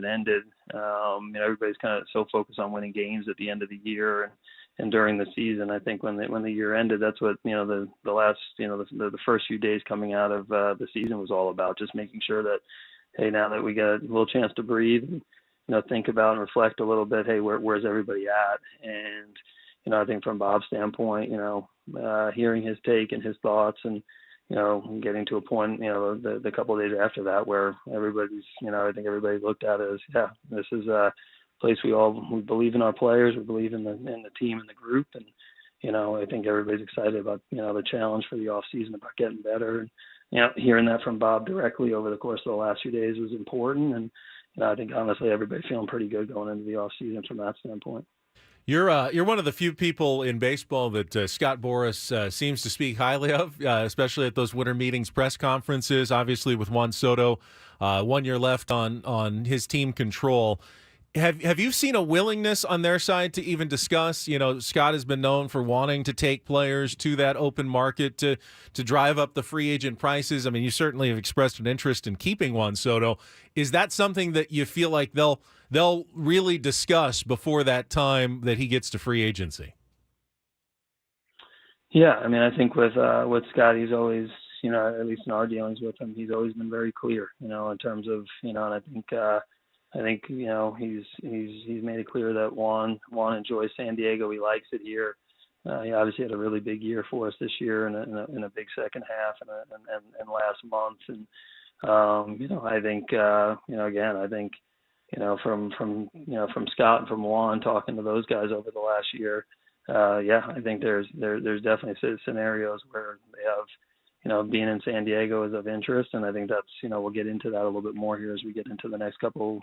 ended, everybody's kind of so focused on winning games at the end of the year and during the season. I think when the year ended, that's what, the last, the first few days coming out of the season was all about, just making sure that, hey, now that we got a little chance to breathe, and, think about and reflect a little bit, hey, where's everybody at? And, I think from Bob's standpoint, hearing his take and his thoughts and, getting to a point, the couple of days after that where everybody's, I think everybody looked at it as, yeah, this is a place we believe in our players, we believe in the team and the group. And, I think everybody's excited about, the challenge for the off season about getting better. And, hearing that from Bob directly over the course of the last few days was important. And, I think honestly, everybody's feeling pretty good going into the off season from that standpoint. You're one of the few people in baseball that Scott Boras seems to speak highly of, especially at those winter meetings, press conferences. Obviously, with Juan Soto, 1 year left on his team control. Have you seen a willingness on their side to even discuss? You know, Scott has been known for wanting to take players to that open market to drive up the free agent prices. I mean, you certainly have expressed an interest in keeping Juan Soto. Is that something that you feel like they'll really discuss before that time that he gets to free agency? Yeah, I mean, I think with Scott, he's always, at least in our dealings with him, he's always been very clear, in terms of, and I think he's made it clear that Juan enjoys San Diego. He likes it here. He obviously had a really big year for us this year in a big second half and last month. And I think again, I think from Scott and from Juan talking to those guys over the last year, I think there's definitely scenarios where they have, being in San Diego is of interest, and I think that's, we'll get into that a little bit more here as we get into the next couple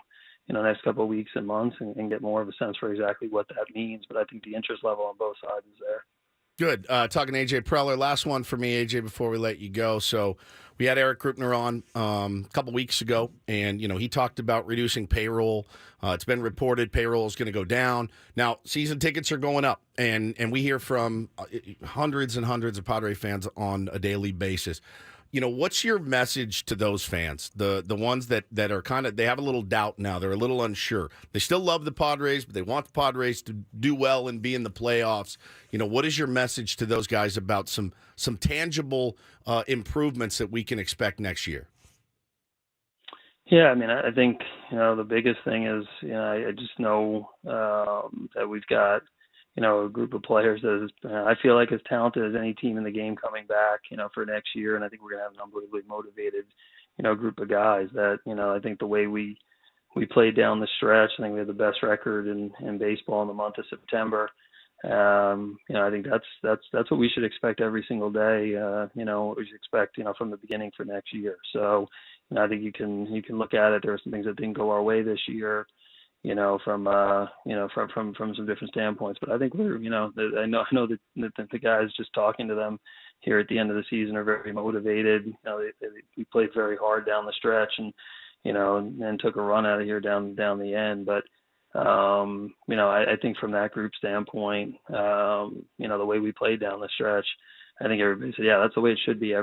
weeks and months and get more of a sense for exactly what that means. But I think the interest level on both sides is there. Good. Talking to AJ Preller. Last one for me, AJ, before we let you go. So we had Eric Krupner on a couple weeks ago, and he talked about reducing payroll. It's been reported payroll is going to go down. Now, season tickets are going up, and we hear from hundreds and hundreds of Padre fans on a daily basis. What's your message to those fans, the ones that are kind of, they have a little doubt now, they're a little unsure. They still love the Padres, but they want the Padres to do well and be in the playoffs. What is your message to those guys about some tangible improvements that we can expect next year? Yeah, I mean, I think, the biggest thing is, I just know that we've got, a group of players that is, I feel like as talented as any team in the game coming back, for next year. And I think we're going to have an unbelievably motivated, group of guys that, I think the way we played down the stretch, I think we had the best record in baseball in the month of September. I think that's what we should expect every single day, what we should expect, from the beginning for next year. So, I think you can look at it. There are some things that didn't go our way this year, from some different standpoints. But I think we're, I know that the guys, just talking to them here at the end of the season, are very motivated. We played very hard down the stretch and took a run out of here down the end. But I think from that group standpoint, the way we played down the stretch, I think everybody said, yeah, that's the way it should be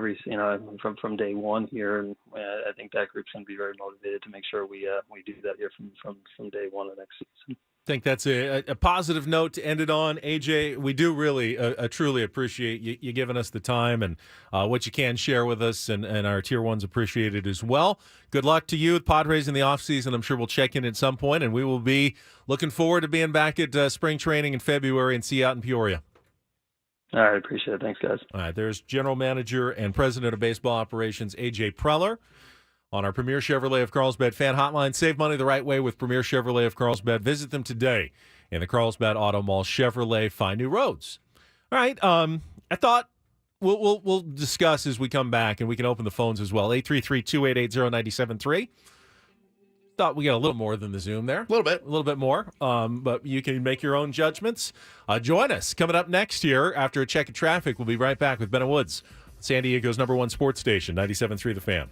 from day one here. And I think that group's going to be very motivated to make sure we do that here from day one of next season. I think that's a positive note to end it on. AJ, we do really truly appreciate you giving us the time and what you can share with us, and our Tier 1s appreciate it as well. Good luck to you with Padres in the offseason. I'm sure we'll check in at some point, and we will be looking forward to being back at spring training in February and see you out in Peoria. All right, appreciate it. Thanks, guys. All right, there's General Manager and President of Baseball Operations, AJ Preller, on our Premier Chevrolet of Carlsbad fan hotline. Save money the right way with Premier Chevrolet of Carlsbad. Visit them today in the Carlsbad Auto Mall. Chevrolet, find new roads. All right, I thought we'll discuss as we come back, and we can open the phones as well. 833-288-0973. Thought we got a little more than the Zoom there. A little bit more. But you can make your own judgments. Join us. Coming up next year, after a check of traffic, we'll be right back with Bennett Woods, San Diego's #1 sports station, 97.3 The Fan.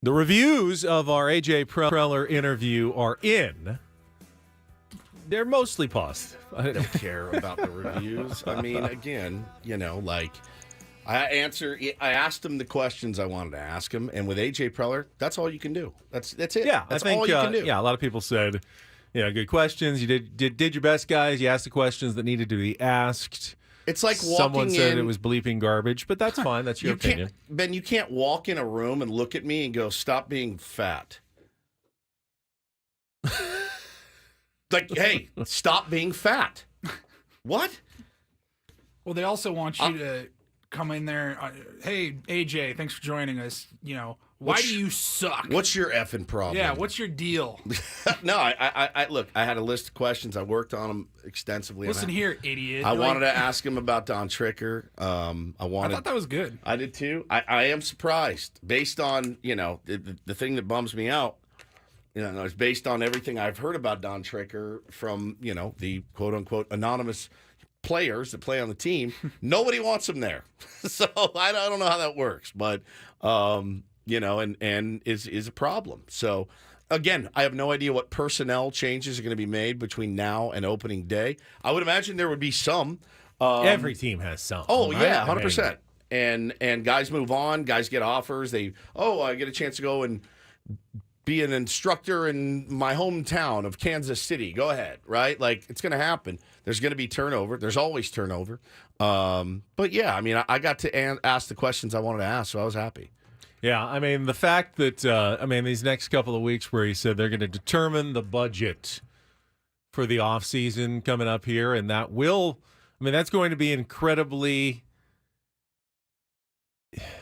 The reviews of our AJ Preller interview are in. They're mostly positive. I don't care about the reviews. I mean, again, I asked him the questions I wanted to ask him, and with AJ Preller, that's all you can do. That's it. Yeah, that's I think, all you can do. Yeah, a lot of people said, good questions. You did your best, guys. You asked the questions that needed to be asked. It's like someone said it was bleeping garbage, but that's fine. That's your opinion. Ben, you can't walk in a room and look at me and go, "Stop being fat." Hey, stop being fat. What? Well, they also want you to come in there. Hey, AJ, thanks for joining us. Why do you suck? What's your effing problem? Yeah, what's your deal? No, I look. I had a list of questions. I worked on them extensively. Listen here, idiot. I wanted to ask him about Don Tricker. I thought that was good. I did too. I am surprised based on the thing that bums me out. It's based on everything I've heard about Don Tricker from the quote unquote anonymous players that play on the team. Nobody wants him there, so I don't know how that works, but and is a problem. So again, I have no idea what personnel changes are going to be made between now and opening day. I would imagine there would be some. Every team has some. Oh right? yeah, 100%. And guys move on. Guys get offers. I get a chance to go and be an instructor in my hometown of Kansas City. Go ahead, right? Like, it's going to happen. There's going to be turnover. There's always turnover. But yeah, I mean, I got to ask the questions I wanted to ask, so I was happy. Yeah, I mean, the fact that, these next couple of weeks where he said they're going to determine the budget for the offseason coming up here, and that's going to be incredibly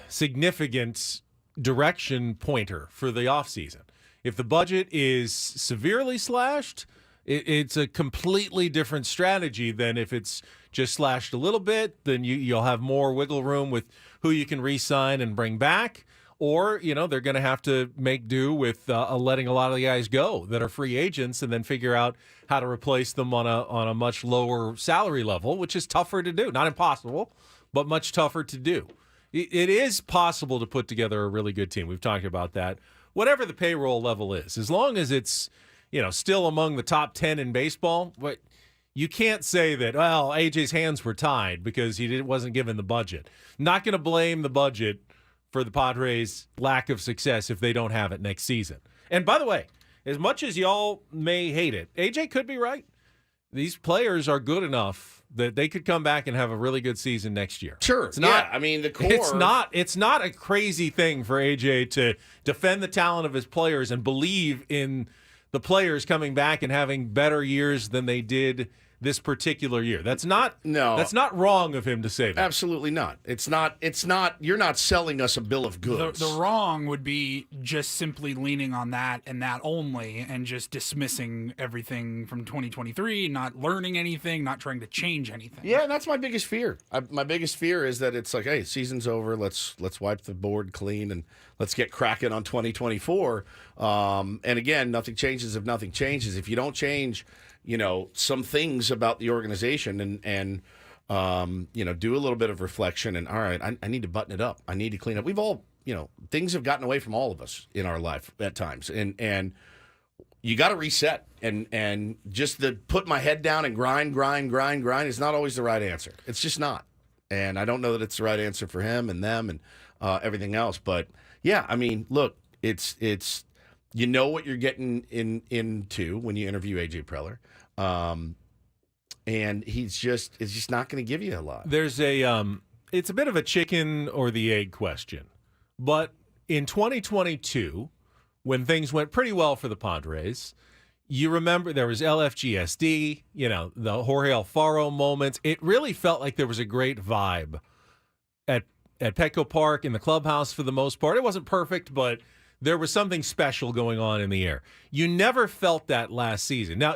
significant direction pointer for the offseason. If the budget is severely slashed, it's a completely different strategy than if it's just slashed a little bit. Then you'll have more wiggle room with who you can re-sign and bring back. Or, they're going to have to make do with letting a lot of the guys go that are free agents and then figure out how to replace them on a much lower salary level, which is tougher to do. Not impossible, but much tougher to do. It is possible to put together a really good team. We've talked about that. Whatever the payroll level is, as long as it's, still among the top 10 in baseball, but you can't say that, well, AJ's hands were tied because he wasn't given the budget. Not going to blame the budget for the Padres' lack of success if they don't have it next season. And by the way, as much as y'all may hate it, AJ could be right. These players are good enough that they could come back and have a really good season next year. Sure. It's not, the core. It's not a crazy thing for AJ to defend the talent of his players and believe in the players coming back and having better years than they did this particular year. That's not wrong of him to say that. Absolutely not. It's not. You're not selling us a bill of goods. The wrong would be just simply leaning on that and that only, and just dismissing everything from 2023, not learning anything, not trying to change anything. Yeah, that's my biggest fear. My biggest fear is that it's like, hey, season's over. Let's wipe the board clean and let's get cracking on 2024. And again, nothing changes if nothing changes. If you don't change, some things about the organization and do a little bit of reflection and, all right, I need to button it up. I need to clean up. We've all, things have gotten away from all of us in our life at times. And you got to reset and just put my head down and grind is not always the right answer. It's just not. And I don't know that it's the right answer for him and them and everything else. But yeah, I mean, look, it's what you're getting into when you interview AJ Preller. And it's just not going to give you a lot. There's it's a bit of a chicken or the egg question. But in 2022, when things went pretty well for the Padres, you remember there was LFGSD, the Jorge Alfaro moments. It really felt like there was a great vibe at Petco Park in the clubhouse for the most part. It wasn't perfect, but there was something special going on in the air. You never felt that last season. Now,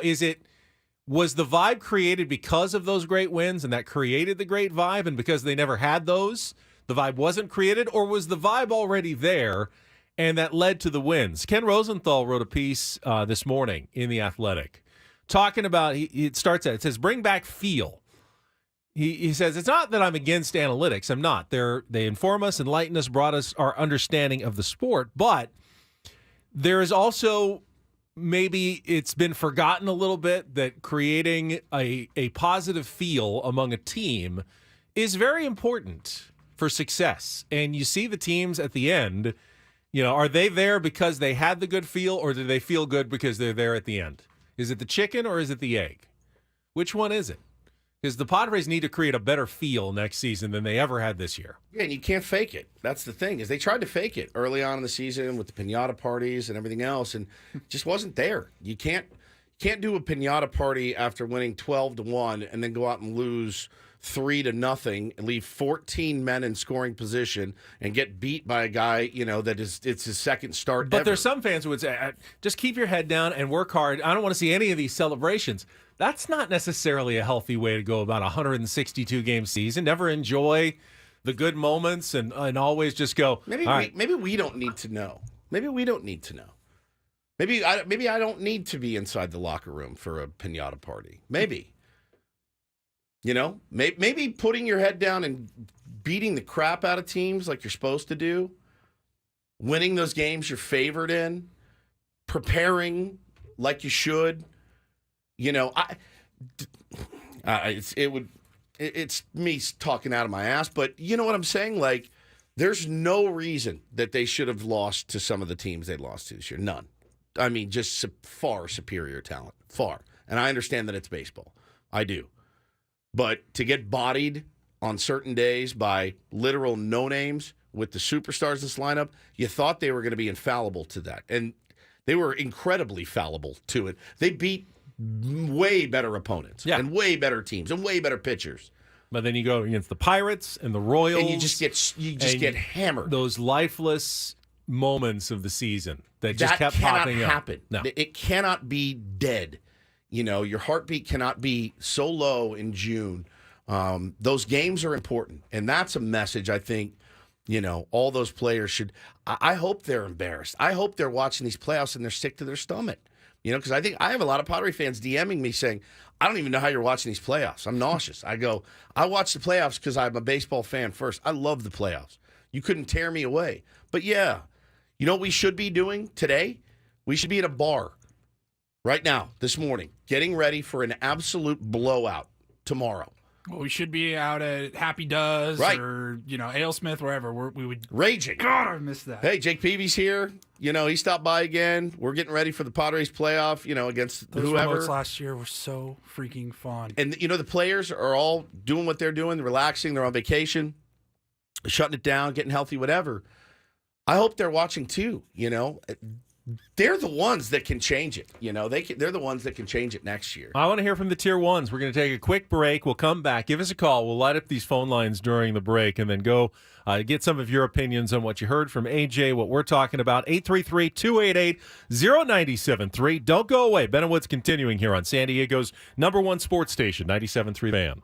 was the vibe created because of those great wins and that created the great vibe, and because they never had those, the vibe wasn't created, or was the vibe already there and that led to the wins? Ken Rosenthal wrote a piece this morning in The Athletic talking about, it says, bring back feel. He says, it's not that I'm against analytics. I'm not. They inform us, enlighten us, brought us our understanding of the sport, but There is also maybe it's been forgotten a little bit that creating a positive feel among a team is very important for success. And you see the teams at the end, are they there because they had the good feel, or do they feel good because they're there at the end? Is it the chicken or is it the egg? Which one is it? Because the Padres need to create a better feel next season than they ever had this year. Yeah, and you can't fake it. That's the thing, is they tried to fake it early on in the season with the piñata parties and everything else, and it just wasn't there. You can't do a piñata party after winning 12-1 and then go out and lose 3-0 and leave 14 men in scoring position and get beat by a guy, it's his second start But ever. there's some fans who would say, just keep your head down and work hard. I don't want to see any of these celebrations. That's not necessarily a healthy way to go about a 162-game season. Never enjoy the good moments and always just go, Maybe we don't need to know. Maybe we don't need to know. Maybe I don't need to be inside the locker room for a piñata party. Maybe. Maybe putting your head down and beating the crap out of teams like you're supposed to do, winning those games you're favored in, preparing like you should. It's me talking out of my ass, but you know what I'm saying? Like, there's no reason that they should have lost to some of the teams they lost to this year. None. I mean, just far superior talent. Far. And I understand that it's baseball. I do. But to get bodied on certain days by literal no-names with the superstars in this lineup, you thought they were going to be infallible to that. And they were incredibly fallible to it. They beat way better opponents and way better teams and way better pitchers. But then you go against the Pirates and the Royals. And you just get hammered. Those lifeless moments of the season that just kept popping up. Happen. No. It cannot be dead. Your heartbeat cannot be so low in June. Those games are important. And that's a message I think, all those players should. I hope they're embarrassed. I hope they're watching these playoffs and they're sick to their stomach. Because I think I have a lot of Padre fans DMing me saying, I don't even know how you're watching these playoffs. I'm nauseous. I go, I watch the playoffs because I'm a baseball fan first. I love the playoffs. You couldn't tear me away. But yeah, you know what we should be doing today? We should be at a bar right now, this morning, getting ready for an absolute blowout tomorrow. Well, we should be out at Happy Does or, Ale Smith, wherever. We would raging. God, I missed that. Hey, Jake Peavy's here. He stopped by again. We're getting ready for the Padres playoff, against Those whoever. remotes last year were so freaking fun. And, the players are all doing what they're doing, relaxing. They're on vacation, shutting it down, getting healthy, whatever. I hope they're watching too, They're the ones that can change it. They're the ones that can change it next year. I want to hear from the Tier 1s. We're going to take a quick break. We'll come back. Give us a call. We'll light up these phone lines during the break and then go get some of your opinions on what you heard from AJ, what we're talking about. 833-288-0973. Don't go away. Ben and Woods continuing here on San Diego's #1 sports station, 97.3 Fan.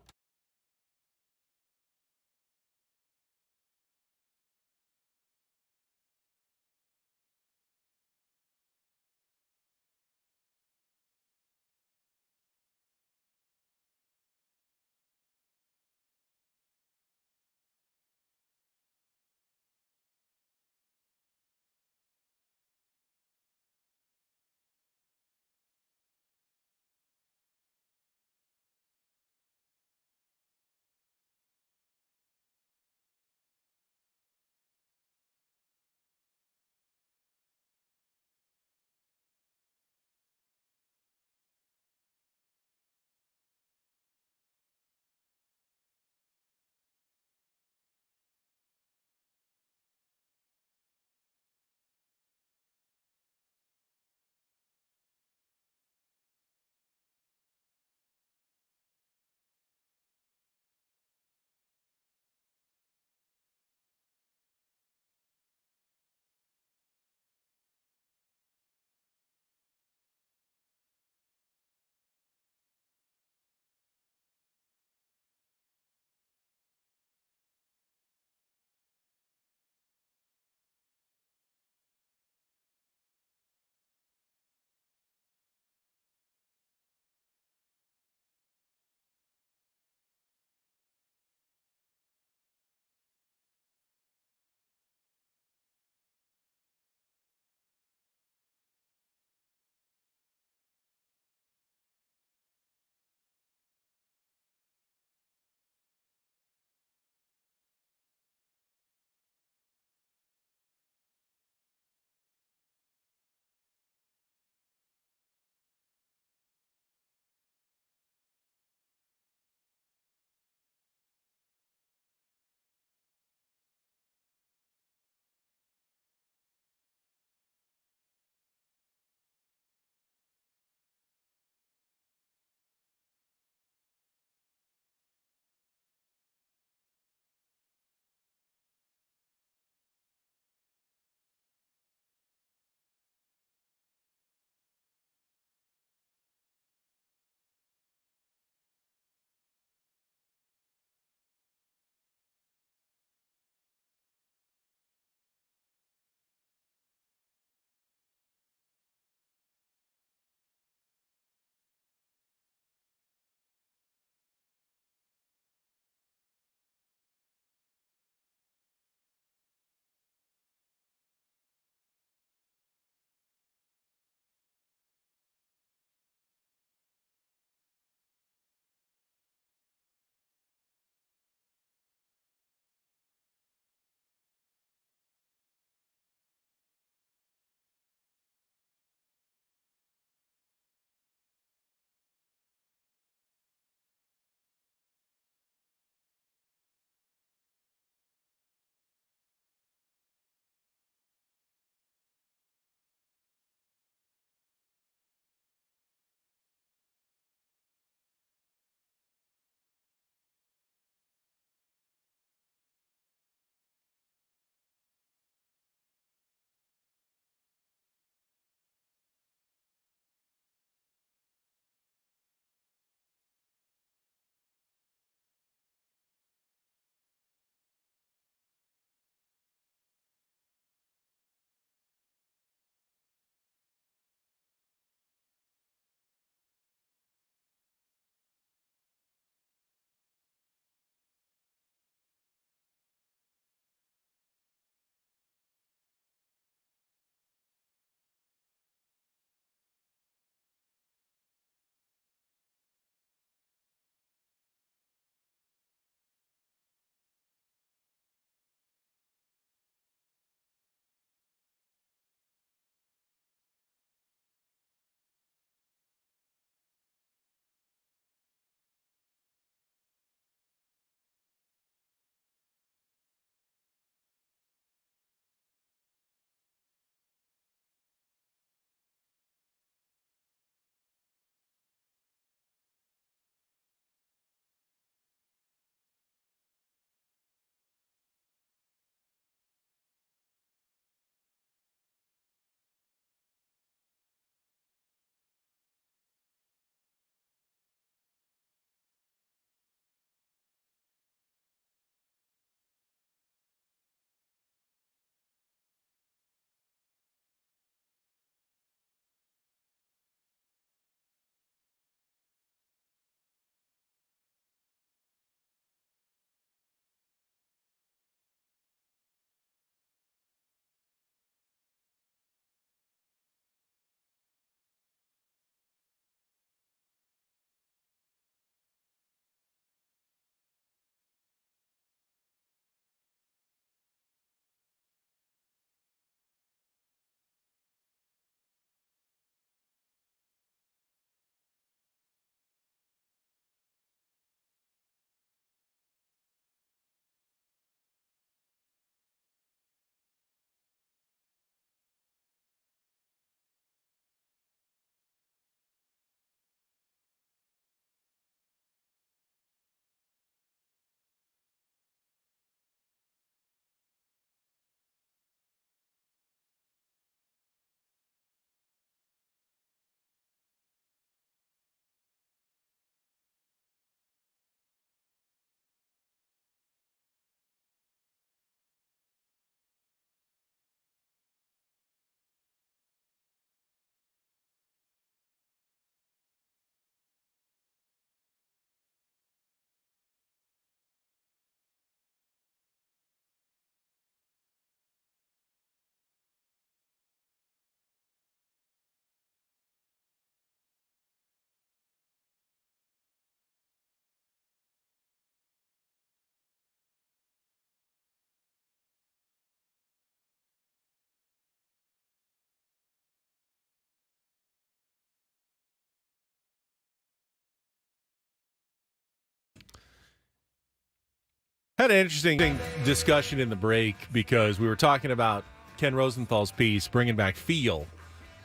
Had an interesting discussion in the break because we were talking about Ken Rosenthal's piece, bringing back feel,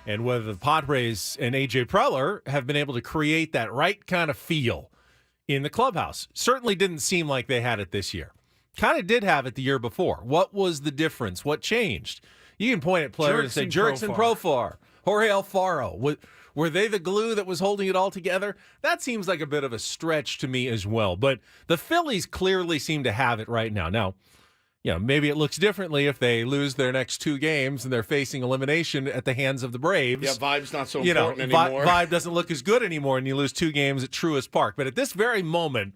and whether the Padres and A.J. Preller have been able to create that right kind of feel in the clubhouse. Certainly didn't seem like they had it this year. Kind of did have it the year before. What was the difference? What changed? You can point at players and say, Jurickson Profar, Jorge Alfaro. Were they the glue that was holding it all together? That seems like a bit of a stretch to me as well. But the Phillies clearly seem to have it right now. Now, maybe it looks differently if they lose their next 2 games and they're facing elimination at the hands of the Braves. Yeah, vibe's not so important anymore. Vibe doesn't look as good anymore, and you lose 2 games at Truist Park. But at this very moment,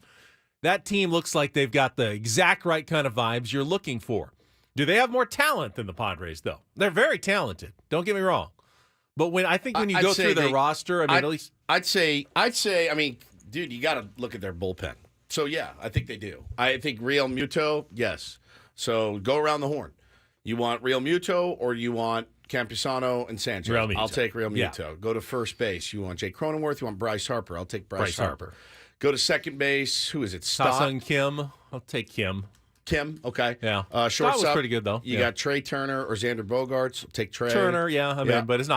that team looks like they've got the exact right kind of vibes you're looking for. Do they have more talent than the Padres, though? They're very talented. Don't get me wrong. But when you go through their roster, at least I'd say, I mean, dude, you got to look at their bullpen. So yeah, I think they do. I think Real Muto, yes. So go around the horn. You want Real Muto or you want Campusano and Sanchez? Real Muto. I'll take Real Muto. Yeah. Go to first base. You want Jake Cronenworth? You want Bryce Harper? I'll take Bryce Harper. Go to second base. Who is it? Ta-Sung Kim. I'll take Kim. Kim, okay. Yeah. Shortstop was pretty good, though. You got Trey Turner or Xander Bogaerts. I'll take Trey. Turner, but it's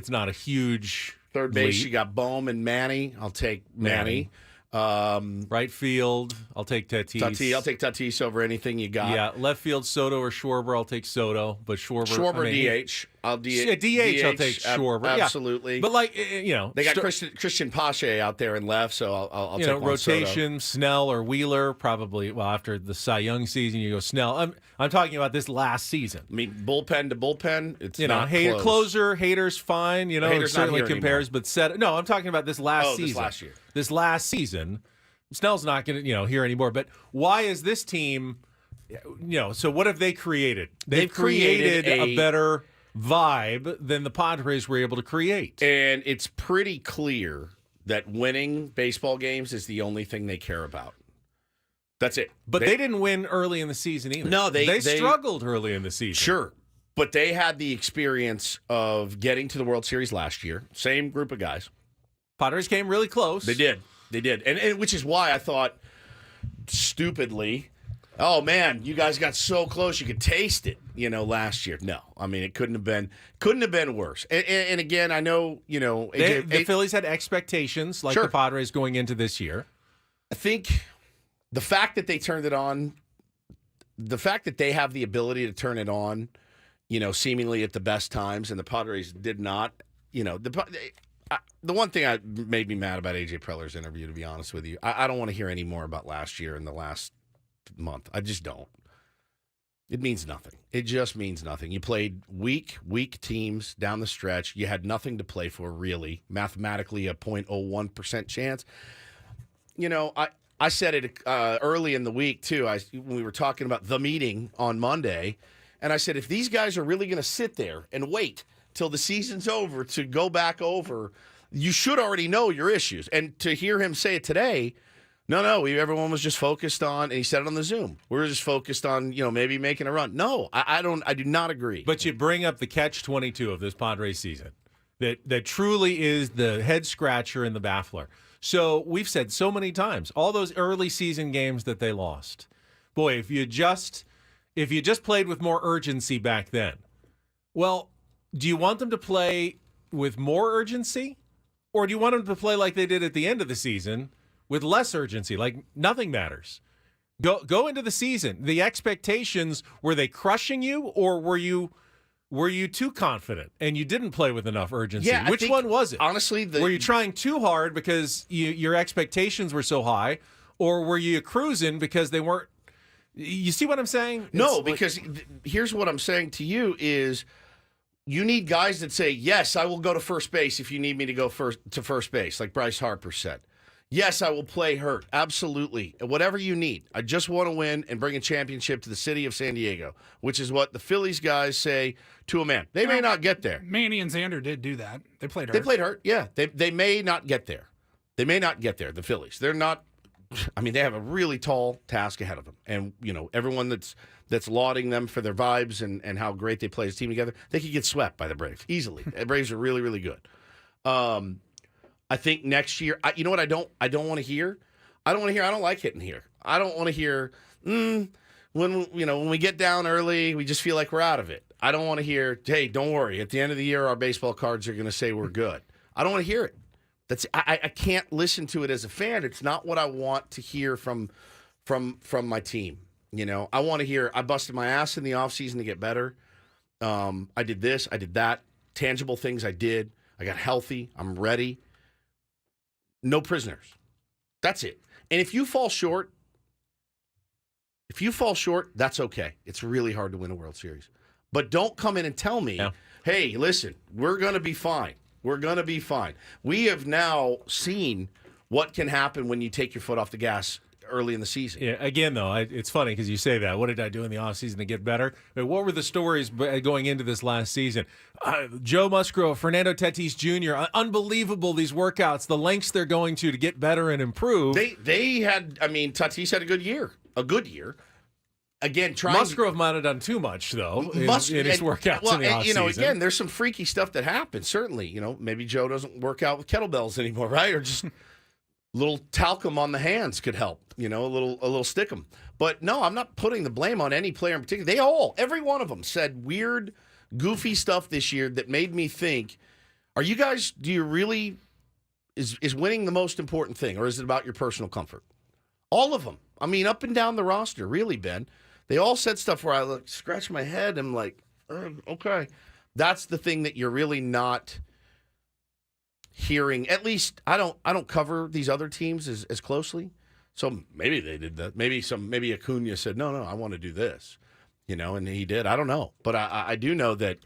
not a huge third base. lead. You got Bohm and Manny. I'll take Manny. Right field, I'll take Tatis. I'll take Tatis over anything you got. Yeah, left field, Soto or Schwarber. I'll take Soto, but Schwarber DH. I'll DH. DH. I'll take Schwarber. Absolutely. Yeah. But they got Christian Pache out there in left, so I'll take rotation. Snell or Wheeler probably. Well, after the Cy Young season, you go Snell. I'm talking about this last season. I mean, bullpen to bullpen. It's not close. Closer. Hater's fine. Hater's it certainly not here compares. anymore. But I'm talking about this last season. This last year. This last season. Snell's not going to, hear anymore. But why is this team, so what have they created? They've created a better vibe than the Padres were able to create. And it's pretty clear that winning baseball games is the only thing they care about. That's it. But they didn't win early in the season either. No, they struggled early in the season. Sure. But they had the experience of getting to the World Series last year. Same group of guys. Padres came really close. They did. And which is why I thought, stupidly, oh, man, you guys got so close you could taste it, last year. No. I mean, it couldn't have been worse. And again, I know, the Phillies had expectations like the Padres going into this year. I think the fact that they turned it on, the fact that they have the ability to turn it on, seemingly at the best times, and the Padres did not, the one thing that made me mad about A.J. Preller's interview, to be honest with you, I don't want to hear any more about last year and the last month. I just don't. It means nothing. It just means nothing. You played weak teams down the stretch. You had nothing to play for, really. Mathematically, a 0.01% chance. I said it early in the week, too, when we were talking about the meeting on Monday, and I said, if these guys are really going to sit there and wait till the season's over to go back over, you should already know your issues. And to hear him say it today, no, everyone was just focused on, and he said it on the Zoom, we were just focused on, maybe making a run. No, I do not agree. But you bring up the catch-22 of this Padres season that truly is the head-scratcher and the baffler. So we've said so many times, all those early season games that they lost, boy, if you just played with more urgency back then, well, do you want them to play with more urgency, or do you want them to play like they did at the end of the season with less urgency, like nothing matters? Go into the season. The expectations, were they crushing you, or were you too confident and you didn't play with enough urgency? Yeah, Which one was it? Honestly, were you trying too hard because your expectations were so high, or were you cruising because they weren't? You see what I'm saying? No, because here's what I'm saying to you is, you need guys that say, yes, I will go to first base if you need me to go to first base, like Bryce Harper said. Yes, I will play hurt. Absolutely. Whatever you need. I just want to win and bring a championship to the city of San Diego, which is what the Phillies guys say to a man. They may not get there. Manny and Xander did do that. They played hurt. They played hurt, yeah. They may not get there. They may not get there, the Phillies. They're not. I mean, they have a really tall task ahead of them. And, everyone that's lauding them for their vibes and how great they play as a team together, they could get swept by the Braves easily. The Braves are really, really good. I think next year, you know what I don't want to hear? I don't like hitting here. I don't want to hear when we get down early, we just feel like we're out of it. I don't want to hear, hey, don't worry. At the end of the year, our baseball cards are going to say we're good. I don't want to hear it. I can't listen to it as a fan. It's not what I want to hear from my team. I want to hear, I busted my ass in the offseason to get better. I did this, I did that. Tangible things I did. I got healthy. I'm ready. No prisoners. That's it. And if you fall short, that's okay. It's really hard to win a World Series. But don't come in and tell me, hey, listen, we're going to be fine. We're going to be fine. We have now seen what can happen when you take your foot off the gas early in the season. Yeah, again, though, it's funny because you say that. What did I do in the offseason to get better? I mean, what were the stories going into this last season? Joe Musgrove, Fernando Tatis Jr., unbelievable, these workouts, the lengths they're going to get better and improve. Tatis had a good year. Again, Musgrove might have done too much, though, in his workouts in the offseason. Again, there's some freaky stuff that happens, certainly. Maybe Joe doesn't work out with kettlebells anymore, right? Or just little talcum on the hands could help, a little stickum. But no, I'm not putting the blame on any player in particular. Every one of them said weird, goofy stuff this year that made me think, is winning the most important thing, or is it about your personal comfort? All of them. Up and down the roster, really, Ben. They all said stuff where I scratch my head and I'm like, okay. That's the thing that you're really not hearing. At least I don't cover these other teams as closely. So maybe they did that. Maybe Acuna said, no, I want to do this. And he did. I don't know. But I do know that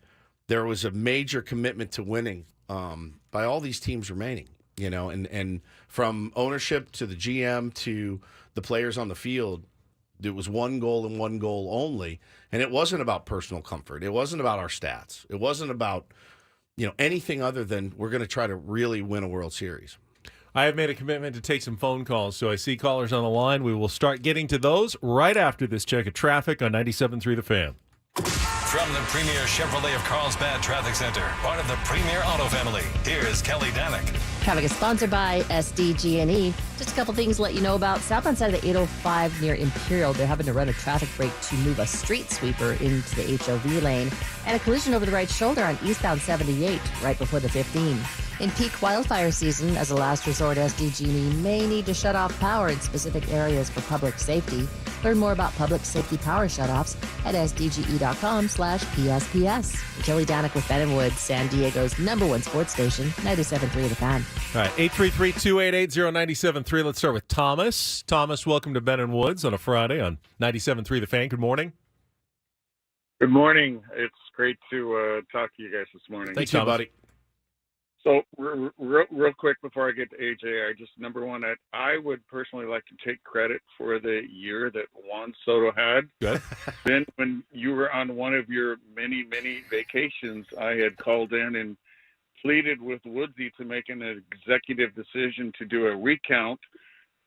there was a major commitment to winning by all these teams remaining. And from ownership to the GM to the players on the field, it was one goal and one goal only. And it wasn't about personal comfort. It wasn't about our stats. It wasn't about, anything other than we're going to try to really win a World Series. I have made a commitment to take some phone calls, so I see callers on the line. We will start getting to those right after this check of traffic on 97.3 The Fan. From the Premier Chevrolet of Carlsbad Traffic Center, part of the Premier Auto family, here's Kelly Danick. Traffic is sponsored by SDG&E. Just a couple things to let you know about. Southbound side of the 805 near Imperial, they're having to run a traffic brake to move a street sweeper into the HOV lane. And a collision over the right shoulder on eastbound 78, right before the 15. In peak wildfire season, as a last resort, SDG&E may need to shut off power in specific areas for public safety. Learn more about public safety power shutoffs at sdge.com/PSPS. Kelly Danick with Ben & Woods, San Diego's #1 sports station, 97.3 The Fan. All right, 833-288-0973. Let's start with Thomas. Thomas, welcome to Ben & Woods on a Friday on 97.3 The Fan. Good morning. Good morning. It's great to talk to you guys this morning. Thank you, buddy. So real quick before I get to AJ, number one, I would personally like to take credit for the year that Juan Soto had. Good. Then when you were on one of your many, many vacations, I had called in and pleaded with Woodsy to make an executive decision to do a recount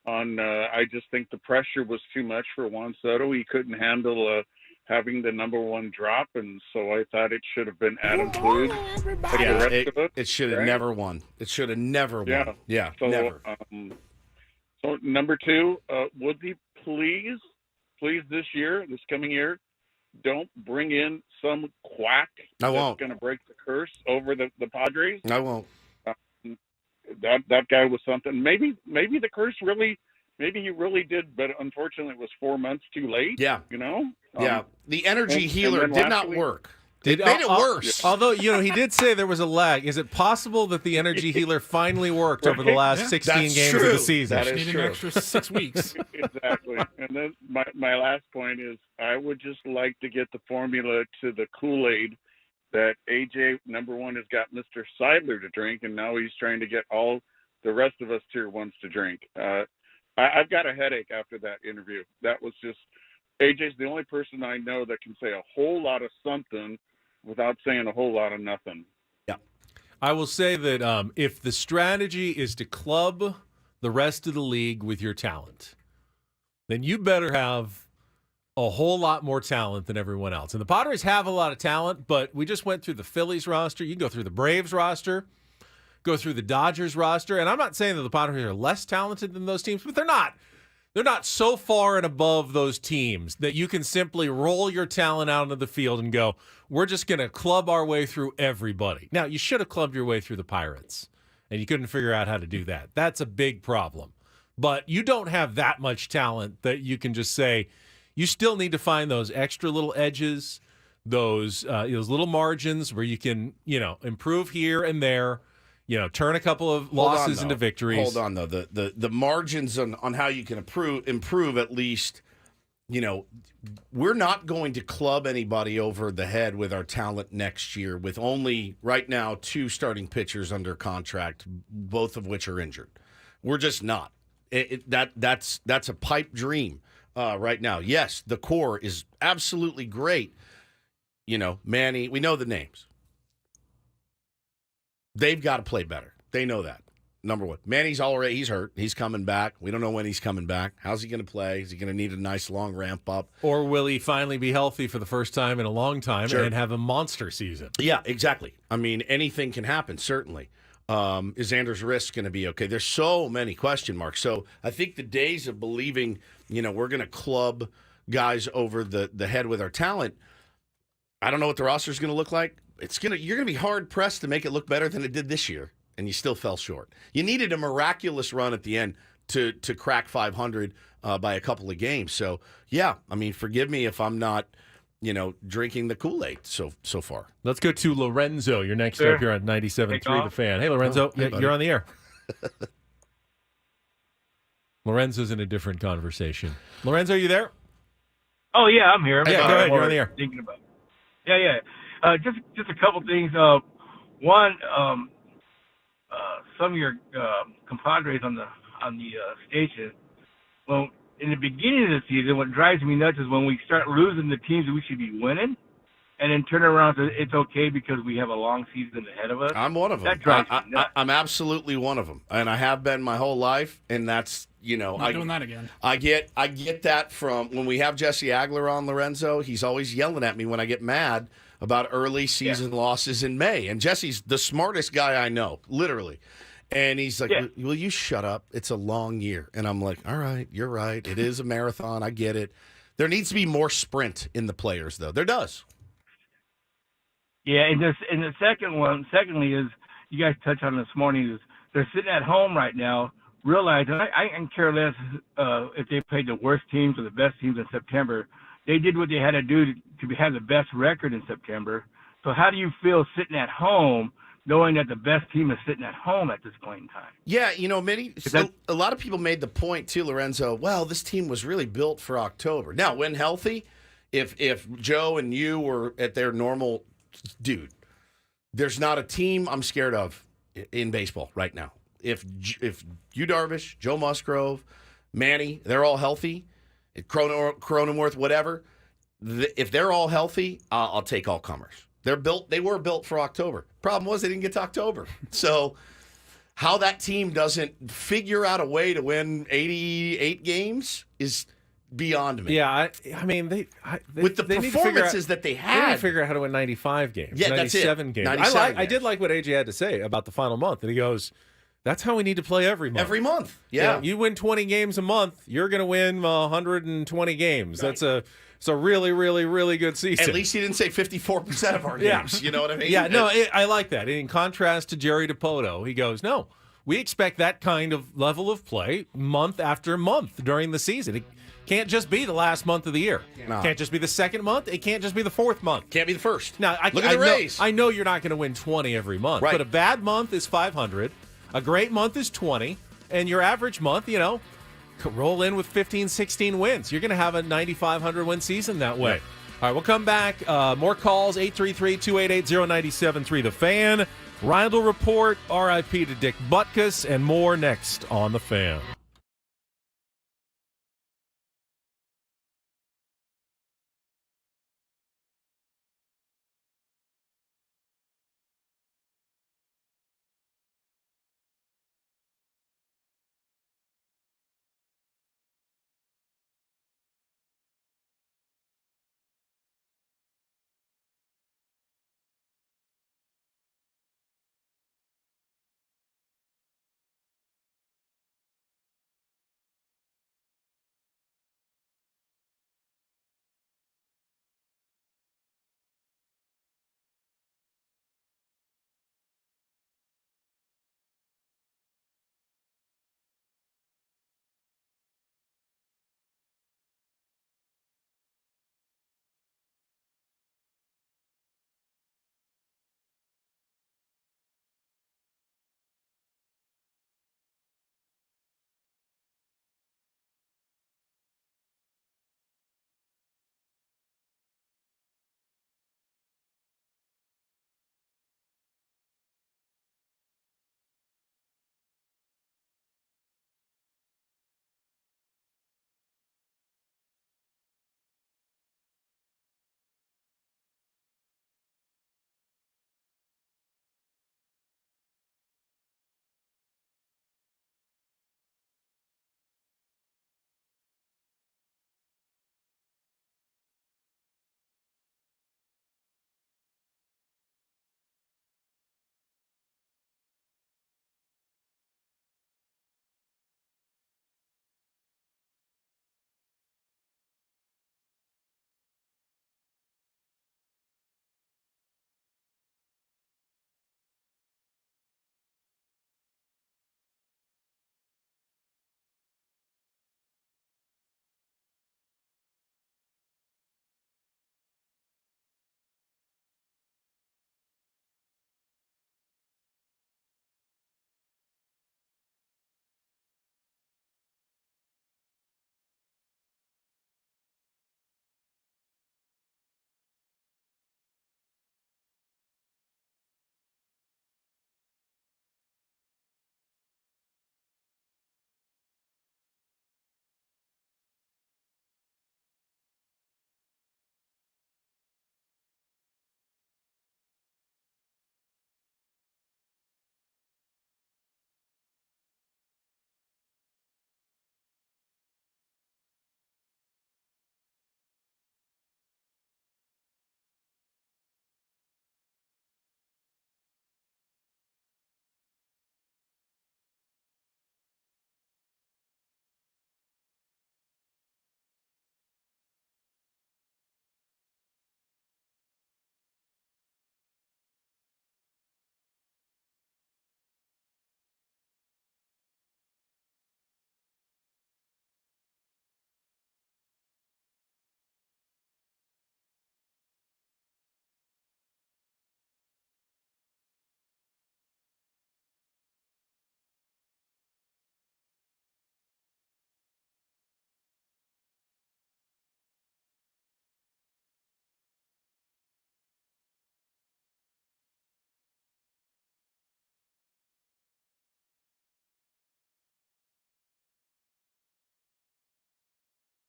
on, I just think the pressure was too much for Juan Soto. He couldn't handle having the #1 drop, and so I thought it should have been Adam Flubs. It should have never won. It should have never won. Yeah, so, never. So number two, Woodsy, please this coming year, don't bring in some quack that's going to break the curse over the Padres. I won't. That guy was something. Maybe the curse really. Maybe he really did, but unfortunately it was 4 months too late. Yeah. Yeah. The energy healer did not work. It made it worse. Although, he did say there was a lag. Is it possible that the energy healer finally worked over the last 16 games of the season? That is Need true. an extra 6 weeks. Exactly. And then my last point is I would just like to get the formula to the Kool-Aid that AJ, #1, has got Mr. Seidler to drink, and now he's trying to get all the rest of us tier 1s to drink. I've got a headache after that interview. That was just AJ's the only person I know that can say a whole lot of something without saying a whole lot of nothing. Yeah. I will say that if the strategy is to club the rest of the league with your talent, then you better have a whole lot more talent than everyone else. And the Padres have a lot of talent, but we just went through the Phillies roster. You can go through the Braves roster, go through the Dodgers roster, and I'm not saying that the Padres are less talented than those teams, but they're not They're not so far and above those teams that you can simply roll your talent out into the field and go, we're just going to club our way through everybody. Now, you should have clubbed your way through the Pirates, and you couldn't figure out how to do that. That's a big problem. But you don't have that much talent that you can just say, you still need to find those extra little edges, those little margins where you can, improve here and there, turn a couple of losses into victories. Hold on, though. The margins on how you can improve at least, we're not going to club anybody over the head with our talent next year with only, right now, 2 starting pitchers under contract, both of which are injured. We're just not. That's a pipe dream right now. Yes, the core is absolutely great. Manny, we know the names. They've got to play better. They know that. Number one. Manny's he's hurt. He's coming back. We don't know when he's coming back. How's he going to play? Is he going to need a nice long ramp up? Or will he finally be healthy for the first time in a long time Sure. and have a monster season? Yeah, exactly. I mean, anything can happen, certainly. Is Xander's wrist going to be okay? There's so many question marks. So I think the days of believing, we're going to club guys over the head with our talent, I don't know what the roster is going to look like. You're going to be hard pressed to make it look better than it did this year, and you still fell short. You needed a miraculous run at the end to crack 500 by a couple of games. So yeah, I mean, forgive me if I'm not, drinking the Kool-Aid so far. Let's go to Lorenzo. You're next up here on 97.3 The Fan. Hey, Lorenzo. Hey, you're on the air. Lorenzo's in a different conversation. Lorenzo, are you there? Oh yeah, I'm here. Go ahead. You're on the air. Thinking about it. Yeah. Just a couple things. One, some of your compadres on the station. Well, in the beginning of the season, what drives me nuts is when we start losing the teams that we should be winning, and then turn around and say it's okay because we have a long season ahead of us. I'm one of them. That drives me nuts. I'm absolutely one of them, and I have been my whole life. And that's Not doing that again. I get that from when we have Jesse Agler on, Lorenzo. He's always yelling at me when I get mad about early season losses in May. And Jesse's the smartest guy I know, literally. And he's like, will you shut up? It's a long year. And I'm like, all right, you're right. It is a marathon. I get it. There needs to be more sprint in the players, though. There does. Yeah, and the secondly is, you guys touched on this morning, is they're sitting at home right now, realizing, I can care less if they played the worst teams or the best teams in September. They did what they had to do to have the best record in September. So how do you feel sitting at home knowing that the best team is sitting at home at this point in time? Yeah, a lot of people made the point too, Lorenzo, well, this team was really built for October. Now, when healthy, if Joe and you were at their normal, dude, there's not a team I'm scared of in baseball right now. If you Darvish, Joe Musgrove, Manny, they're all healthy, Cronenworth, whatever, if they're all healthy, I'll take all comers. They were built for October. Problem was they didn't get to October. So how that team doesn't figure out a way to win 88 games is beyond me. Yeah, I mean, with the performances that they had, they need to figure out how to win 95 games. Yeah, that's it. 97 games. 97 I did like what AJ had to say about the final month, and he goes, "That's how we need to play every month. Every month, yeah. You win 20 games a month, you're going to win 120 games. Right. It's a really, really, really good season. At least he didn't say 54% of our games. You know what I mean? Yeah, no, I like that. In contrast to Jerry DiPoto, he goes, no, we expect that kind of level of play month after month during the season. It can't just be the last month of the year. No. Can't just be the second month. It can't just be the fourth month. Can't be the first. Now, Look at the Rays. I know you're not going to win 20 every month, right. But a bad month is 500. A great month is 20. And your average month, roll in with 15, 16 wins. You're going to have a 9,500 win season that way. Yep. All right, we'll come back. More calls, 833-288-0973. The Fan, Reindl Report, RIP to Dick Butkus, and more next on The Fan.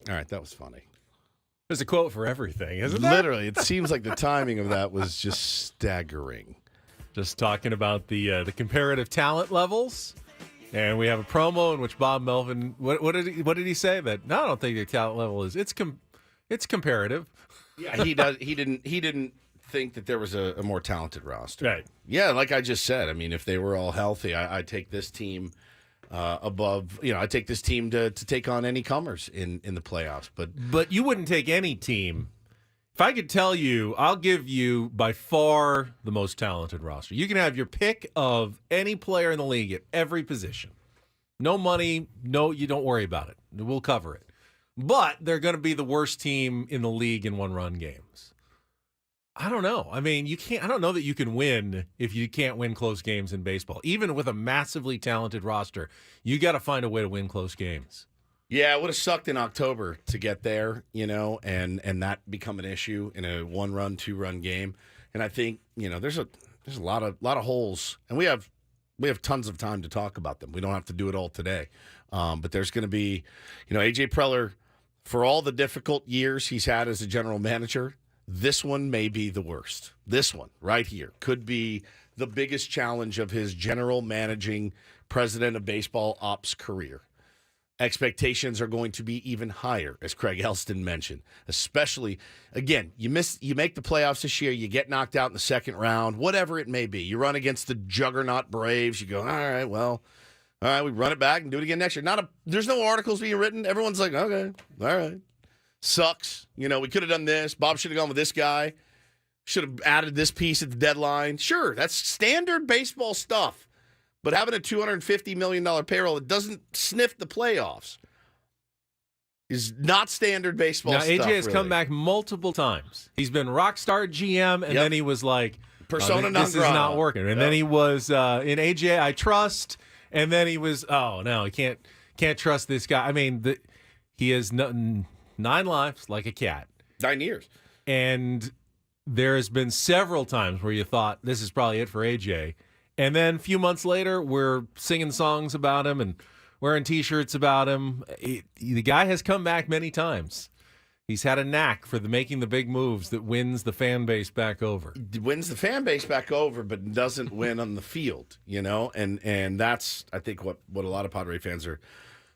All right, that was funny. There's a quote for everything, isn't there? Literally, it seems like the timing of that was just staggering. Just talking about the comparative talent levels, and we have a promo in which Bob Melvin. What did he say? That no, I don't think the talent level is. It's comparative. Yeah, he does. He didn't think that there was a more talented roster. Right. Yeah, like I just said. I mean, if they were all healthy, I'd take this team above. I'd take this team to take on any comers in the playoffs. But you wouldn't take any team. If I could tell you, I'll give you by far the most talented roster. You can have your pick of any player in the league at every position. No money, no, you don't worry about it. We'll cover it. But they're going to be the worst team in the league in one-run games. I don't know. I mean, you can't. I don't know that you can win if you can't win close games in baseball. Even with a massively talented roster, you got to find a way to win close games. Yeah, it would have sucked in October to get there, and that become an issue in a 1-run, 2-run game. And I think there's a lot of holes, and we have tons of time to talk about them. We don't have to do it all today, but there's going to be, AJ Preller, for all the difficult years he's had as a general manager, this one may be the worst. This one right here could be the biggest challenge of his general managing president of baseball ops career. Expectations are going to be even higher, as Craig Elsten mentioned. Especially, again, you make the playoffs this year, you get knocked out in the second round, whatever it may be. You run against the juggernaut Braves, you go, all right, we run it back and do it again next year. There's no articles being written. Everyone's like, okay, all right. Sucks. We could have done this. Bob should have gone with this guy. Should have added this piece at the deadline. Sure, that's standard baseball stuff. But having a $250 million payroll that doesn't sniff the playoffs is not standard baseball now, stuff. AJ has really come back multiple times. He's been rock star GM, and then he was like, persona non grata. This is not working. And then he was in AJ, I trust. And then he was, oh, no, I can't trust this guy. I mean, he has 9 lives like a cat. 9 years. And there has been several times where you thought, this is probably it for AJ. And then a few months later, we're singing songs about him and wearing T-shirts about him. The guy has come back many times. He's had a knack for making the big moves that wins the fan base back over. Wins the fan base back over, but doesn't win on the field, And that's, I think, what a lot of Padre fans are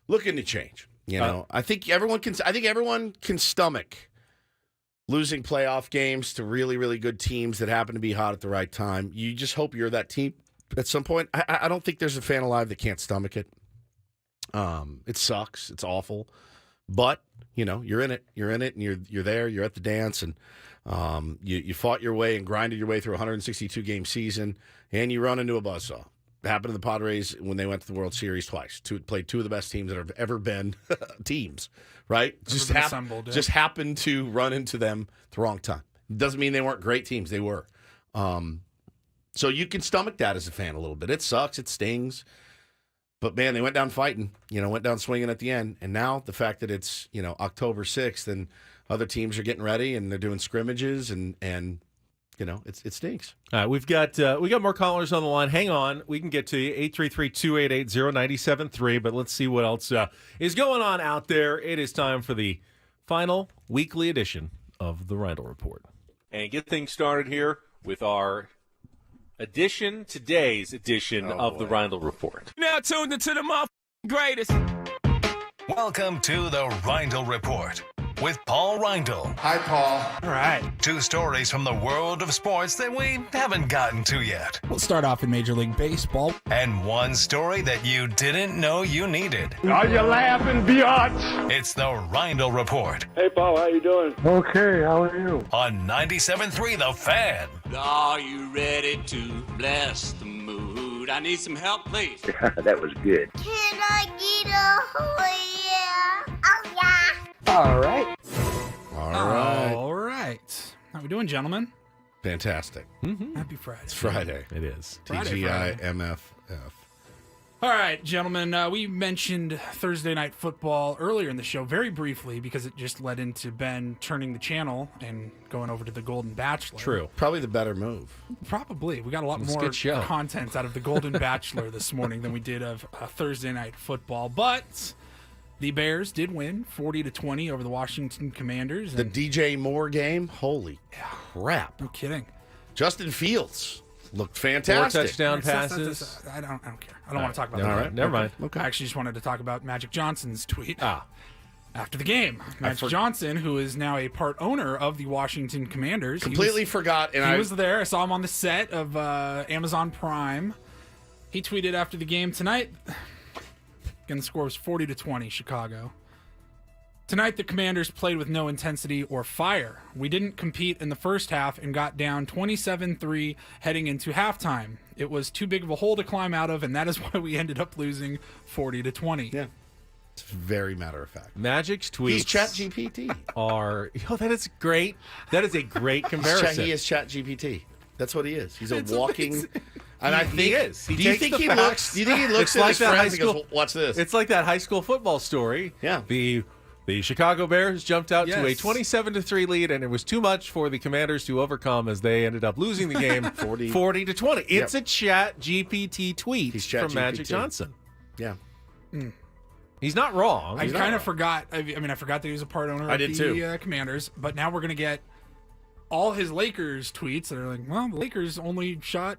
looking to change. I think everyone can stomach losing playoff games to really, really good teams that happen to be hot at the right time. You just hope you're that team at some point. I don't think there's a fan alive that can't stomach it. It sucks. It's awful. But, you're in it. You're in it, and you're there. You're at the dance, and you fought your way and grinded your way through a 162-game season, and you run into a buzzsaw. It happened to the Padres when they went to the World Series twice. Played two of the best teams that have ever been teams, right? Just happened to run into them at the wrong time. Doesn't mean they weren't great teams. They were. So you can stomach that as a fan a little bit. It sucks. It stings. But, man, they went down fighting, went down swinging at the end. And now the fact that it's, October 6th and other teams are getting ready and they're doing scrimmages and it stinks. All right, we got more callers on the line. Hang on. We can get to you, 833-288-0973, but let's see what else is going on out there. It is time for the final weekly edition of the Reindl Report. And get things started here with our today's edition of the Reindl Report. Now tuned into the greatest. Welcome to the Reindl Report with Paul Reindl. Hi, Paul. All right. 2 stories from the world of sports that we haven't gotten to yet. We'll start off in Major League Baseball. And 1 story that you didn't know you needed. Are you laughing, biatch? It's the Reindl Report Hey, Paul, how you doing? Okay, how are you? on 97.3 The Fan. Are you ready to bless the mood? I need some help, please. That was good. Can I get a oh yeah? Oh yeah. All right. All right. How we doing, gentlemen? Fantastic. Happy Friday. It's Friday. It is. TGIMFF. All right, gentlemen. We mentioned Thursday Night Football earlier in the show very briefly because it just led into Ben turning the channel and going over to the Golden Bachelor. True. Probably the better move. Probably. We got a lot more content out of the Golden Bachelor this morning than we did of Thursday Night Football. But The Bears did win 40-20 over the Washington Commanders. The DJ Moore game? Holy crap. No kidding. Justin Fields looked fantastic. 4 touchdown passes. I don't care. I don't want to talk about never that. mind. Never mind. Okay. I actually just wanted to talk about Magic Johnson's tweet. After the game. I Magic Johnson, who is now a part owner of the Washington Commanders. Completely forgot. And he was there. I saw him on the set of Amazon Prime. He tweeted after the game tonight. Again, the score was 40-20, Chicago. Tonight, the Commanders played with no intensity or fire. We didn't compete in the first half and got down 27-3 heading into halftime. It was too big of a hole to climb out of, and that is why we ended up losing 40-20. Yeah. It's very matter of fact. Magic's tweets. He's ChatGPT. That is great. That is a great comparison. He is ChatGPT. That's what he is. He's a walking. And I think he is. Do you think he looks? Do you think he looks at his friends and goes, "Watch this"? It's like that high school football story. Yeah. The Chicago Bears jumped out to a Yes. 27-3 lead, and it was too much for the Commanders to overcome as they ended up losing the game 40-20. It's a ChatGPT tweet from Magic Johnson. Yeah. He's not wrong. I kind of forgot. I mean, I forgot that he was a part owner of the Commanders, but now we're going to get all his Lakers tweets that are like, well, the Lakers only shot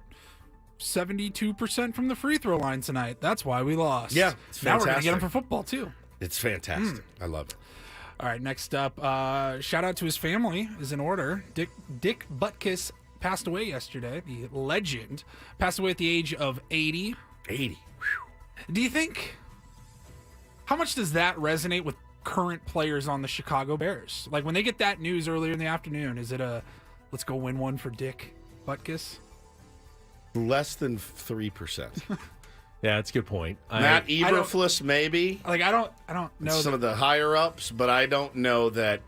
72% from the free throw line tonight. That's why we lost. Yeah, it's now we're going to fantastic. get him for football, too. It's fantastic. I love it. All right, next up, shout out to his family is in order. Dick Butkus passed away yesterday. The legend passed away at the age of 80. 80. Do you think, how much does that resonate with current players on the Chicago Bears? Like when they get that news earlier in the afternoon, is it a let's go win one for Dick Butkus? Less than 3%. Yeah, that's a good point. Matt Eberflus, maybe. Like I don't know some of the higher ups, but I don't know that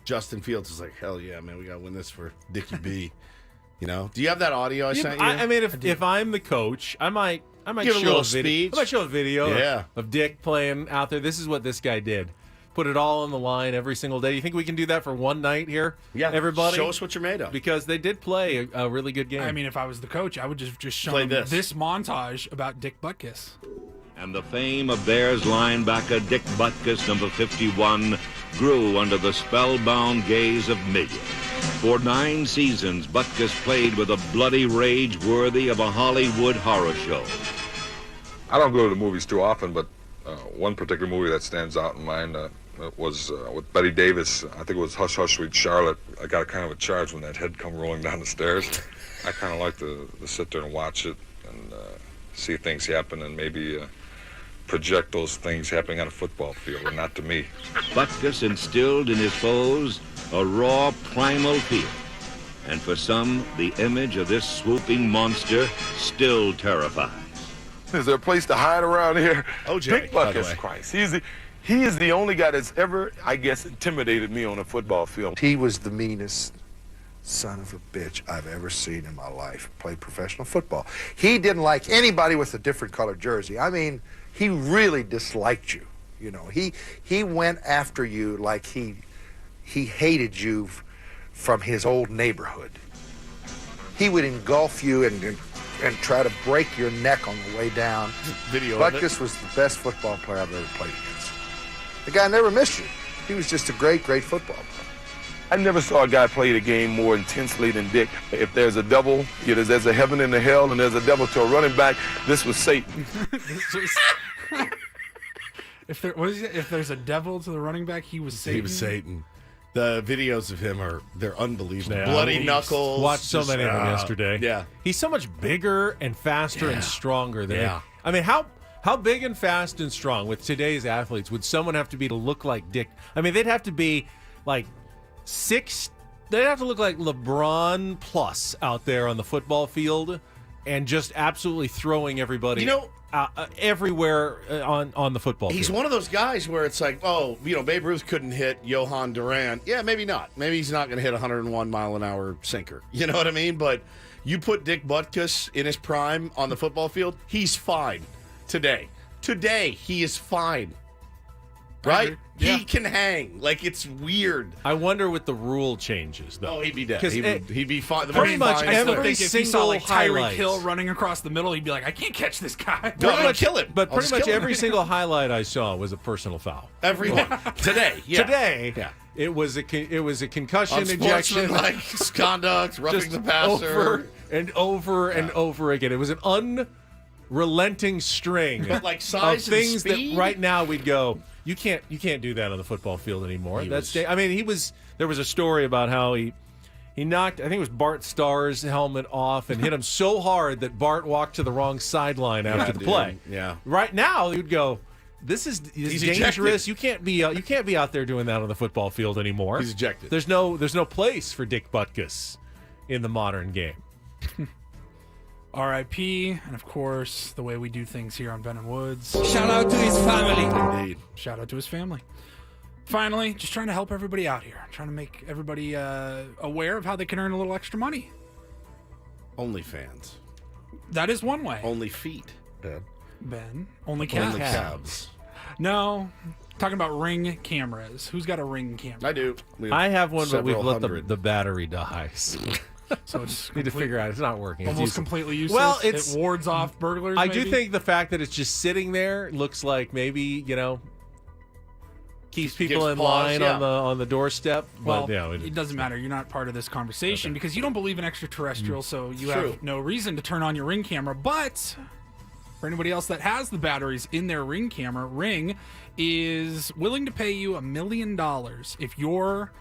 Justin Fields is like, hell yeah, man, we got to win this for Dickie B. You know? Do you have that audio I sent you? I mean, if I'm the coach, I might Give a show little a video. speech. I might show a video Yeah. of Dick playing out there. This is what this guy did. Put it all on the line every single day. You think we can do that for one night here? Yeah, everybody. show us what you're made of. Because they did play a really good game. I mean, if I was the coach, I would just show Play him this. montage about Dick Butkus. And the fame of Bears linebacker Dick Butkus, number 51, grew under the spellbound gaze of millions. For 9 seasons, Butkus played with a bloody rage worthy of a Hollywood horror show. I don't go to the movies too often, but one particular movie that stands out in mind was with Betty Davis. I think it was Hush Hush Sweet Charlotte. I got kind of a charge when that head come rolling down the stairs. I kind of like to sit there and watch it and see things happen and maybe project those things happening on a football field, and not to me. Butkus instilled in his foes a raw, primal fear. And for some, the image of this swooping monster still terrifies. Is there a place to hide around here? OJ, Dick by the way. Butkus, Christ. He is the only guy that's ever, I guess, intimidated me on a football field. He was the meanest son of a bitch I've ever seen in my life play professional football. He didn't like anybody with a different colored jersey. I mean, he really disliked you. You know, he went after you like he hated you from his old neighborhood. He would engulf you and try to break your neck on the way down. Butkus was the best football player I've ever played against. The guy never missed you. He was just a great, great football player. I never saw a guy play the game more intensely than Dick. If there's a devil, there's a heaven and a hell, and there's a devil to a running back, this was Satan. If there's a devil to the running back, he was Satan. He was Satan. The videos of him they're unbelievable. Yeah. Bloody knuckles. Watched so many of them yesterday. Yeah. He's so much bigger and faster and stronger than I mean, how big and fast and strong with today's athletes would someone have to be to look like Dick? I mean, they'd have to be like they'd have to look like LeBron plus out there on the football field and just absolutely throwing everybody everywhere on the football He's field. one of those guys where it's like, Babe Ruth couldn't hit Johan Duran. Yeah, maybe not. Maybe he's not going to hit a 101-mile-an-hour sinker. You know what I mean? But you put Dick Butkus in his prime on the football field, he's fine today. Today, he is fine. right? Yeah. He can hang. Like, it's weird. I wonder what the rule changes, though. Oh, he'd be dead. 'Cause He'd be fine. pretty much I still every think if he saw single like Tyreek highlight. Hill running across the middle, he'd be like, I can't catch this guy. No, I'd kill him. But I'll pretty just much kill him. every single highlight I saw was a personal foul. Everyone. Today. Yeah. Today, Yeah. it was a concussion ejection, Unsportsmanlike conduct, roughing just the passer. over and over and over again. It was an unrelenting string But, like, of size and things speed? that right now we'd go, you can't do that on the football field anymore. There was a story about how he knocked, I think it was Bart Starr's helmet off and hit him so hard that Bart walked to the wrong sideline after the play. Yeah. Right now, you'd go, this is He's dangerous. ejected. You can't be out there doing that on the football field anymore. He's ejected. There's no place for Dick Butkus in the modern game. R.I.P. And of course, the way we do things here on Ben and Woods. Shout out to his family. Indeed. Shout out to his family. Finally, just trying to help everybody out here. Trying to make everybody aware of how they can earn a little extra money. OnlyFans. That is one way. Only feet. Ben. Only calves. Only calves. No. Talking about Ring cameras. Who's got a Ring camera? I do. I have one, but we've several let hundred. the battery die. So it's Need to figure out. It's not working. It's almost useless. completely useless. Well, it wards off burglars. I maybe? do think the fact that it's just sitting there looks like maybe keeps people Gives in pause, line yeah. on the doorstep. Well, But it doesn't matter. You're not part of this conversation because you don't believe in extraterrestrials, so you True. have no reason to turn on your Ring camera. But for anybody else that has the batteries in their Ring camera, Ring is willing to pay you $1 million if your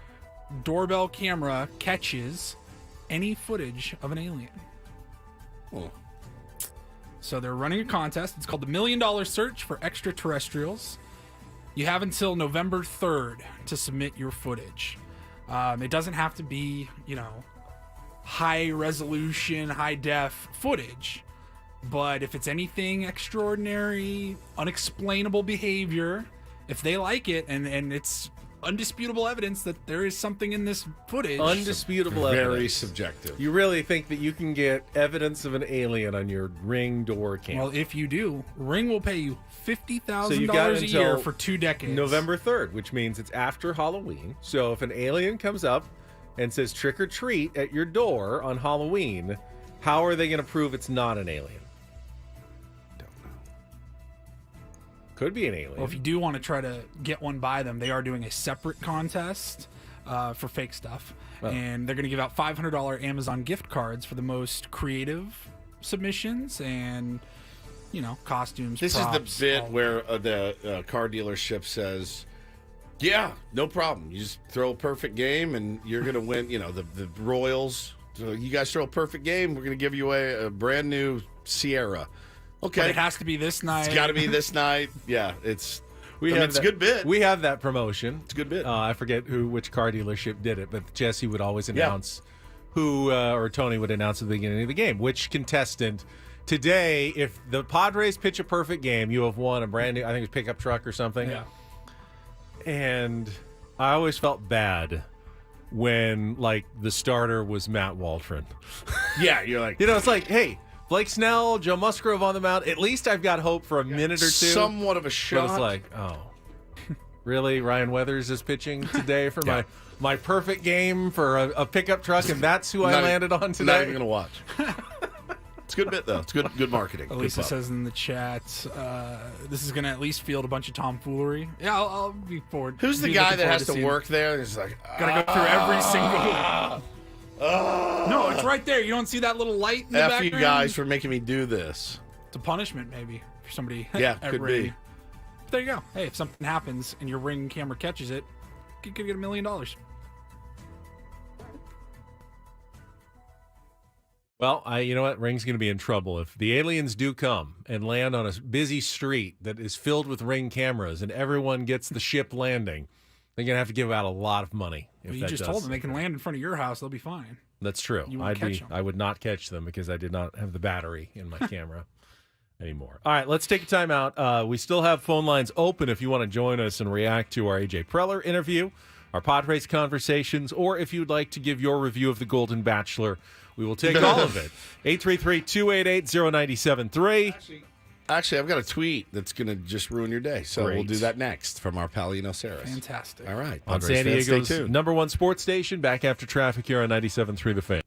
doorbell camera catches any footage of an alien. Oh. So they're running a contest. It's called the $1 Million Search for Extraterrestrials. You have until November 3rd to submit your footage. It doesn't have to be, high resolution, high def footage. But if it's anything extraordinary, unexplainable behavior, if they like it and it's undisputable evidence that there is something in this footage. undisputable Very evidence. subjective. You really think that you can get evidence of an alien on your Ring door camera? Well, if you do, Ring will pay you So $50,000 you've got a year until for 2 decades. November 3rd, which means it's after Halloween. So if an alien comes up and says trick or treat at your door on Halloween, how are they going to prove it's not an alien? Don't know. Could be an alien. Well, if you do want to try to get one by them, they are doing a separate contest for fake stuff. Oh. And they're going to give out $500 Amazon gift cards for the most creative submissions and, costumes, This props, is the bit all- where the car dealership says, yeah, no problem. You just throw a perfect game and you're going to win, the Royals. So you guys throw a perfect game, we're going to give you a brand new Sierra. Okay. But it has to be this night. It's got to be this night. Yeah, it's have it's a good bit. We have that promotion. It's a good bit. I forget which car dealership did it, but Jesse would always announce who, or Tony would announce at the beginning of the game, which contestant. Today, if the Padres pitch a perfect game, you have won a brand new, I think it's pickup truck or something. Yeah. And I always felt bad when, the starter was Matt Waldron. Yeah, you're like, It's like, hey, Blake Snell, Joe Musgrove on the mound. At least I've got hope for a minute or two. somewhat of a shot. But it's like, oh, really? Ryan Weathers is pitching today for my perfect game for a pickup truck, and that's who I landed on today? Not even going to watch. It's a good bit, though. It's good marketing. Elisa Good pop. says in the chat, this is going to at least field a bunch of tomfoolery. Yeah, I'll be forward. Who's the be guy looking that forward has to seeing- work there? He's like, Gotta go through every single. No, it's right there. You don't see that little light in the F background? you guys for making me do this. It's a punishment, maybe, for somebody. Yeah, at could Ring. be. But there you go. Hey, if something happens and your Ring camera catches it, you could get $1 million. Well, you know what? Ring's going to be in trouble. If the aliens do come and land on a busy street that is filled with Ring cameras and everyone gets the ship landing, they're going to have to give out a lot of money. If Well, you that just does told them they can occur. land in front of your house. They'll be fine. That's true. You won't catch 'em. I would not catch them because I did not have the battery in my camera anymore. All right, let's take a time out. We still have phone lines open if you want to join us and react to our AJ Preller interview, our Padres conversations, or if you'd like to give your review of the Golden Bachelor. We will take all of it. 833-288-0973. Actually, I've got a tweet that's going to just ruin your day. So we'll Great. do that next from our pal Saris. Fantastic. All right. On Padres San fans, stay Diego's tuned. #1 sports station, back after traffic here on 97.3 The Fan.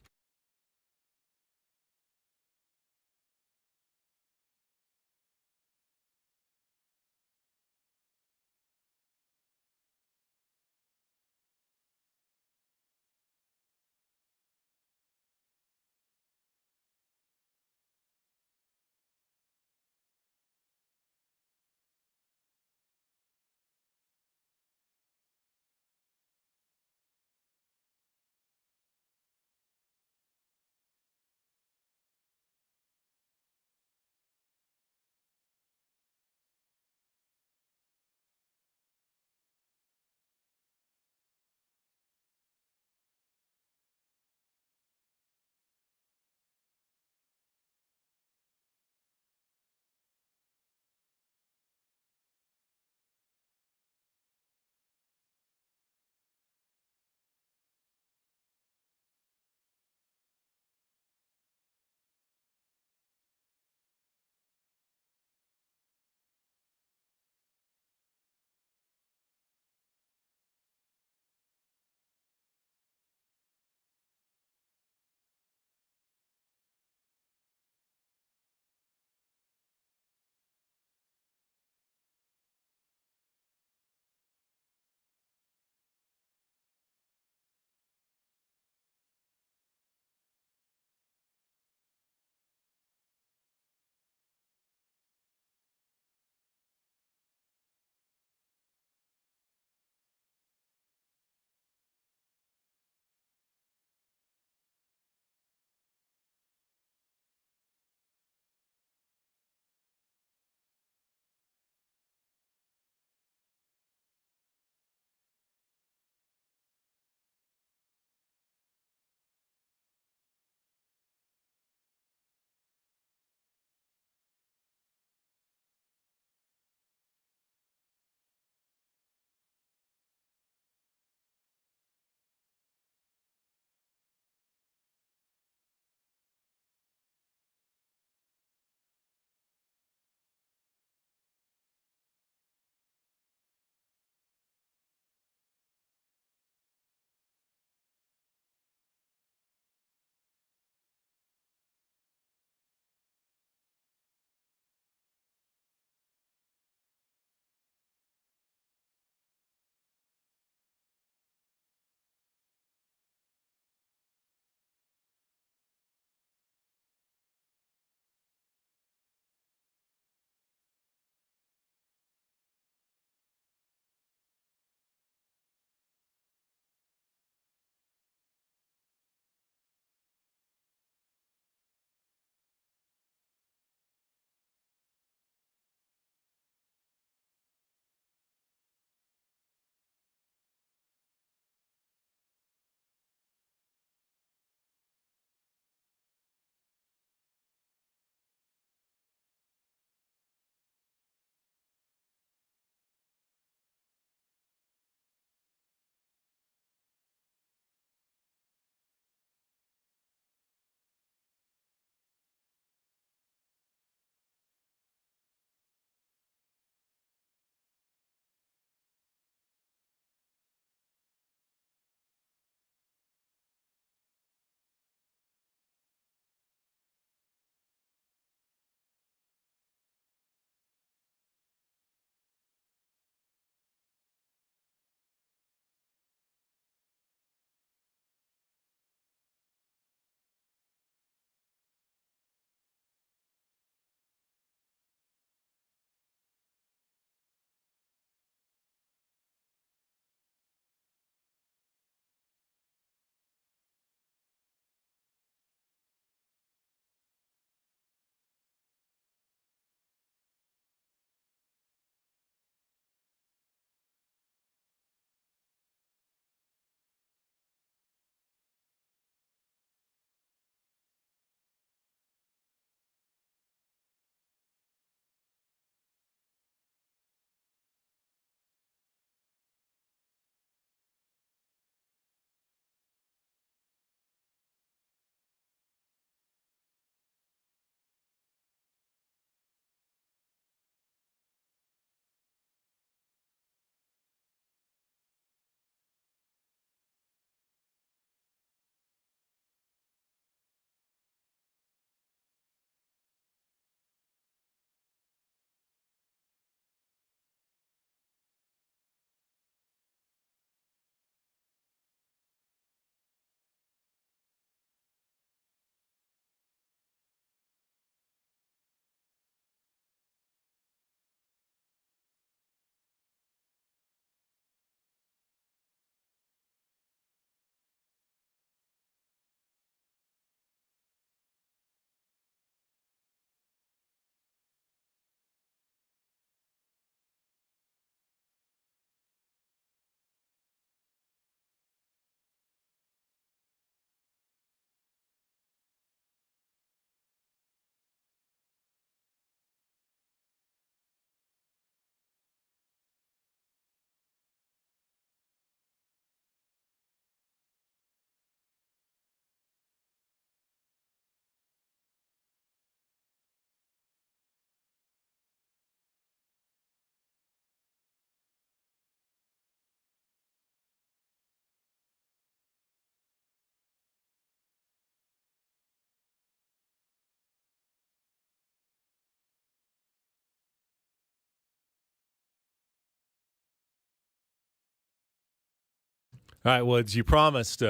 All right, Woods, you promised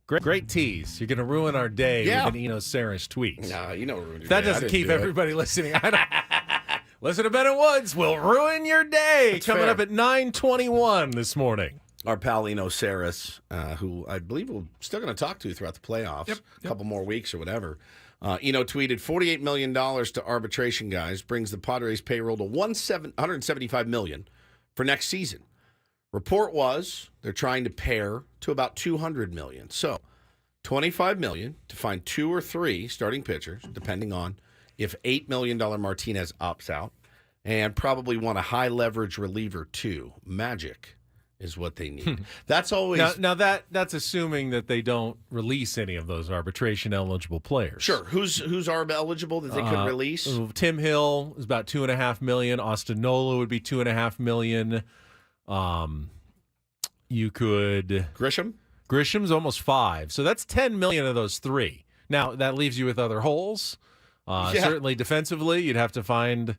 great tease. You're going to ruin our day with an Eno Saris tweet. Nah, you know ruin your That day. I doesn't didn't keep do it. everybody listening. I don't. Listen to Ben and Woods. Will ruin your day. That's Coming fair. up at 9:21 this morning. Our pal Eno Saris, who I believe we're still going to talk to throughout the playoffs, a couple more weeks or whatever. Eno tweeted, $48 million to arbitration guys brings the Padres' payroll to $175 million for next season. Report was they're trying to pare to about $200 million. So $25 million to find 2 or 3 starting pitchers, depending on if $8 million Martinez opts out, and probably want a high-leverage reliever too. Magic is what they need. That's always... Now that's assuming that they don't release any of those arbitration-eligible players. Sure. Who's ARB eligible that they could release? Tim Hill is about $2.5 million. Austin Nola would be $2.5 million. You could... Grisham's almost $5 million. So that's $10 million of those 3. Now, that leaves you with other holes. Certainly defensively, you'd have to find...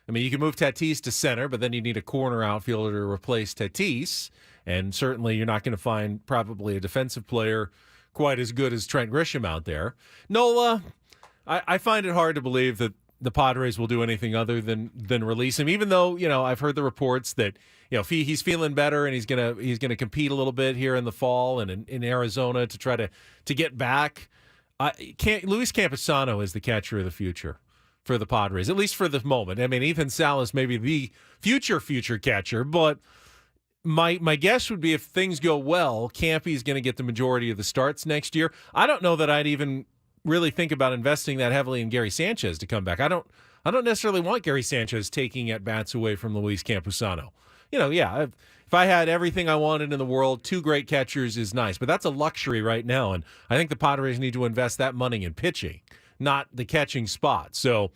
I mean, you can move Tatis to center, but then you need a corner outfielder to replace Tatis. And certainly you're not going to find probably a defensive player quite as good as Trent Grisham out there. Nola, I find it hard to believe that the Padres will do anything other than release him, even though, I've heard the reports that, if he's feeling better and he's gonna compete a little bit here in the fall and in Arizona to try to get back. Luis Campusano is the catcher of the future for the Padres, at least for the moment. I mean, Ethan Salas may be the future catcher, but my guess would be if things go well, Campy's going to get the majority of the starts next year. I don't know that I'd even really think about investing that heavily in Gary Sanchez to come back. I don't necessarily want Gary Sanchez taking at-bats away from Luis Campusano. If I had everything I wanted in the world, 2 great catchers is nice, but that's a luxury right now, and I think the Padres need to invest that money in pitching, not the catching spot. So,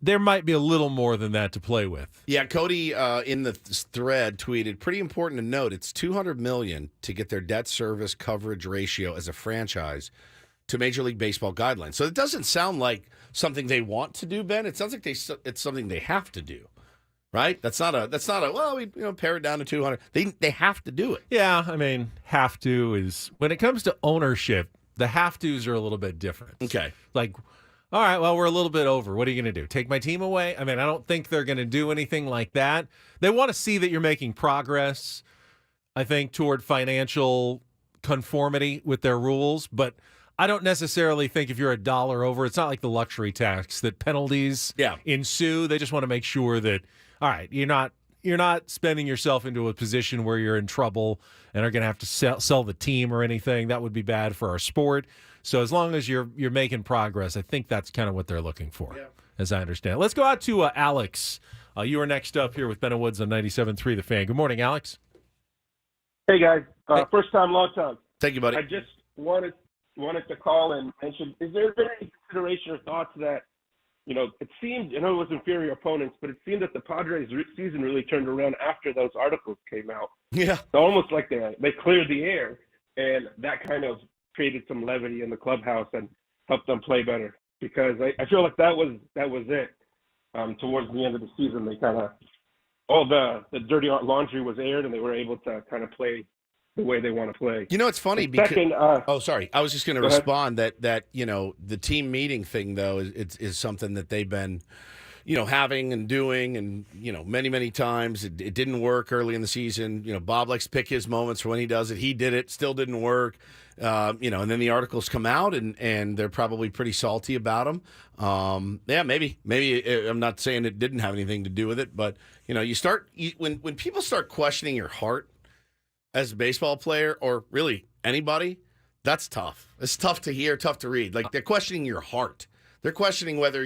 there might be a little more than that to play with. Yeah, Cody in the thread tweeted, pretty important to note, it's $200 million to get their debt service coverage ratio as a franchise to Major League Baseball guidelines. So it doesn't sound like something they want to do, Ben. It sounds like it's something they have to do. Right? That's not a well, we pare it down to 200. They have to do it. Yeah, I mean, have to is when it comes to ownership, the have tos are a little bit different. Okay. Like, all right, well, we're a little bit over. What are you going to do? Take my team away? I mean, I don't think they're going to do anything like that. They want to see that you're making progress, I think, toward financial conformity with their rules, but I don't necessarily think if you're $1 over, it's not like the luxury tax that penalties ensue. They just want to make sure that, all right, you're not spending yourself into a position where you're in trouble and are going to have to sell the team or anything. That would be bad for our sport. So as long as you're making progress, I think that's kind of what they're looking for, as I understand. Let's go out to Alex. You are next up here with Ben and Woods on 97.3 The Fan. Good morning, Alex. Hey, guys. First time, long time. Thank you, buddy. I just wanted to call and mention, is there any consideration or thoughts that, it seemed, I know it was inferior opponents, but it seemed that the Padres season really turned around after those articles came out. Yeah. So almost like they cleared the air, and that kind of created some levity in the clubhouse and helped them play better. Because I feel like that was it. Towards the end of the season, they kind of, all the dirty laundry was aired, and they were able to kind of play the way they want to play. It's funny because second, sorry, I was just going to respond that the team meeting thing though is something that they've been having and doing and many times it didn't work early in the season. Bob likes to pick his moments for when he does it. He did it, still didn't work. And then the articles come out and they're probably pretty salty about them. Maybe I'm not saying it didn't have anything to do with it, but when people start questioning your heart as a baseball player or really anybody, that's tough. It's tough to hear, tough to read. Like they're questioning your heart. They're questioning whether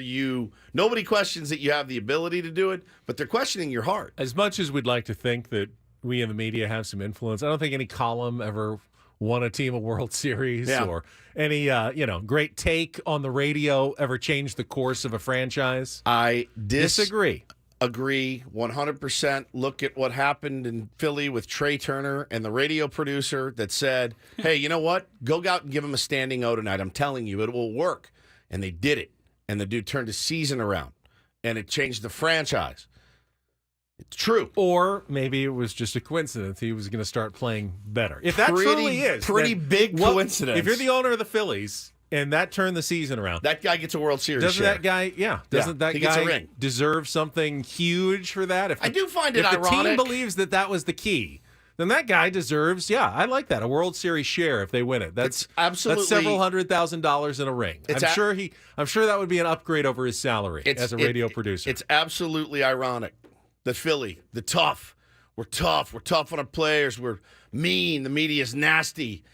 nobody questions that you have the ability to do it, but they're questioning your heart. As much as we'd like to think that we in the media have some influence, I don't think any column ever won a team a World Series or any, great take on the radio ever changed the course of a franchise. I disagree. Agree 100%. Look at what happened in Philly with Trey Turner and the radio producer that said, hey, you know what? Go out and give him a standing O tonight. I'm telling you, it will work. And they did it. And the dude turned his season around. And it changed the franchise. It's true. Or maybe it was just a coincidence. He was going to start playing better. If that truly is. Pretty big coincidence. If you're the owner of the Phillies and that turned the season around. That guy gets a World Series Doesn't share. that guy, doesn't that he gets a guy ring. deserve something huge for that? I do find it ironic. If the team ironic. believes that was the key, then that guy deserves, I like that, a World Series share if they win it. That's absolutely that's several $100,000 in a ring. I'm sure that would be an upgrade over his salary as a radio producer. It's absolutely ironic. The Philly, the tough. We're tough. We're tough on our players. We're mean. The media's nasty.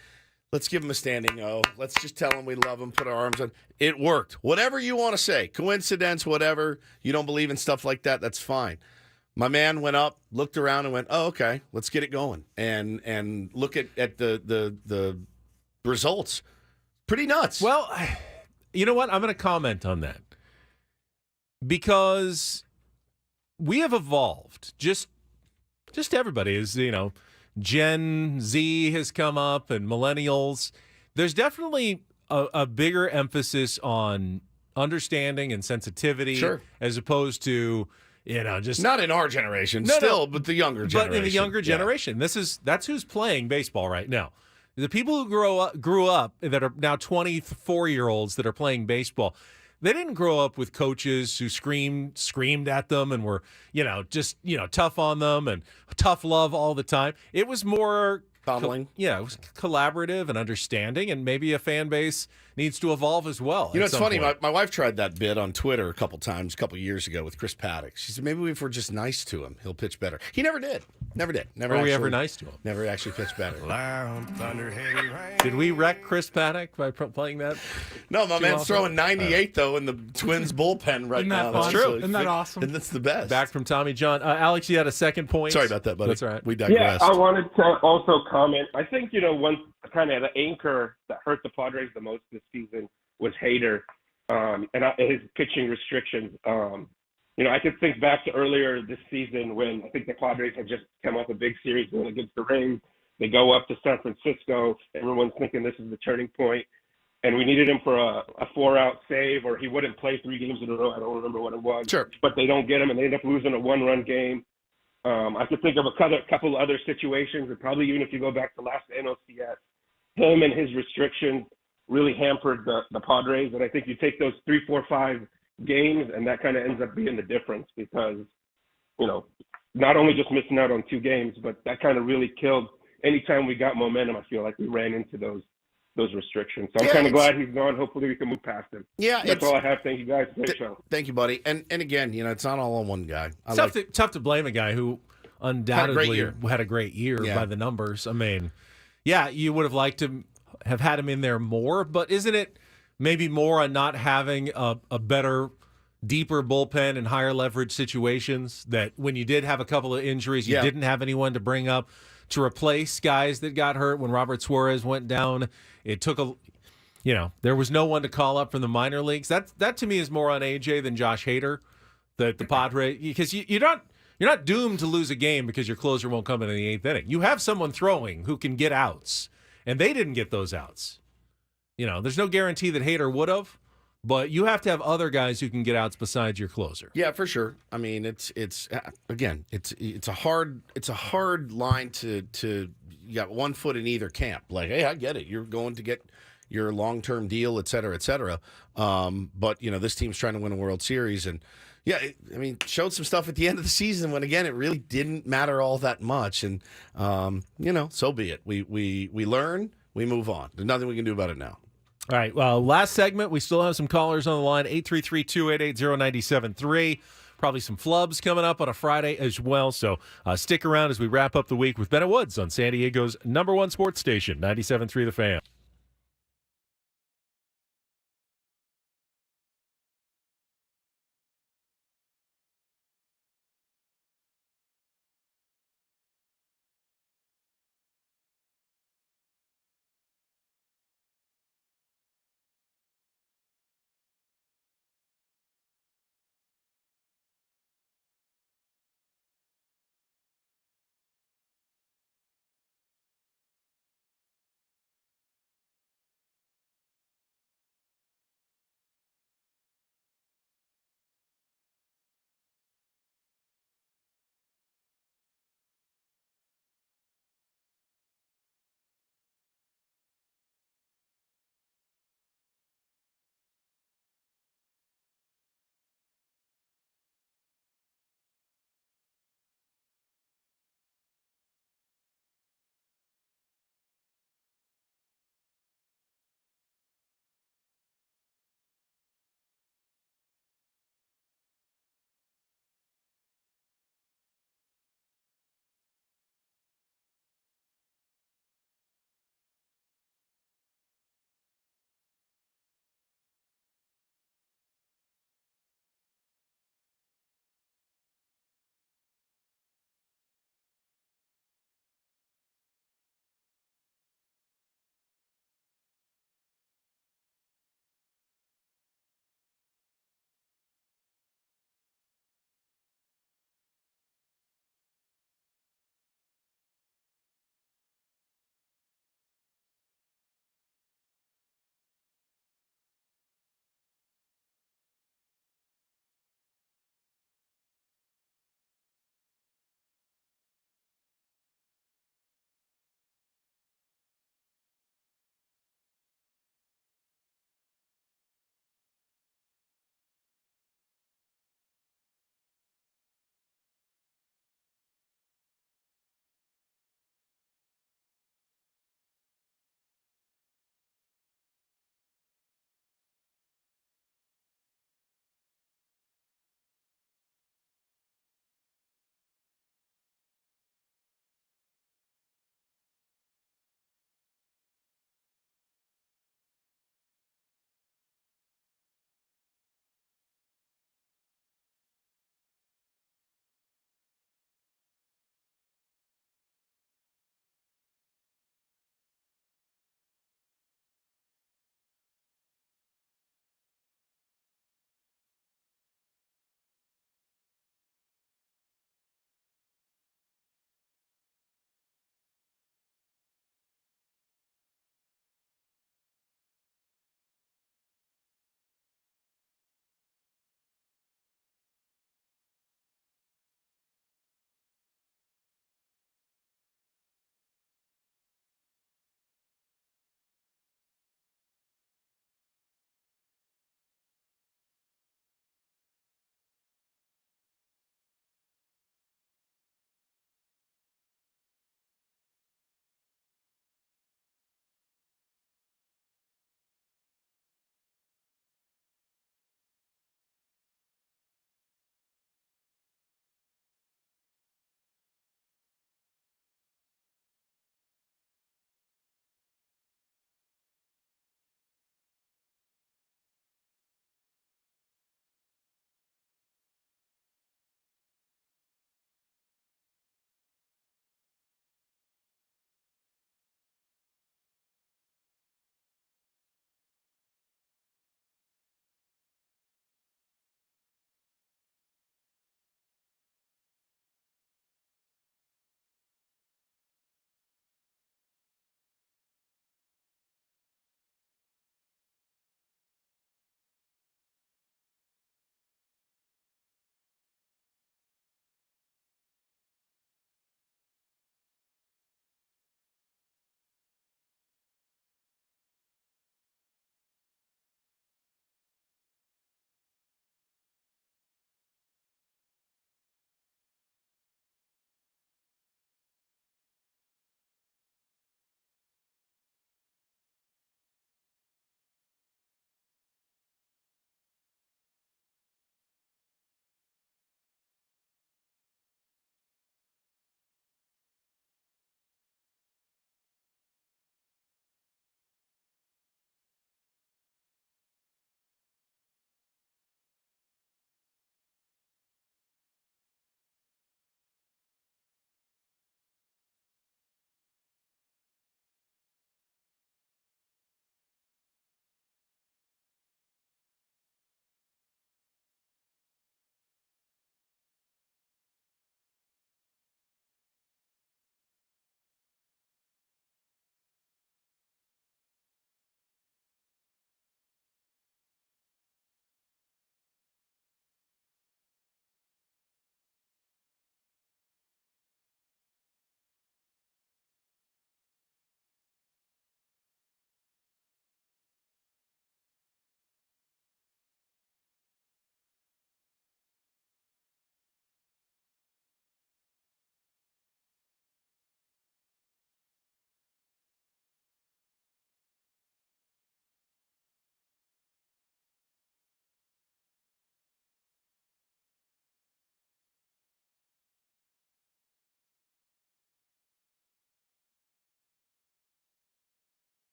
Let's give them a standing O. Let's just tell them we love them, put our arms on. It worked. Whatever you want to say, coincidence, whatever. You don't believe in stuff like that, that's fine. My man went up, looked around, and went, "Oh, okay, let's get it going." And look at the results. Pretty nuts. Well, you know what? I'm going to comment on that because we have evolved. Just everybody is, Gen Z has come up and millennials. There's definitely a bigger emphasis on understanding and sensitivity as opposed to, just not in our generation, but the younger generation. But in the younger generation, that's who's playing baseball right now. The people who grew up that are now 24-year-olds that are playing baseball, they didn't grow up with coaches who screamed at them and were, tough on them and tough love all the time. It was more Fumbling. It was collaborative and understanding, and maybe a fan base needs to evolve as well. It's funny. My wife tried that bit on Twitter a couple years ago with Chris Paddock. She said, maybe if we're just nice to him, he'll pitch better. He never did. Never did. Were we ever nice to him? Never actually pitched better. Did we wreck Chris Paddock by playing that? No, my man's throwing 98, though, in the Twins bullpen right now. That's true. Isn't that awesome? And that's the best. Back from Tommy John. Alex, you had a second point. Sorry about that, buddy. That's all right. We digressed. Yeah, I wanted to also comment. I think, one kind of the anchor that hurt the Padres the most this season was Hader and his pitching restrictions. I could think back to earlier this season when I think the Padres had just come off a big series win against the Rays. They go up to San Francisco. Everyone's thinking this is the turning point. And we needed him for a 4-out save, or he wouldn't play 3 games in a row. I don't remember what it was. Sure. But they don't get him, and they end up losing a 1-run game. I could think of a couple other situations, and probably even if you go back to last NLCS, him and his restrictions really hampered the Padres. And I think you take those 3, 4, 5 games, and that kind of ends up being the difference because, not only just missing out on 2 games, but that kind of really killed. Anytime we got momentum, I feel like we ran into those restrictions. So I'm kind of glad he's gone. Hopefully we can move past him. Yeah, that's all I have. Thank you guys. Great show. Thank you, buddy. And again, it's not all on one guy. Tough to blame a guy who undoubtedly had a great year by the numbers. I mean, you would have liked to have had him in there more, but isn't it maybe more on not having a better, deeper bullpen and higher leverage situations that when you did have a couple of injuries, you didn't have anyone to bring up to replace guys that got hurt when Robert Suarez went down. It took there was no one to call up from the minor leagues. That to me is more on AJ than Josh Hader, the Padre, because you're not doomed to lose a game because your closer won't come in the 8th inning. You have someone throwing who can get outs, and they didn't get those outs. There's no guarantee that Hader would have, but you have to have other guys who can get outs besides your closer. Yeah, for sure. I mean, it's a hard line to you got one foot in either camp. Like, hey, I get it. You're going to get your long-term deal, et cetera, et cetera. But this team's trying to win a World Series, and showed some stuff at the end of the season when again it really didn't matter all that much. And so be it. We learn, we move on. There's nothing we can do about it now. All right, well, last segment, we still have some callers on the line, 833-288-0973. Probably some flubs coming up on a Friday as well, so stick around as we wrap up the week with Bennett Woods on San Diego's #1 sports station, 97.3 The Fan.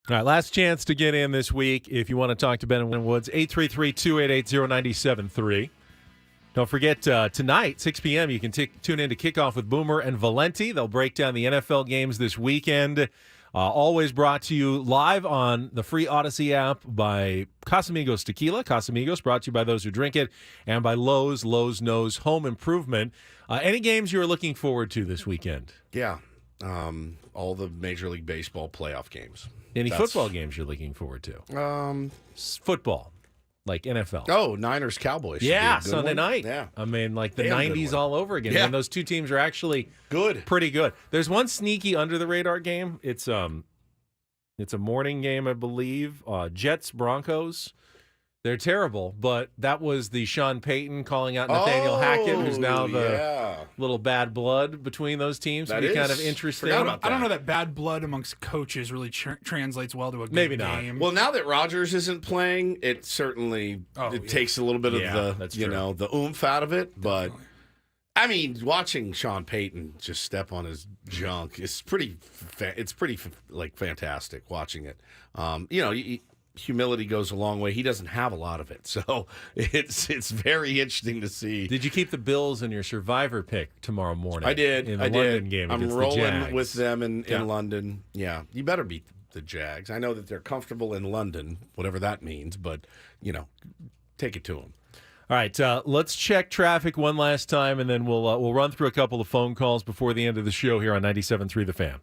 All right, last chance to get in this week if you want to talk to Ben and Woods, 833-288-0973. Don't forget, tonight, 6 p.m., you can tune in to Kickoff with Boomer and Valenti. They'll break down the NFL games this weekend. Always brought to you live on the free Odyssey app by Casamigos Tequila. Casamigos brought to you by those who drink it, and by Lowe's. Lowe's knows home improvement. Any games you're looking forward to this weekend? Yeah, all the Major League Baseball playoff games. Any football games you're looking forward to? Football, like NFL. Oh, Niners Cowboys. Yeah, Should be a good Sunday one. night. Yeah, I mean, like the Damn good 90s one. all over again. Yeah. And those two teams are actually good, pretty good. There's one sneaky under the radar game. It's a morning game, I believe. Jets Broncos. They're terrible, but that was the Sean Payton calling out Nathaniel Hackett, who's now the little bad blood between those teams. That It'd be is. kind of interesting. Forgot about I don't know that bad blood amongst coaches really translates well to a good game. Well, now that Rodgers isn't playing, it certainly takes a little bit of the oomph out of it. But I mean, watching Sean Payton just step on his junk is pretty. It's pretty fantastic watching it. Humility goes a long way. He doesn't have a lot of it, so it's very interesting to see. Did you keep the Bills in your Survivor pick tomorrow morning? I did. In the I London did. game I'm against the rolling Jags. with them in London. Yeah, you better beat the Jags. I know that they're comfortable in London, whatever that means, but take it to them. All right, let's check traffic one last time, and then we'll run through a couple of phone calls before the end of the show here on 97.3 The Fan.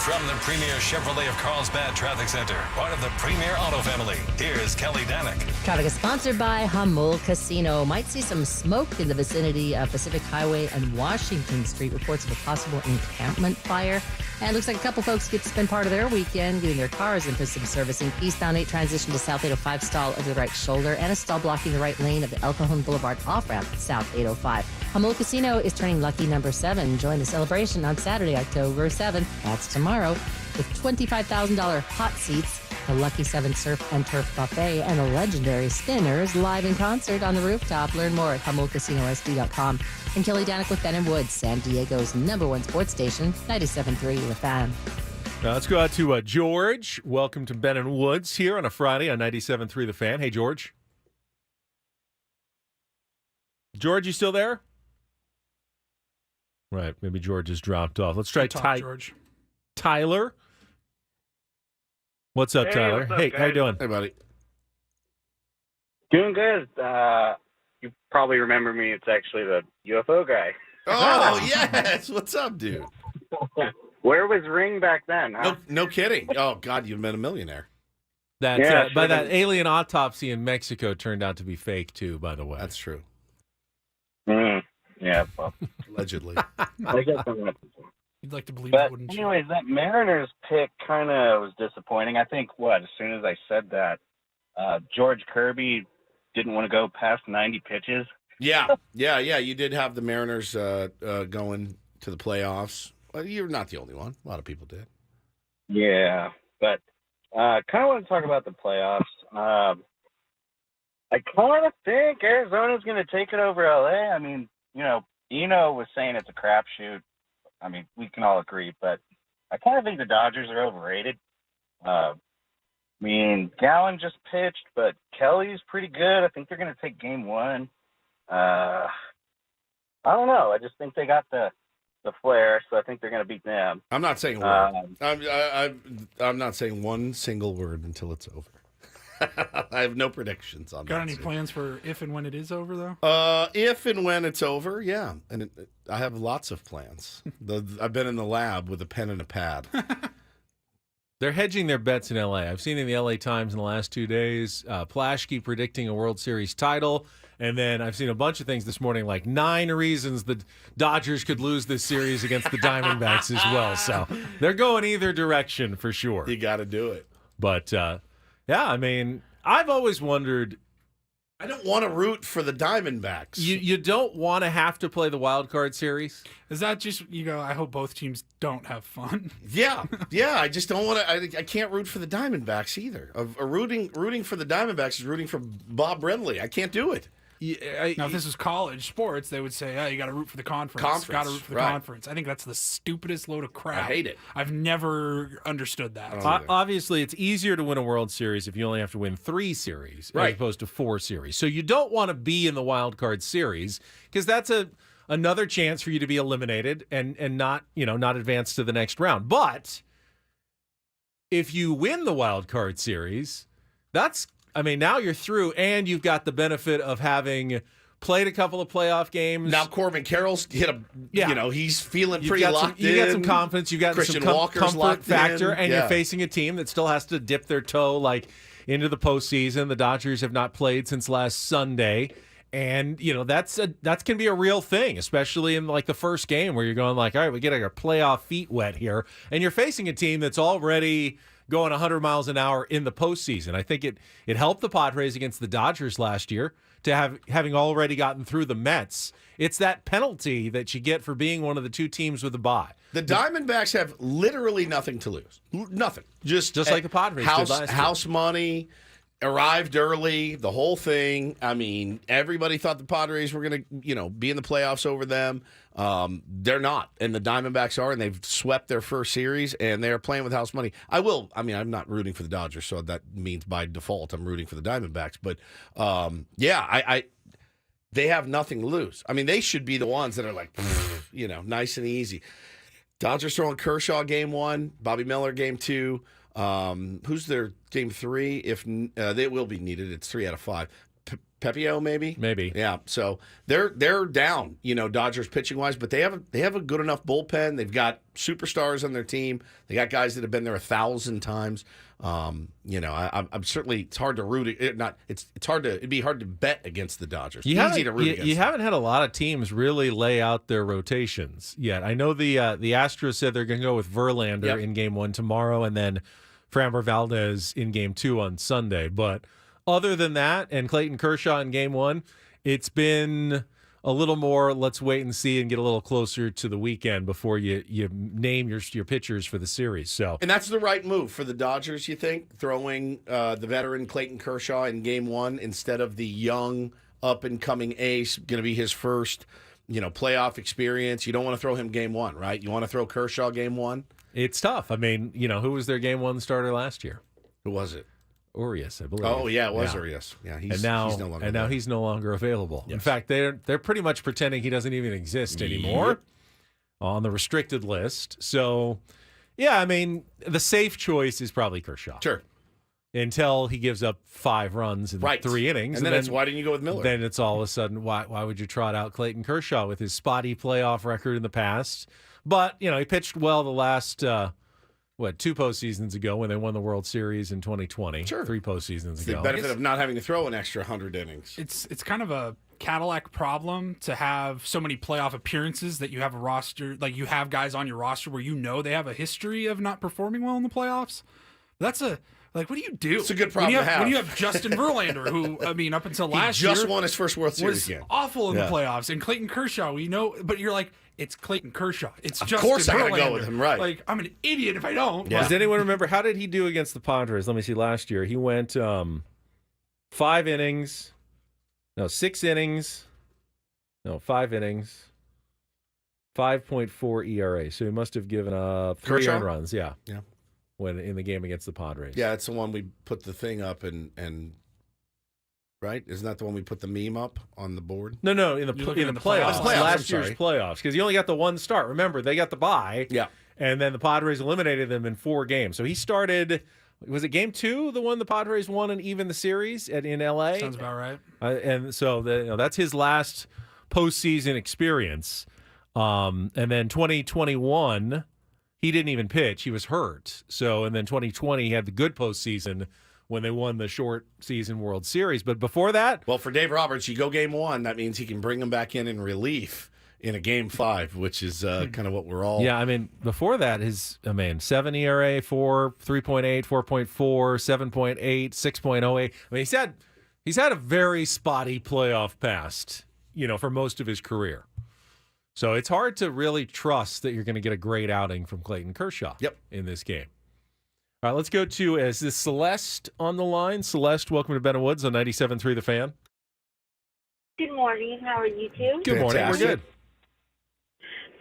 From the Premier Chevrolet of Carlsbad Traffic Center, part of the Premier Auto family, here's Kelly Danick. Traffic is sponsored by Hummel Casino. Might see some smoke in the vicinity of Pacific Highway and Washington Street. Reports of a possible encampment fire. And looks like a couple folks get to spend part of their weekend getting their cars in for some servicing. Eastbound 8 transition to South 805 stall over the right shoulder and a stall blocking the right lane of the El Cajon Boulevard off-ramp South 805. Hummel Casino is turning lucky number 7. Join the celebration on Saturday, October 7th. That's tomorrow. With $25,000 hot seats, the Lucky 7 Surf and Turf Buffet, and the legendary Spinners live in concert on the rooftop. Learn more at HummelCasinoSD.com. And Kelly Danick with Ben and Woods, San Diego's #1 sports station, 97.3 The Fan. Now let's go out to George. Welcome to Ben and Woods here on a Friday on 97.3 The Fan. Hey, George. George, you still there? Right, maybe George has dropped off. Let's try George. Tyler. What's up, Hey, Tyler? what's up, Hey, guys? how you doing? Hey, buddy. Doing good. You probably remember me. It's actually the UFO guy. Oh, yes. What's up, dude? Where was Ring back then? Huh? No kidding. Oh, God, you've been a millionaire. That Yeah, by sure. that alien autopsy in Mexico turned out to be fake too, by the way. That's true. Yeah, well, Allegedly. I guess I'm not. You'd like to believe But it, wouldn't you? anyways, that Mariners pick kind of was disappointing. I think as soon as I said that, George Kirby didn't want to go past 90 pitches. Yeah. You did have the Mariners going to the playoffs. Well, you're not the only one. A lot of people did. Yeah, but kind of want to talk about the playoffs. I kind of think Arizona's going to take it over LA. I mean, Eno was saying it's a crapshoot. I mean, we can all agree, but I kind of think the Dodgers are overrated. I mean, Gallen just pitched, but Kelly's pretty good. I think they're going to take game 1. I don't know. I just think they got the flair, so I think they're going to beat them. I'm not saying a word. I'm not saying one single word until it's over. I have no predictions on that. Got any plans for if and when it is over, though? If and when it's over, yeah. And I have lots of plans. I've been in the lab with a pen and a pad. They're hedging their bets in L.A. I've seen in the L.A. Times in the last 2 days, Plaschke predicting a World Series title, and then I've seen a bunch of things this morning, like 9 reasons the Dodgers could lose this series against the Diamondbacks as well. So they're going either direction for sure. You got to do it. But, yeah, I mean, I've always wondered. I don't want to root for the Diamondbacks. You don't want to have to play the wild card series? Is that just, I hope both teams don't have fun? Yeah. I just don't want to. I can't root for the Diamondbacks either. Rooting for the Diamondbacks is rooting for Bob Brenly. I can't do it. Now, if this was college sports, they would say, "Oh, you got to root for the conference. Got to root for the conference." I think that's the stupidest load of crap. I hate it. I've never understood that. Obviously, it's easier to win a World Series if you only have to win 3 series as opposed to 4 series. So you don't want to be in the wild card series because that's another chance for you to be eliminated and not advance to the next round. But if you win the wild card series, now you're through, and you've got the benefit of having played a couple of playoff games. Now Corbin Carroll's hit he's feeling pretty locked in. You got some confidence. You got Christian some Walker's comfort locked factor, in. and you're facing a team that still has to dip their toe into the postseason. The Dodgers have not played since last Sunday. And, that can be a real thing, especially in the first game where you're going all right, we get our playoff feet wet here. And you're facing a team that's already going 100 miles an hour in the postseason. I think it helped the Padres against the Dodgers last year to having already gotten through the Mets. It's that penalty that you get for being one of the 2 teams with a bye. The Diamondbacks have literally nothing to lose. Nothing. Just like the Padres did last year. House money. Arrived early, the whole thing. I mean, everybody thought the Padres were going to, be in the playoffs over them. They're not, and the Diamondbacks are, and they've swept their first series, and they're playing with house money. I'm not rooting for the Dodgers, so that means by default I'm rooting for the Diamondbacks. But, they have nothing to lose. I mean, they should be the ones that are nice and easy. Dodgers throwing Kershaw game 1, Bobby Miller game 2. Who's their game 3? If they will be needed, it's 3 out of 5. Pepio, maybe. Yeah. So they're down, Dodgers pitching wise, but they have a good enough bullpen. They've got superstars on their team. They got guys that have been there 1,000 times. I'm certainly, it's hard to root. It'd be hard to bet against the Dodgers. Easy to root against. You haven't had a lot of teams really lay out their rotations yet. I know the Astros said they're going to go with Verlander in game 1 tomorrow, and then Framber Valdez in game 2 on Sunday. But other than that, and Clayton Kershaw in game 1, it's been a little more let's wait and see and get a little closer to the weekend before you name your pitchers for the series. So, and that's the right move for the Dodgers, you think, throwing the veteran Clayton Kershaw in game 1 instead of the young up-and-coming ace, going to be his first playoff experience. You don't want to throw him game 1, right? You want to throw Kershaw game 1? It's tough. I mean, who was their game 1 starter last year? Who was it? Urias, I believe. Oh yeah, it was Urias. Yeah, he's no longer available. Yes. In fact, they're pretty much pretending he doesn't even exist anymore on the restricted list. So, yeah, I mean, the safe choice is probably Kershaw. Sure. Until he gives up 5 runs in 3 innings, and then it's why didn't you go with Miller? Then it's all of a sudden why would you trot out Clayton Kershaw with his spotty playoff record in the past? But he pitched well the last. 2 postseasons ago when they won the World Series in 2020. Sure. 3 postseasons ago. The benefit of not having to throw an extra 100 innings. It's kind of a Cadillac problem to have so many playoff appearances that you have a roster, you have guys on your roster where they have a history of not performing well in the playoffs. That's what do you do? It's a good problem to have. When you have Justin Verlander, who, up until last year... He just won his first World Series game. Awful in the playoffs. And Clayton Kershaw, but you're like, it's Clayton Kershaw. It's Justin Verlander. Of course I got to go with him, right. I'm an idiot if I don't. Yeah. Does anyone remember, how did he do against the Padres? Let me see, last year. He went 5 innings. No, 6 innings. No, 5 innings. 5.4 ERA. So he must have given up 3 earned runs. Yeah. Yeah. When in the game against the Padres. Yeah, it's the one we put the thing up and right? Isn't that the one we put the meme up on the board? No, in the playoffs. Last year's playoffs, because he only got the 1 start. Remember, they got the bye. Yeah. And then the Padres eliminated them in 4 games. So he started, was it game 2, the one the Padres won and even the series in L.A.? Sounds about right. And so that's his last postseason experience. And then 2021... he didn't even pitch. He was hurt. So, and then 2020, he had the good postseason when they won the short season World Series. But before that... Well, for Dave Roberts, you go game 1, that means he can bring him back in relief in a game 5, which is kind of what we're all... Yeah, I mean, before that, 7 ERA, 4, 3.8, 4.4, 7.8, 6.08. I mean, he's had a very spotty playoff past, for most of his career. So it's hard to really trust that you're going to get a great outing from Clayton Kershaw in this game. All right, let's go to, is this Celeste on the line? Celeste, welcome to Ben and Woods on 97.3 The Fan. Good morning. How are you two? Good morning. We're good.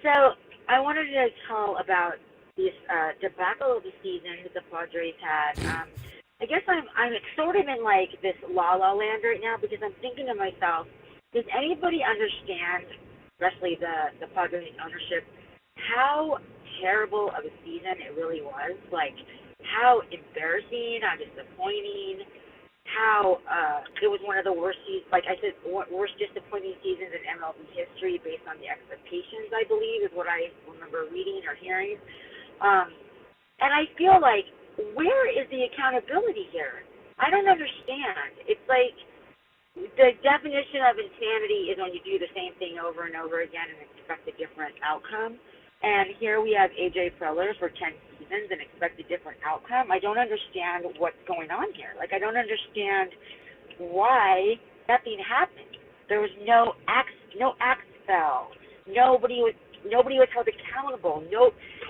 So I wanted to call about this debacle of the season that the Padres had. I guess I'm sort of in like this la-la land right now because I'm thinking to myself, does anybody understand, especially the Padres ownership, how terrible of a season it really was? Like, how embarrassing, how disappointing, how it was one of the worst seasons, like I said, worst disappointing seasons in MLB history based on the expectations, I believe, is what I remember reading or hearing. And I feel like, where is the accountability here? I don't understand. It's like the definition of insanity is when you do the same thing over and over again and expect a different outcome. And here we have AJ Preller for 10 seasons and expect a different outcome. I don't understand what's going on here. Like, I don't understand why nothing happened. There was no axe fell. Nobody was held accountable.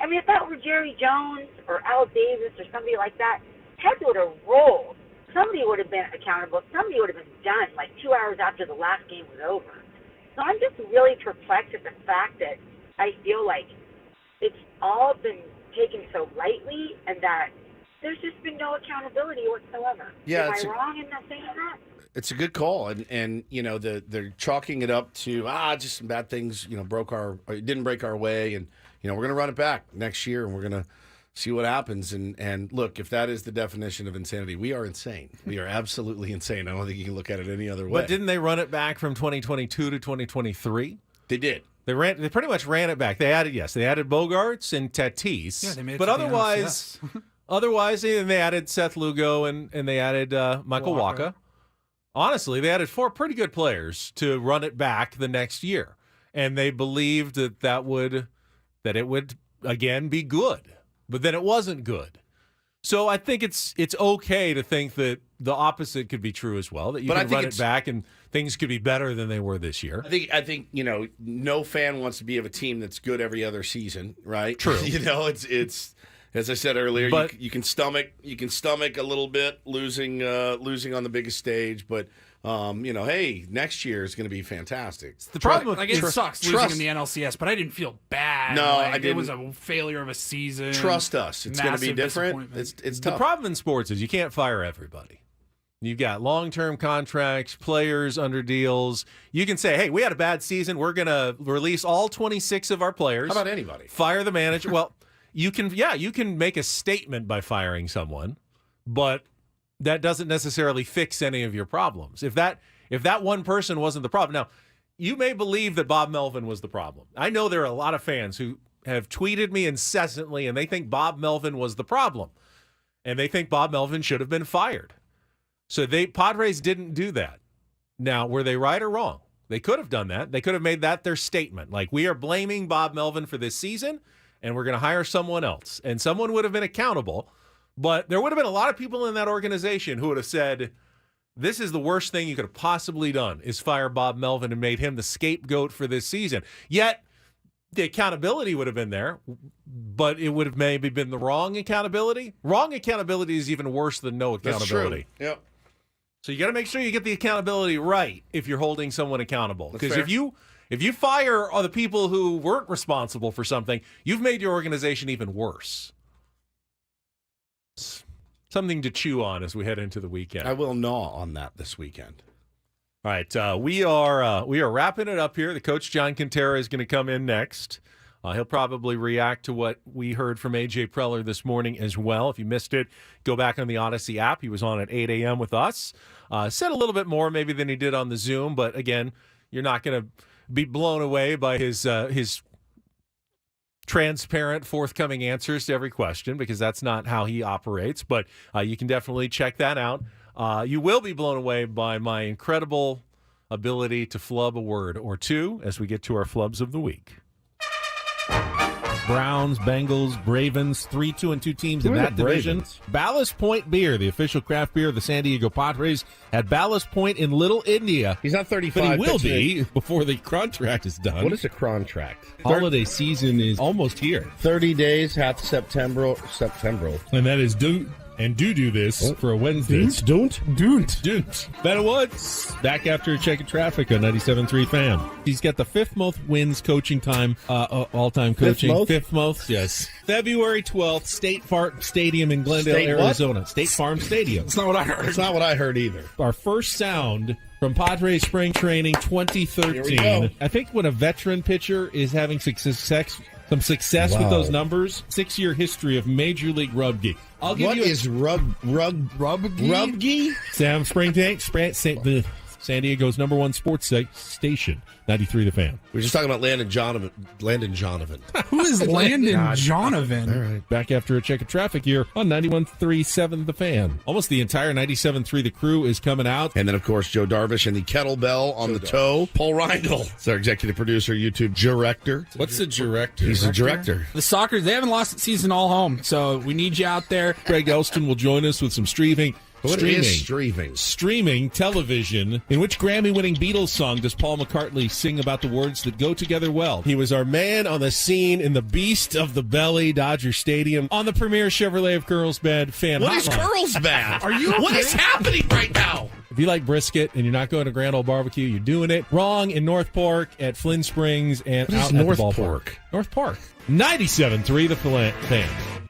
I mean, if that were Jerry Jones or Al Davis or somebody like that, heads would have rolled. Somebody would have been accountable. Somebody would have been done like 2 hours after the last game was over. So I'm just really perplexed at the fact that I feel like it's all been taken so lightly and that there's just been no accountability whatsoever. Yeah, Am I wrong in not saying that? It's a good call, and you know they're chalking it up to just some bad things. You know, it didn't break our way, and you know we're gonna run it back next year, and we're gonna see what happens. And look, if that is the definition of insanity, we are insane. We are absolutely insane. I don't think you can look at it any other way. But didn't they run it back from 2022 to 2023? They did. They pretty much ran it back. They added Bogarts and Tatis. Yeah, they made it but to the otherwise, they added Seth Lugo and they added Michael Wacha. Honestly, they added 4 pretty good players to run it back the next year, and they believed that it would again be good, but then it wasn't good. So I think it's okay to think that the opposite could be true as well, that you can run it back and things could be better than they were this year. I think you know, no fan wants to be of a team that's good every other season, right? True. You know, it's as I said earlier, but you can stomach a little bit losing on the biggest stage, but you know, hey, next year is going to be fantastic. The problem, like, it sucks losing in the NLCS, but I didn't feel bad. No, like, I didn't. It was a failure of a season. Trust us, it's going to be different. It's tough. The problem in sports is you can't fire everybody. You've got long-term contracts, players under deals. You can say, hey, we had a bad season. We're going to release all 26 of our players. How about anybody? Fire the manager. Well, you can make a statement by firing someone, but that doesn't necessarily fix any of your problems. If that one person wasn't the problem. Now, you may believe that Bob Melvin was the problem. I know there are a lot of fans who have tweeted me incessantly, and they think Bob Melvin was the problem. And they think Bob Melvin should have been fired. So Padres didn't do that. Now, were they right or wrong? They could have done that. They could have made that their statement. Like, we are blaming Bob Melvin for this season, and we're going to hire someone else. And someone would have been accountable. But there would have been a lot of people in that organization who would have said, this is the worst thing you could have possibly done, is fire Bob Melvin and made him the scapegoat for this season. Yet, the accountability would have been there, but it would have maybe been the wrong accountability. Wrong accountability is even worse than no accountability. That's true. Yep. So you got to make sure you get the accountability right if you're holding someone accountable. Because if you fire all the people who weren't responsible for something, you've made your organization even worse. Something to chew on as we head into the weekend. I will gnaw on that this weekend. All right, we are wrapping it up here. The coach, John Quintero, is going to come in next. He'll probably react to what we heard from AJ Preller this morning as well. If you missed it, go back on the Odyssey app. He was on at 8 a.m. with us. Said a little bit more maybe than he did on the Zoom, but again, you're not going to be blown away by his transparent, forthcoming answers to every question, because that's not how he operates. But you can definitely check that out. You will be blown away by my incredible ability to flub a word or two as we get to our flubs of the week. Browns, Bengals, Ravens, 3-2-2 teams in that division. Ballast Point Beer, the official craft beer of the San Diego Padres, at Ballast Point in Little India. He's not 35. But he will be before the contract is done. What is a contract? Holiday season is almost here. 30 days, half September. And that is due and do this for a Wednesday. Don't. Ben Woods back after checking traffic on 97.3 Fan. He's got the fifth most wins coaching time, all-time coaching. Fifth most, yes. February 12th, State Farm Stadium in Glendale, Arizona. State Farm Stadium. That's not what I heard. That's not what I heard either. Our first sound from Padres Spring Training 2013. I think when a veteran pitcher is having success with those numbers, 6-year history of Major League Rugby. I'll give you Rugby? Sam San Diego's number one sports station, 93 The Fan. We were just talking about Landon Jonovan. Who is Landon Jonovan? All right, back after a check of traffic here on 91.37 The Fan. Almost the entire 97.3 The Crew is coming out. And then, of course, Joe Darvish and the kettlebell on the toe. Paul Reindl is our executive producer, YouTube director. What's the director? He's the director. The soccer, they haven't lost the season all home, so we need you out there. Greg Elsten will join us with some streaming television. In which Grammy-winning Beatles song does Paul McCartney sing about the words that go together well? He was our man on the scene in the Beast of the Belly, Dodger Stadium, on the premier Chevrolet of Carlsbad Fan What Hotline. is Carlsbad? Are you okay? What is happening right now? If you like brisket and you're not going to Grand Ole Barbecue, you're doing it wrong in North Park, at Flynn Springs, and What is out at North the ballpark. Park? North Park. 97.3 The Fan.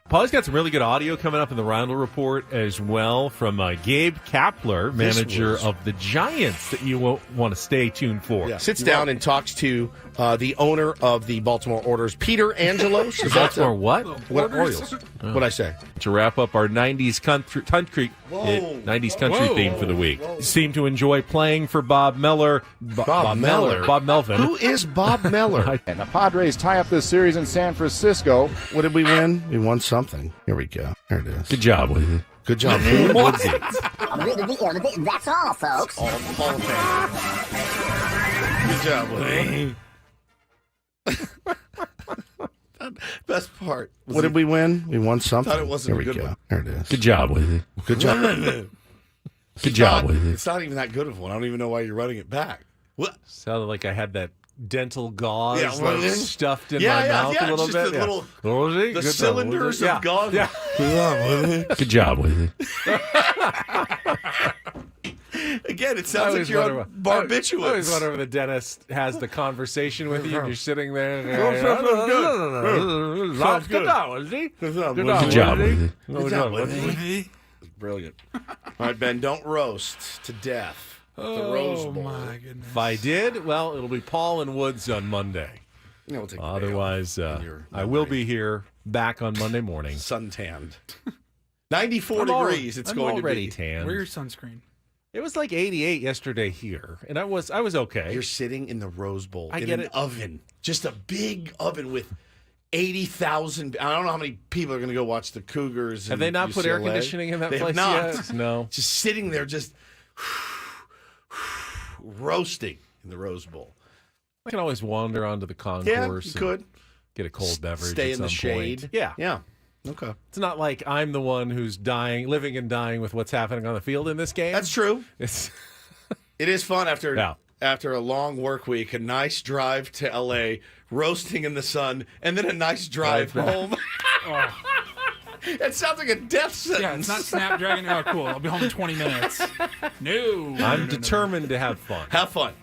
Paul's got some really good audio coming up in the Reindl Report as well from Gabe Kapler, manager of the Giants, that you won't want to stay tuned for. Yeah. Sits down and talks to the owner of the Baltimore Orioles, Peter Angelos. Baltimore what? Orioles. What'd I say? To wrap up our 90s country theme for the week. Seem to enjoy playing for Bob Melvin. Who is Bob Miller? And the Padres tie up this series in San Francisco. What did we win? We won something. Here we go. There it is. Good job, Woody. Good job. That's all, folks. All Good job, Woody. Best part. What did we win? We won something. Thought it wasn't Here a good we go. one. There it is. Good job, Woody. Good job. Good job, Woody. It's not even that good of one. I don't even know why you're running it back. What? Sounded like I had that dental gauze stuffed in my mouth a little bit. The cylinders of gauze. Yeah. Good job, Woody. Again, it sounds like you're on barbiturates. I always wonder when the dentist has the conversation with you and you're sitting there. Good job, Woody. It's brilliant. All right, Ben, don't roast to death. The Rose Bowl. My goodness. If I did, well, it'll be Paul and Woods on Monday. We'll take the day Otherwise, off. I will be here back on Monday morning. Suntanned. 94 degrees it's going to be. Already tanned. Wear your sunscreen. It was like 88 yesterday here, and I was okay. You're sitting in the Rose Bowl in get an it. oven, just a big oven with 80,000. I don't know how many people are going to go watch the Cougars. Have they not put air conditioning in that they place have not. yet? No. Just sitting there, just roasting in the Rose Bowl. I can always wander onto the concourse. Yeah, you and could. Get a cold beverage. Stay at in the some shade. point. Yeah. Yeah. Okay. It's not like I'm the one who's living and dying with what's happening on the field in this game. That's true. It's It is fun after a long work week, a nice drive to L.A., roasting in the sun, and then a nice drive home. It sounds like a death sentence. Yeah, it's not Snapdragon. Oh, cool. I'll be home in 20 minutes. No. I'm determined to have fun. Have fun.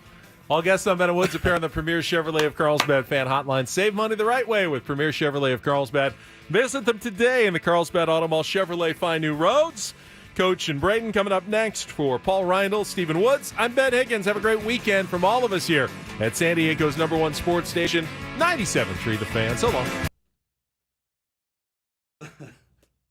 All guests on Ben Woods appear on the Premier Chevrolet of Carlsbad fan hotline. Save money the right way with Premier Chevrolet of Carlsbad. Visit them today in the Carlsbad Auto Mall. Chevrolet, find new roads. Coach and Braden coming up next. For Paul Reindl, Stephen Woods, I'm Ben Higgins. Have a great weekend from all of us here at San Diego's #1 sports station, 97.3 The Fan. So long.